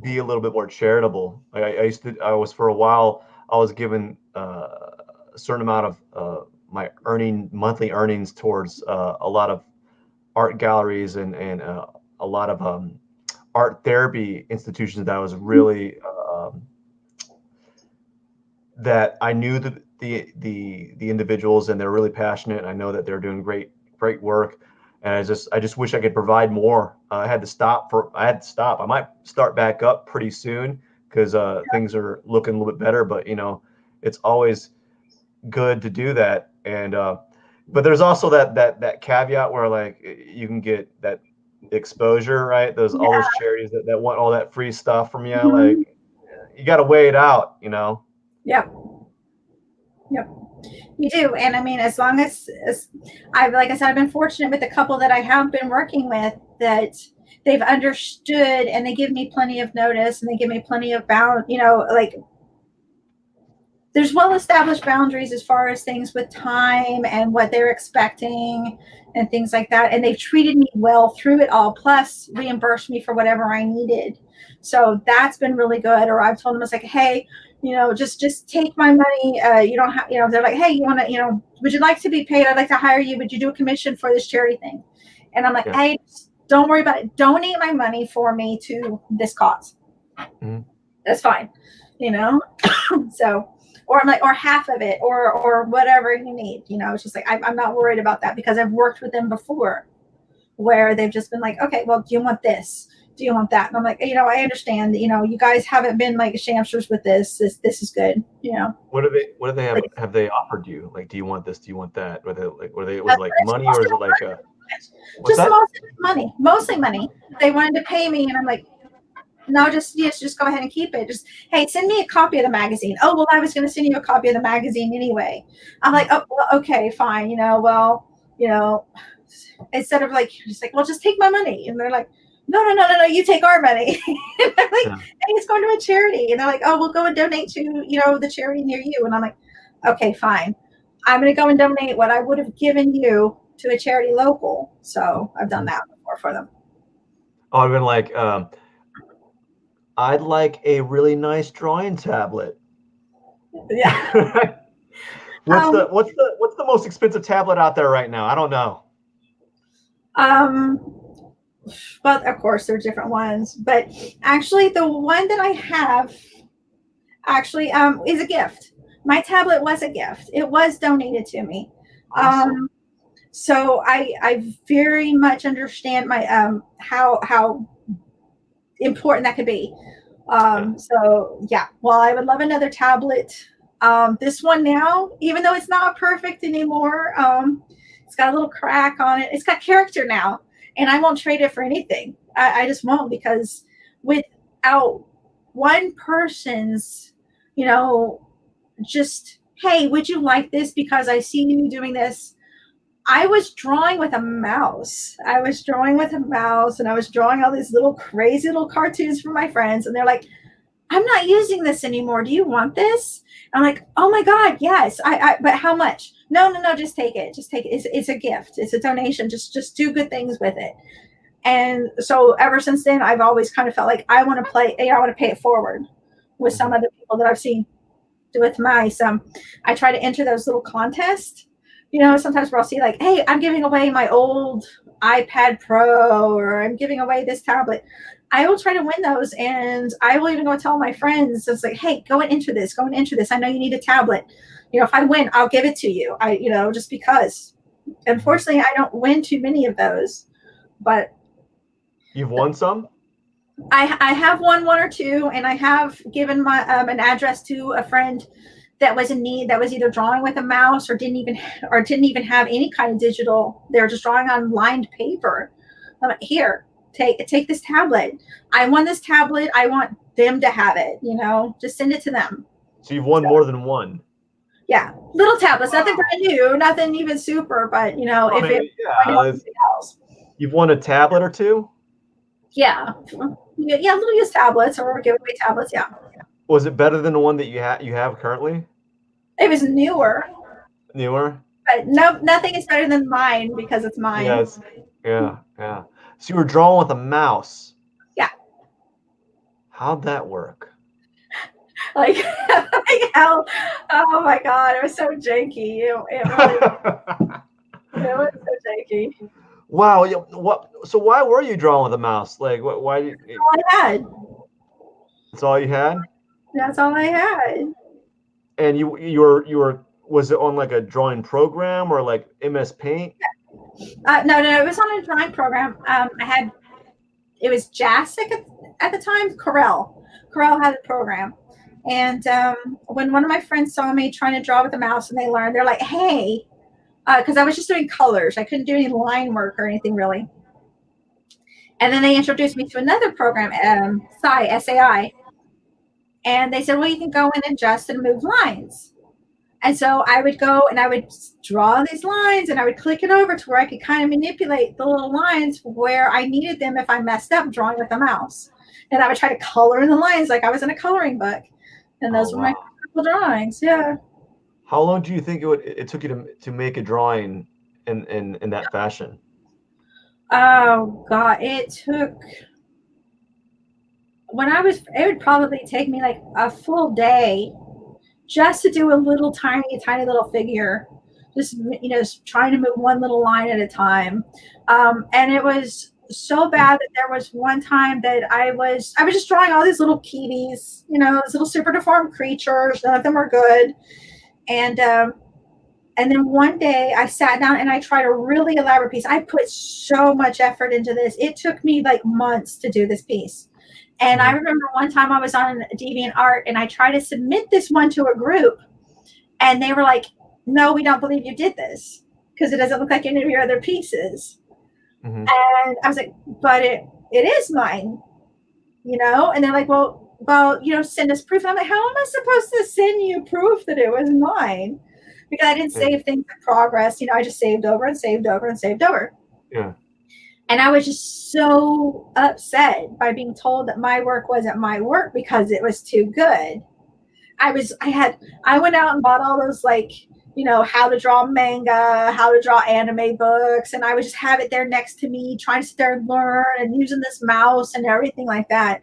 be a little bit more charitable. I was for a while. I was given a certain amount of my monthly earnings towards a lot of art galleries and a lot of art therapy institutions that I was really that I knew the individuals, and they're really passionate. I know that they're doing great work. And I just wish I could provide more. I had to stop. I might start back up pretty soon because things are looking a little bit better. But it's always good to do that. And but there's also that caveat where like you can get that exposure, right? All those charities that want all that free stuff from you. Mm-hmm. Like you got to weigh it out, Yep. You do. And I mean, as long as like I said, I've been fortunate with the couple that I have been working with that they've understood, and they give me plenty of notice, and they give me plenty of like there's well-established boundaries as far as things with time and what they're expecting and things like that. And they've treated me well through it all, plus reimbursed me for whatever I needed. So that's been really good. Or I've told them, it's like, hey, just take my money. You don't have, they're like, hey, you want to, would you like to be paid? I'd like to hire you. Would you do a commission for this charity thing? And I'm like, hey, don't worry about it. Donate my money for me to this cause. Mm-hmm. That's fine. So, or I'm like, or half of it, or whatever you need. It's just like, I'm not worried about that because I've worked with them before where they've just been like, okay, well, do you want this? Do you want that? And I'm like, I understand, you guys haven't been like shamsters with this. This is good. What do they have? Like, have they offered you? Like, do you want this? Do you want that? Was it like money, or is it like mostly money. They wanted to pay me, and I'm like, no, just go ahead and keep it. Just, hey, send me a copy of the magazine. Oh, well, I was going to send you a copy of the magazine anyway. I'm like, oh, well, okay, fine. Instead of like, just like, well, just take my money. And they're like, no, you take our money. And I'm like, hey, it's going to a charity. And they're like, oh, we'll go and donate to, the charity near you. And I'm like, okay, fine. I'm going to go and donate what I would have given you to a charity local. So I've done that before for them. Oh, I've been like, I'd like a really nice drawing tablet. Yeah. What's the most expensive tablet out there right now? I don't know. But of course there are different ones. But actually, the one that I have actually is a gift. My tablet was a gift. It was donated to me. Awesome. So I very much understand my how important that could be. So yeah, well, I would love another tablet. This one now, even though it's not perfect anymore, it's got a little crack on it. It's got character now, and I won't trade it for anything. I just won't, because without one person's, just, hey, would you like this? Because I see you doing this. I was drawing with a mouse. And I was drawing all these little crazy little cartoons for my friends. And they're like, I'm not using this anymore. Do you want this? I'm like, oh my God, yes. But how much? No, just take it. Just take it. It's a gift. It's a donation. Just do good things with it. And so ever since then, I've always kind of felt like I want to pay it forward with some other people that I've seen do it to mice. I try to enter those little contests. Sometimes where I'll see like, hey, I'm giving away my old iPad Pro, or I'm giving away this tablet. I will try to win those, and I will even go tell my friends, it's like, hey, go and enter this. I know you need a tablet. If I win, I'll give it to you. Just because. Unfortunately, I don't win too many of those, but. You've won some? I have one or two, and I have given my an address to a friend that was in need, that was either drawing with a mouse or didn't even have any kind of digital. They were just drawing on lined paper. I'm like, here, take this tablet. I want this tablet. I want them to have it. Just send it to them. So you've won more than one. Yeah, little tablets, nothing brand new, nothing even super, but I if mean, it yeah, else. you've won a tablet or two. Yeah, little used tablets or giveaway tablets. Yeah. Was it better than the one that you have currently? It was newer, Newer? but no, nothing is better than mine because it's mine. Yes. Yeah. So you were drawing with a mouse. Yeah. How'd that work? Like, like how? Oh my god, it was so janky. It really, it was so janky. Wow. What? So why were you drawing with a mouse? Like, why? That's all I had. That's all you had? That's all I had. And you were was it on like a drawing program or like MS Paint? No, it was on a drawing program. It was JASIC at the time. Corel had a program. And when one of my friends saw me trying to draw with a mouse and they learned, they're like, hey, because I was just doing colors. I couldn't do any line work or anything really. And then they introduced me to another program, SAI. And they said, well, you can go in and adjust and move lines. And so I would go and I would draw these lines and I would click it over to where I could kind of manipulate the little lines where I needed them if I messed up drawing with a mouse. And I would try to color in the lines like I was in a coloring book. And those were my drawings. Yeah. How long do you think it took you to make a drawing in that fashion? Oh God, it would probably take me like a full day just to do a little tiny little figure, just trying to move one little line at a time. And it was so bad that there was one time that I was just drawing all these little kitties, these little super deformed creatures. None of them were good. And then one day I sat down and I tried a really elaborate piece. I put so much effort into this. It took me like months to do this piece. And I remember one time I was on DeviantArt and I tried to submit this one to a group. And they were like, no, we don't believe you did this because it doesn't look like any of your other pieces. Mm-hmm. And I was like, but it is mine, And they're like, well, send us proof. And I'm like, how am I supposed to send you proof that it was mine? Because I didn't save things in progress. I just saved over and saved over and saved over. Yeah. And I was just so upset by being told that my work wasn't my work because it was too good. I went out and bought all those how to draw manga, how to draw anime books. And I would just have it there next to me, trying to sit there and learn and using this mouse and everything like that.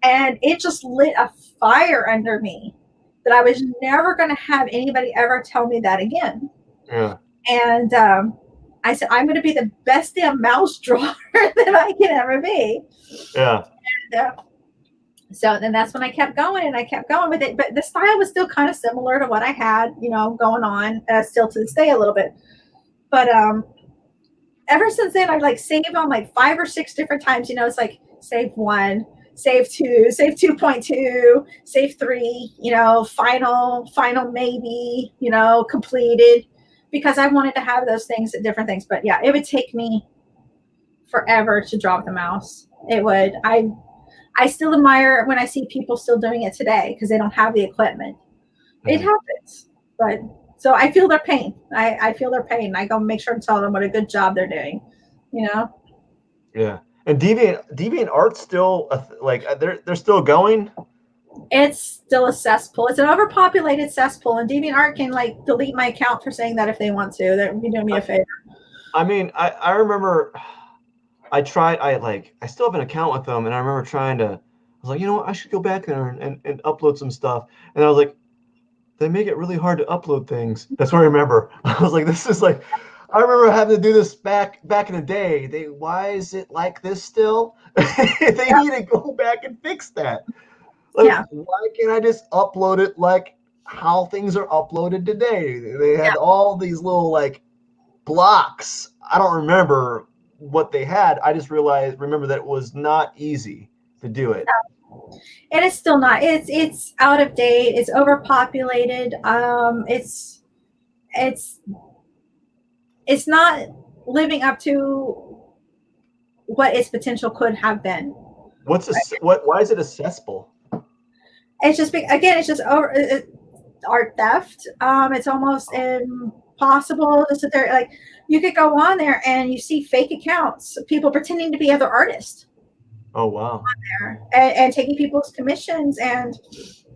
And it just lit a fire under me that I was never going to have anybody ever tell me that again. Yeah. And I said, I'm going to be the best damn mouse drawer that I can ever be. Yeah. And so then that's when I kept going and I kept going with it. But the style was still kind of similar to what I had, going on still to this day a little bit. But ever since then, I've saved on 5 or 6 different times. It's like save 1, save 2, save 2.2, save 3, final maybe, completed. Because I wanted to have those things at different things. But yeah, it would take me forever to draw with a mouse. It would. I still admire when I see people still doing it today because they don't have the equipment. Mm-hmm. It happens. But so I feel their pain. I feel their pain. I go make sure to tell them what a good job they're doing. Yeah. And DeviantArt's still they're still going? It's still a cesspool. It's an overpopulated cesspool, and DeviantArt can delete my account for saying that if they want to. That would be doing me a favor. I mean, I remember I tried. I still have an account with them, and I remember trying to. I was like, I should go back there and upload some stuff. And I was like, they make it really hard to upload things. That's what I remember. I was like, this is I remember having to do this back in the day. Why is it like this still? They need to go back and fix that. Why can't I just upload it like how things are uploaded today? They had all these little blocks. I don't remember what they had. I just remember that it was not easy to do it. And it's still not. It's out of date. It's overpopulated. It's it's not living up to what its potential could have been. Why is it accessible? It's just again, it's just art theft. It's almost impossible to sit there. Like you could go on there and you see fake accounts, people pretending to be other artists. Oh wow! There and taking people's commissions, and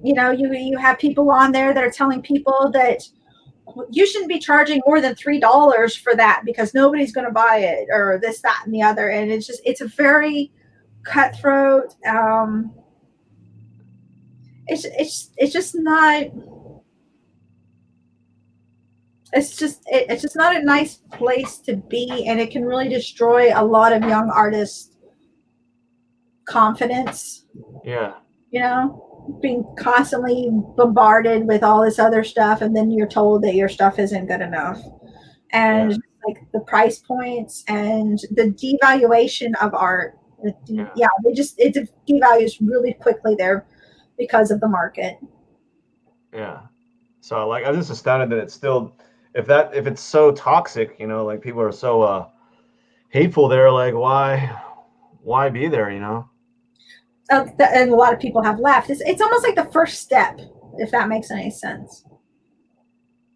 you have people on there that are telling people that you shouldn't be charging more than $3 for that because nobody's going to buy it, or this, that, and the other. And it's a very cutthroat. It's just not. It's just not a nice place to be, and it can really destroy a lot of young artists' confidence. Yeah. Being constantly bombarded with all this other stuff, and then you're told that your stuff isn't good enough. And like the price points and the devaluation of art. It devalues really quickly there because of the market. Yeah. So like I'm just astounded that it's still if it's so toxic, like people are so hateful there, like why be there, And a lot of people have left. It's almost like the first step, if that makes any sense.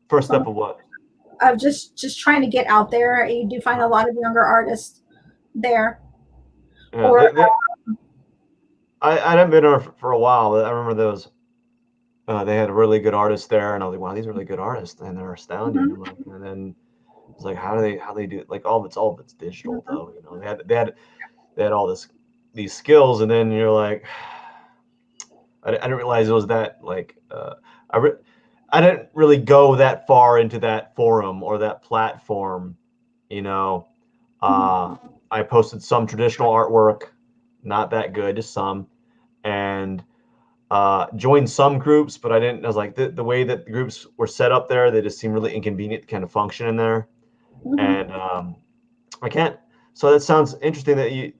First step of what? Of just trying to get out there. You do find a lot of younger artists there. Yeah, I haven't been there for a while, but I remember those. They had a really good artist there, and I was like, wow, these are really good artists, and they're astounding. Mm-hmm. And then it's like, how do they do it? Like all of it's digital, though. They had all these skills, and then you're like, I didn't realize it was that like I didn't really go that far into that forum or that platform, I posted some traditional artwork, not that good, just some, and joined some groups, but I was like the way that the groups were set up there, they just seemed really inconvenient to kind of function in there. Mm-hmm. And I can't. So that sounds interesting that you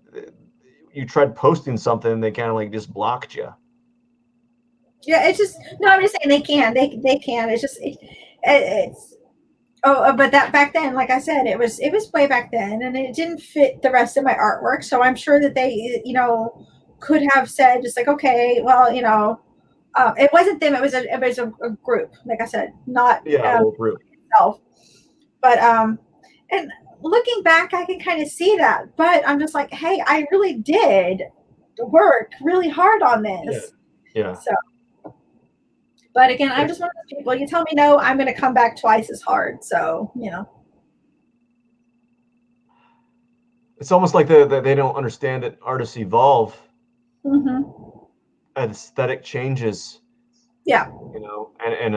tried posting something, they kind of like just blocked you. Yeah, it's just I'm just saying they can. It's just it's. But that back then, like I said, it was way back then, and it didn't fit the rest of my artwork. So I'm sure that they, could have said just like, okay, well, it wasn't them. It was a group. Like I said, not a little group itself. But and looking back, I can kind of see that. But I'm just like, hey, I really did work really hard on this. Yeah. So. But again, I'm just one of those people. You tell me no, I'm going to come back twice as hard. So, It's almost like they don't understand that artists evolve. Mm-hmm. And aesthetic changes. Yeah. And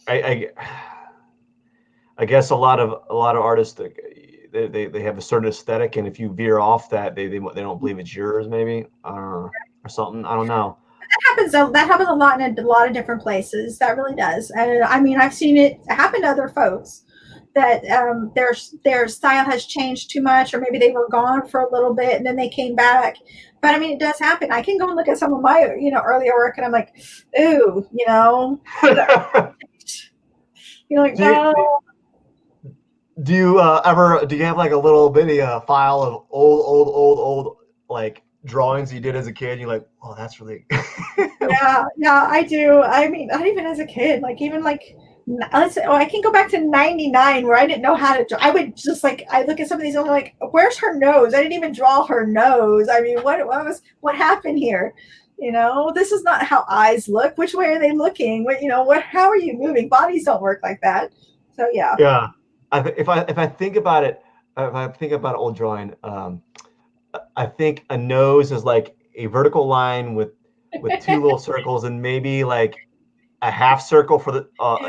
I guess a lot of artists, they have a certain aesthetic, and if you veer off that, they don't believe it's yours, maybe, or something. I don't know. That happens a lot in a lot of different places. That really does. And I mean, I've seen it happen to other folks that their style has changed too much, or maybe they were gone for a little bit and then they came back. But I mean, it does happen. I can go and look at some of my earlier work, and I'm like, ooh, like no. Do you have like a little bitty file of old like drawings you did as a kid? You're like, oh, that's really yeah, I do. I mean, not even as a kid, like even like I can go back to 99 where I didn't know how to draw. I would just like, I look at some of these and I'm like, where's her nose? I didn't even draw her nose. I mean, what happened here? This is not how eyes look. Which way are they looking? How are you moving? Bodies don't work like that. So yeah. Yeah. If I think about it, if I think about old drawing, I think a nose is like a vertical line with two little circles, and maybe like a half circle for the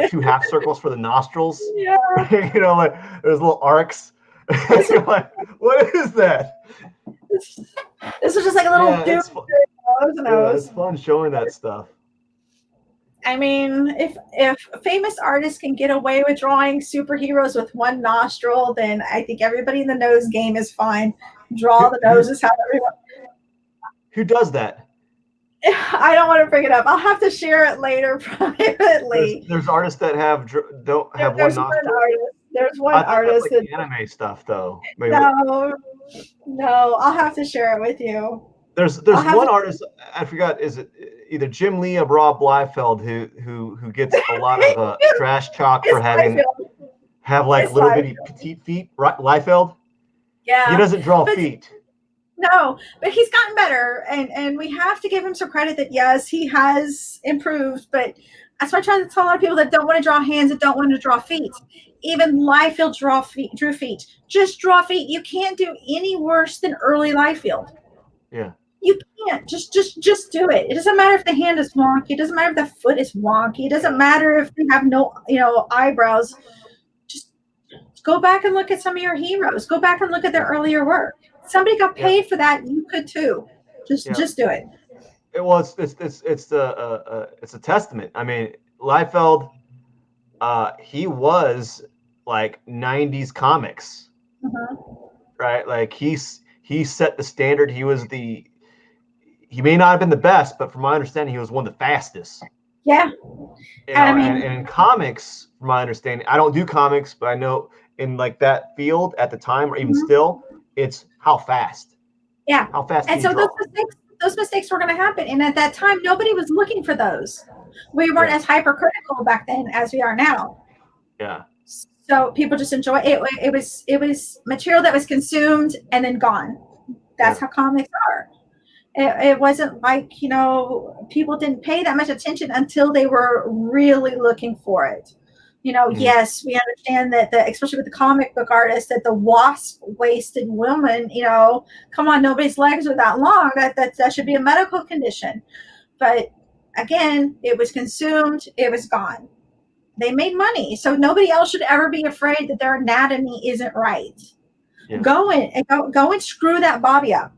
two half circles for the nostrils. Yeah. Like there's little arcs. Like, what is that? This is just like a little it's fun showing that stuff. I mean, if famous artists can get away with drawing superheroes with one nostril, then I think everybody in the nose game is fine. Draw the noses how everyone. Who does that? I don't want to bring it up. I'll have to share it later privately. There's artists that don't have one There's one nostril. artist. There's one I thought that's artist like that anime stuff, though. Maybe no. I'll have to share it with you. there's one artist, I forgot, is it either Jim Lee or Rob Liefeld who gets a lot of trash talk for have like little bitty petite feet, right? Liefeld. Yeah. He doesn't draw feet. No, but he's gotten better, and we have to give him some credit that yes, he has improved. But that's why I try to tell a lot of people that don't want to draw hands, that don't want to draw feet. Even Liefeld drew feet. Just draw feet. You can't do any worse than early Liefeld. Yeah. You can't. Just do it. It doesn't matter if the hand is wonky. It doesn't matter if the foot is wonky. It doesn't matter if they have no, eyebrows. Just go back and look at some of your heroes. Go back and look at their earlier work. Somebody got paid for that. You could too. Just do it. It's a testament. I mean, Liefeld, he was like 90s comics, right? Like he set the standard. He may not have been the best, but from my understanding, he was one of the fastest. Yeah. And in comics, from my understanding, I don't do comics, but I know in like that field at the time, or even still, it's how fast. Yeah. How fast. And so those mistakes were going to happen. And at that time, nobody was looking for those. We weren't as hypercritical back then as we are now. Yeah. So people just enjoy it. It was material that was consumed and then gone. That's how comics are. It wasn't like, people didn't pay that much attention until they were really looking for it. Yes, we understand that especially with the comic book artists, that the wasp-waisted woman, come on, nobody's legs are that long. That should be a medical condition. But again, it was consumed, it was gone. They made money, so nobody else should ever be afraid that their anatomy isn't right. Yeah. Go and screw that bobby up.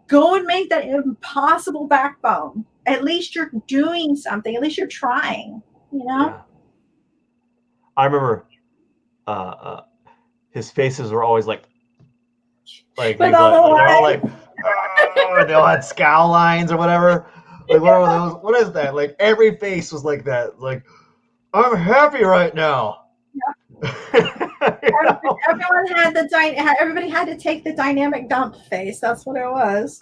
Go and make that impossible backbone. At least you're doing something. At least you're trying. Yeah. I remember his faces were always like they all had scowl lines or whatever. Like what are those? What is that? Like every face was like that. Like I'm happy right now. Yeah. Everyone had everybody had to take the dynamic dump face. That's what it was.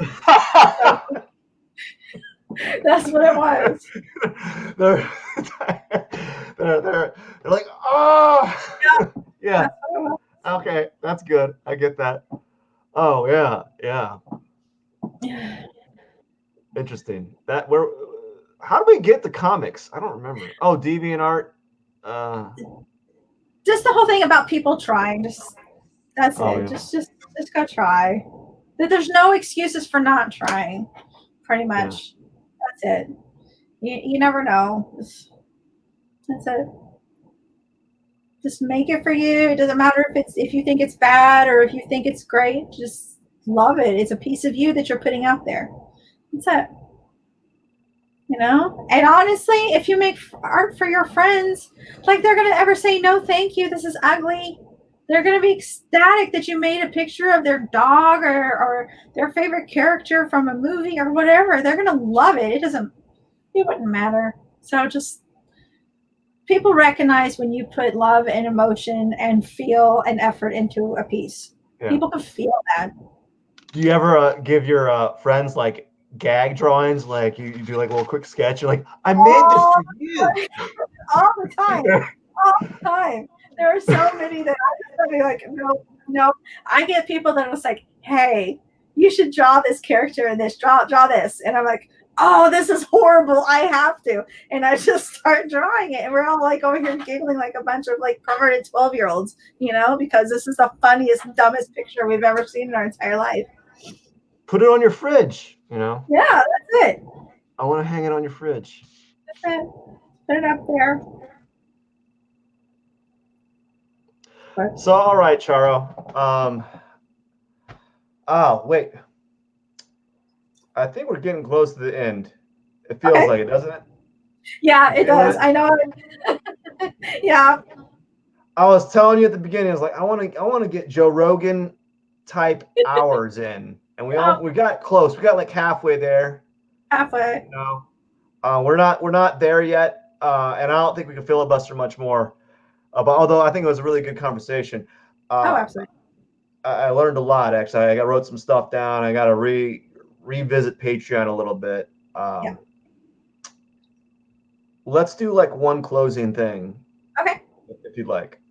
That's what it was. They're like, oh, yeah. Okay, that's good. I get that. Oh yeah. Interesting. How do we get the comics? I don't remember. Oh, DeviantArt. Just the whole thing about people trying. That's it. Yeah. Just go try. There's no excuses for not trying. Pretty much. Yeah. That's it. You never know. That's it. Just make it for you. It doesn't matter if you think it's bad or if you think it's great. Just love it. It's a piece of you that you're putting out there. That's it. And honestly, if you make art for your friends, like they're gonna ever say no, thank you, this is ugly. They're gonna be ecstatic that you made a picture of their dog or their favorite character from a movie or whatever. They're gonna love it. It wouldn't matter. So just people recognize when you put love and emotion and feel and effort into a piece. Yeah. People can feel that. Do you ever give your friends like gag drawings, like you do like a little quick sketch? You're like, I made this for you. All the time. There are so many that I just be like, no. I get people that are just like, hey, you should draw this character in this, draw this. And I'm like, oh, this is horrible. I have to. And I just start drawing it. And we're all like over here giggling like a bunch of like perverted 12-year-olds, because this is the funniest, dumbest picture we've ever seen in our entire life. Put it on your fridge, Yeah, that's it. I want to hang it on your fridge. That's it. Put it up there. So, all right, Charo. Oh, wait. I think we're getting close to the end. It feels like it, doesn't it? Yeah, it does. I know. Yeah. I was telling you at the beginning, I was like, I want to get Joe Rogan type hours in. and Oh, we got close. We got like halfway there. halfway. You know, we're not there yet, and I don't think we can filibuster much more. But although I think it was a really good conversation, Oh, uh, absolutely. I learned a lot. Actually, I wrote some stuff down. I got to revisit Patreon a little bit. Yeah. Let's do like one closing thing, Okay. if you'd like.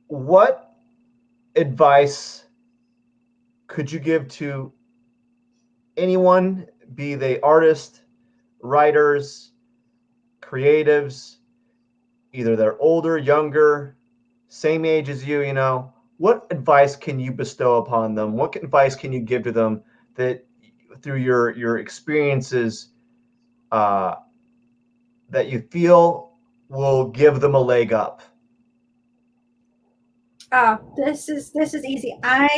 What advice could you give to anyone, be they artists, writers, creatives, either they're older, younger, same age as you, what advice can you bestow upon them? What advice can you give to them that through your experiences uh, that you feel will give them a leg up? This is easy. I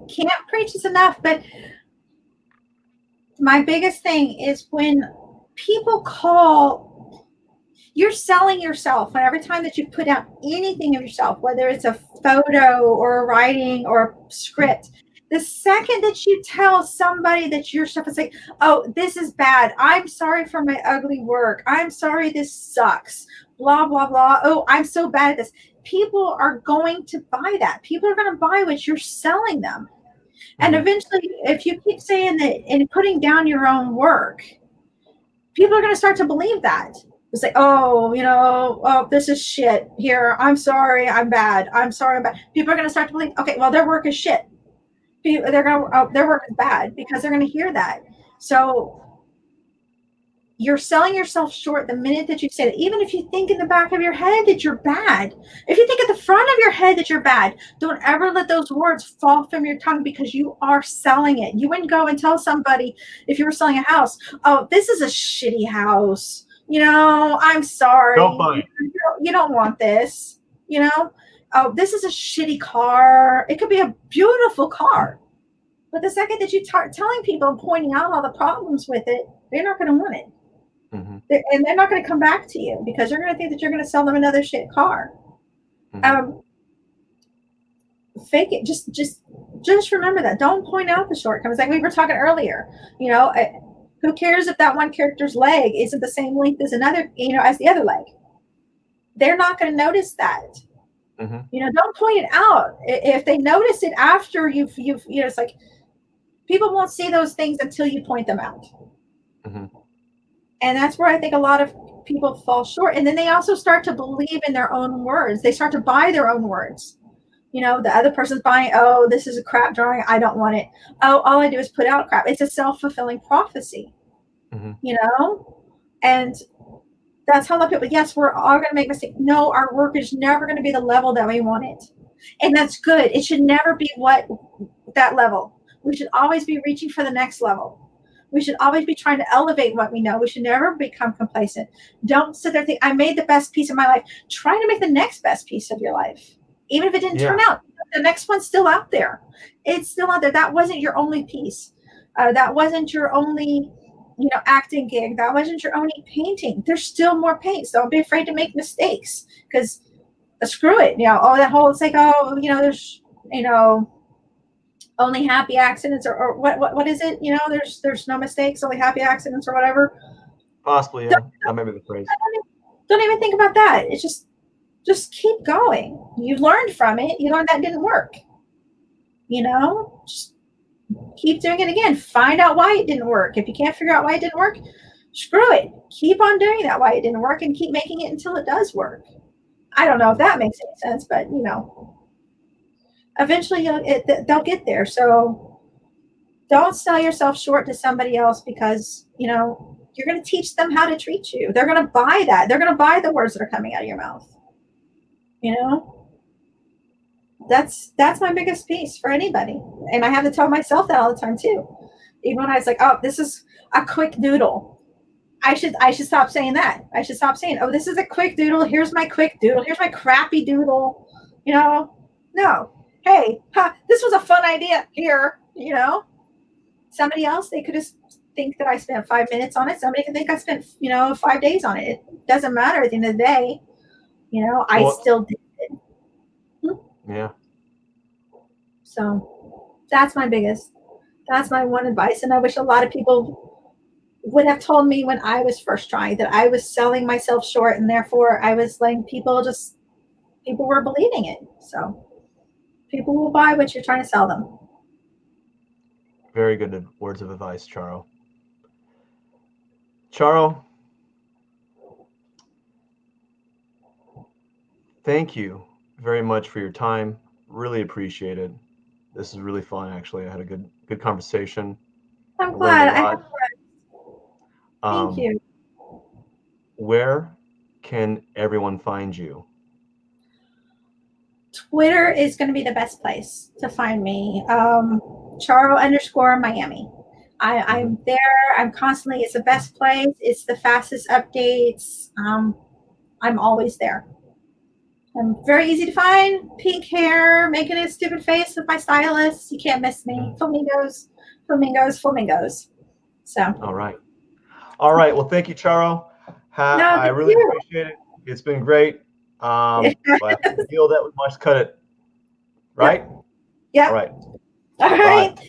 can't preach this enough, but my biggest thing is when people call, you're selling yourself. And every time that you put out anything of yourself, whether it's a photo or a writing or a script, the second that you tell somebody that your stuff is like, oh, this is bad. I'm sorry for my ugly work. I'm sorry this sucks. Blah, blah, blah. Oh, I'm so bad at this. People are going to buy that. People are going to buy what you're selling them. And Mm-hmm. eventually, if you keep saying that and putting down your own work, people are going to start to believe that. It's like, oh, oh, this is shit here. I'm sorry, I'm bad. I'm sorry, I'm bad. People are going to start to believe, okay, well, their work is shit. Their work is bad because they're going to hear that. So you're selling yourself short the minute that you say that. Even if you think in the back of your head that you're bad, if you think at the front of your head that you're bad, don't ever let those words fall from your tongue because you are selling it. You wouldn't go and tell somebody if you were selling a house, oh, this is a shitty house. I'm sorry. Don't buy it. You don't want this. Oh, this is a shitty car. It could be a beautiful car. But the second that you start telling people and pointing out all the problems with it, they're not going to want it. Mm-hmm. And they're not going to come back to you because they're going to think that you're going to sell them another shit car. Mm-hmm. Fake it. Just remember that. Don't point out the shortcomings. Like we were talking earlier. Who cares if that one character's leg isn't the same length as another? As the other leg. They're not going to notice that. Mm-hmm. Don't point it out. If they notice it after you've it's like people won't see those things until you point them out. Mm-hmm. And that's where I think a lot of people fall short. And then they also start to believe in their own words. They start to buy their own words. The other person's buying, oh, this is a crap drawing. I don't want it. Oh, all I do is put out crap. It's a self-fulfilling prophecy, Mm-hmm. And that's how a lot of people, yes, we're all going to make mistakes. No, our work is never going to be the level that we want it. And that's good. It should never be that level. We should always be reaching for the next level. We should always be trying to elevate what we know. We should never become complacent. Don't sit there and think, I made the best piece of my life. Try to make the next best piece of your life. Even if it didn't turn out, the next one's still out there. It's still out there. That wasn't your only piece. That wasn't your only, acting gig. That wasn't your only painting. There's still more paints. Don't be afraid to make mistakes because screw it. That whole, it's like, oh, there's, only happy accidents or what is it? There's no mistakes, only happy accidents or whatever. Possibly, yeah. That may be the phrase. Don't even think about that. It's just keep going. You learned from it. You learned that didn't work. Just keep doing it again. Find out why it didn't work. If you can't figure out why it didn't work, screw it. Keep on doing that why it didn't work and keep making it until it does work. I don't know if that makes any sense, but eventually they'll get there. So don't sell yourself short to somebody else because, you're going to teach them how to treat you. They're going to buy that. They're going to buy the words that are coming out of your mouth. That's my biggest piece for anybody. And I have to tell myself that all the time too. Even when I was like, oh, this is a quick doodle. I should stop saying that. I should stop saying, oh, this is a quick doodle. Here's my quick doodle. Here's my crappy doodle. No. Hey, this was a fun idea here. Somebody else, they could just think that I spent 5 minutes on it. Somebody could think I spent, 5 days on it. It doesn't matter at the end of the day. I still did it. Yeah. So That's my biggest. That's my one advice, and I wish a lot of people would have told me when I was first trying that I was selling myself short, and therefore I was letting people were believing it. So people will buy what you're trying to sell them. Very good words of advice, Charo. Charo, thank you very much for your time. Really appreciate it. This is really fun, actually. I had a good conversation. I'm I learned a glad. I have. lot. Thank you. Where can everyone find you? Twitter is going to be the best place to find me. Charo_Miami. I'm there. I'm constantly. It's the best place. It's the fastest updates. I'm always there. I'm very easy to find. Pink hair, making a stupid face with my stylist. You can't miss me. Flamingos, flamingos, flamingos. So. All right. All right. Well, thank you, Charo. No, I thank really you. appreciate it. It's been great. But I feel that we must cut it. Right? Yep. All right. All Bye. right.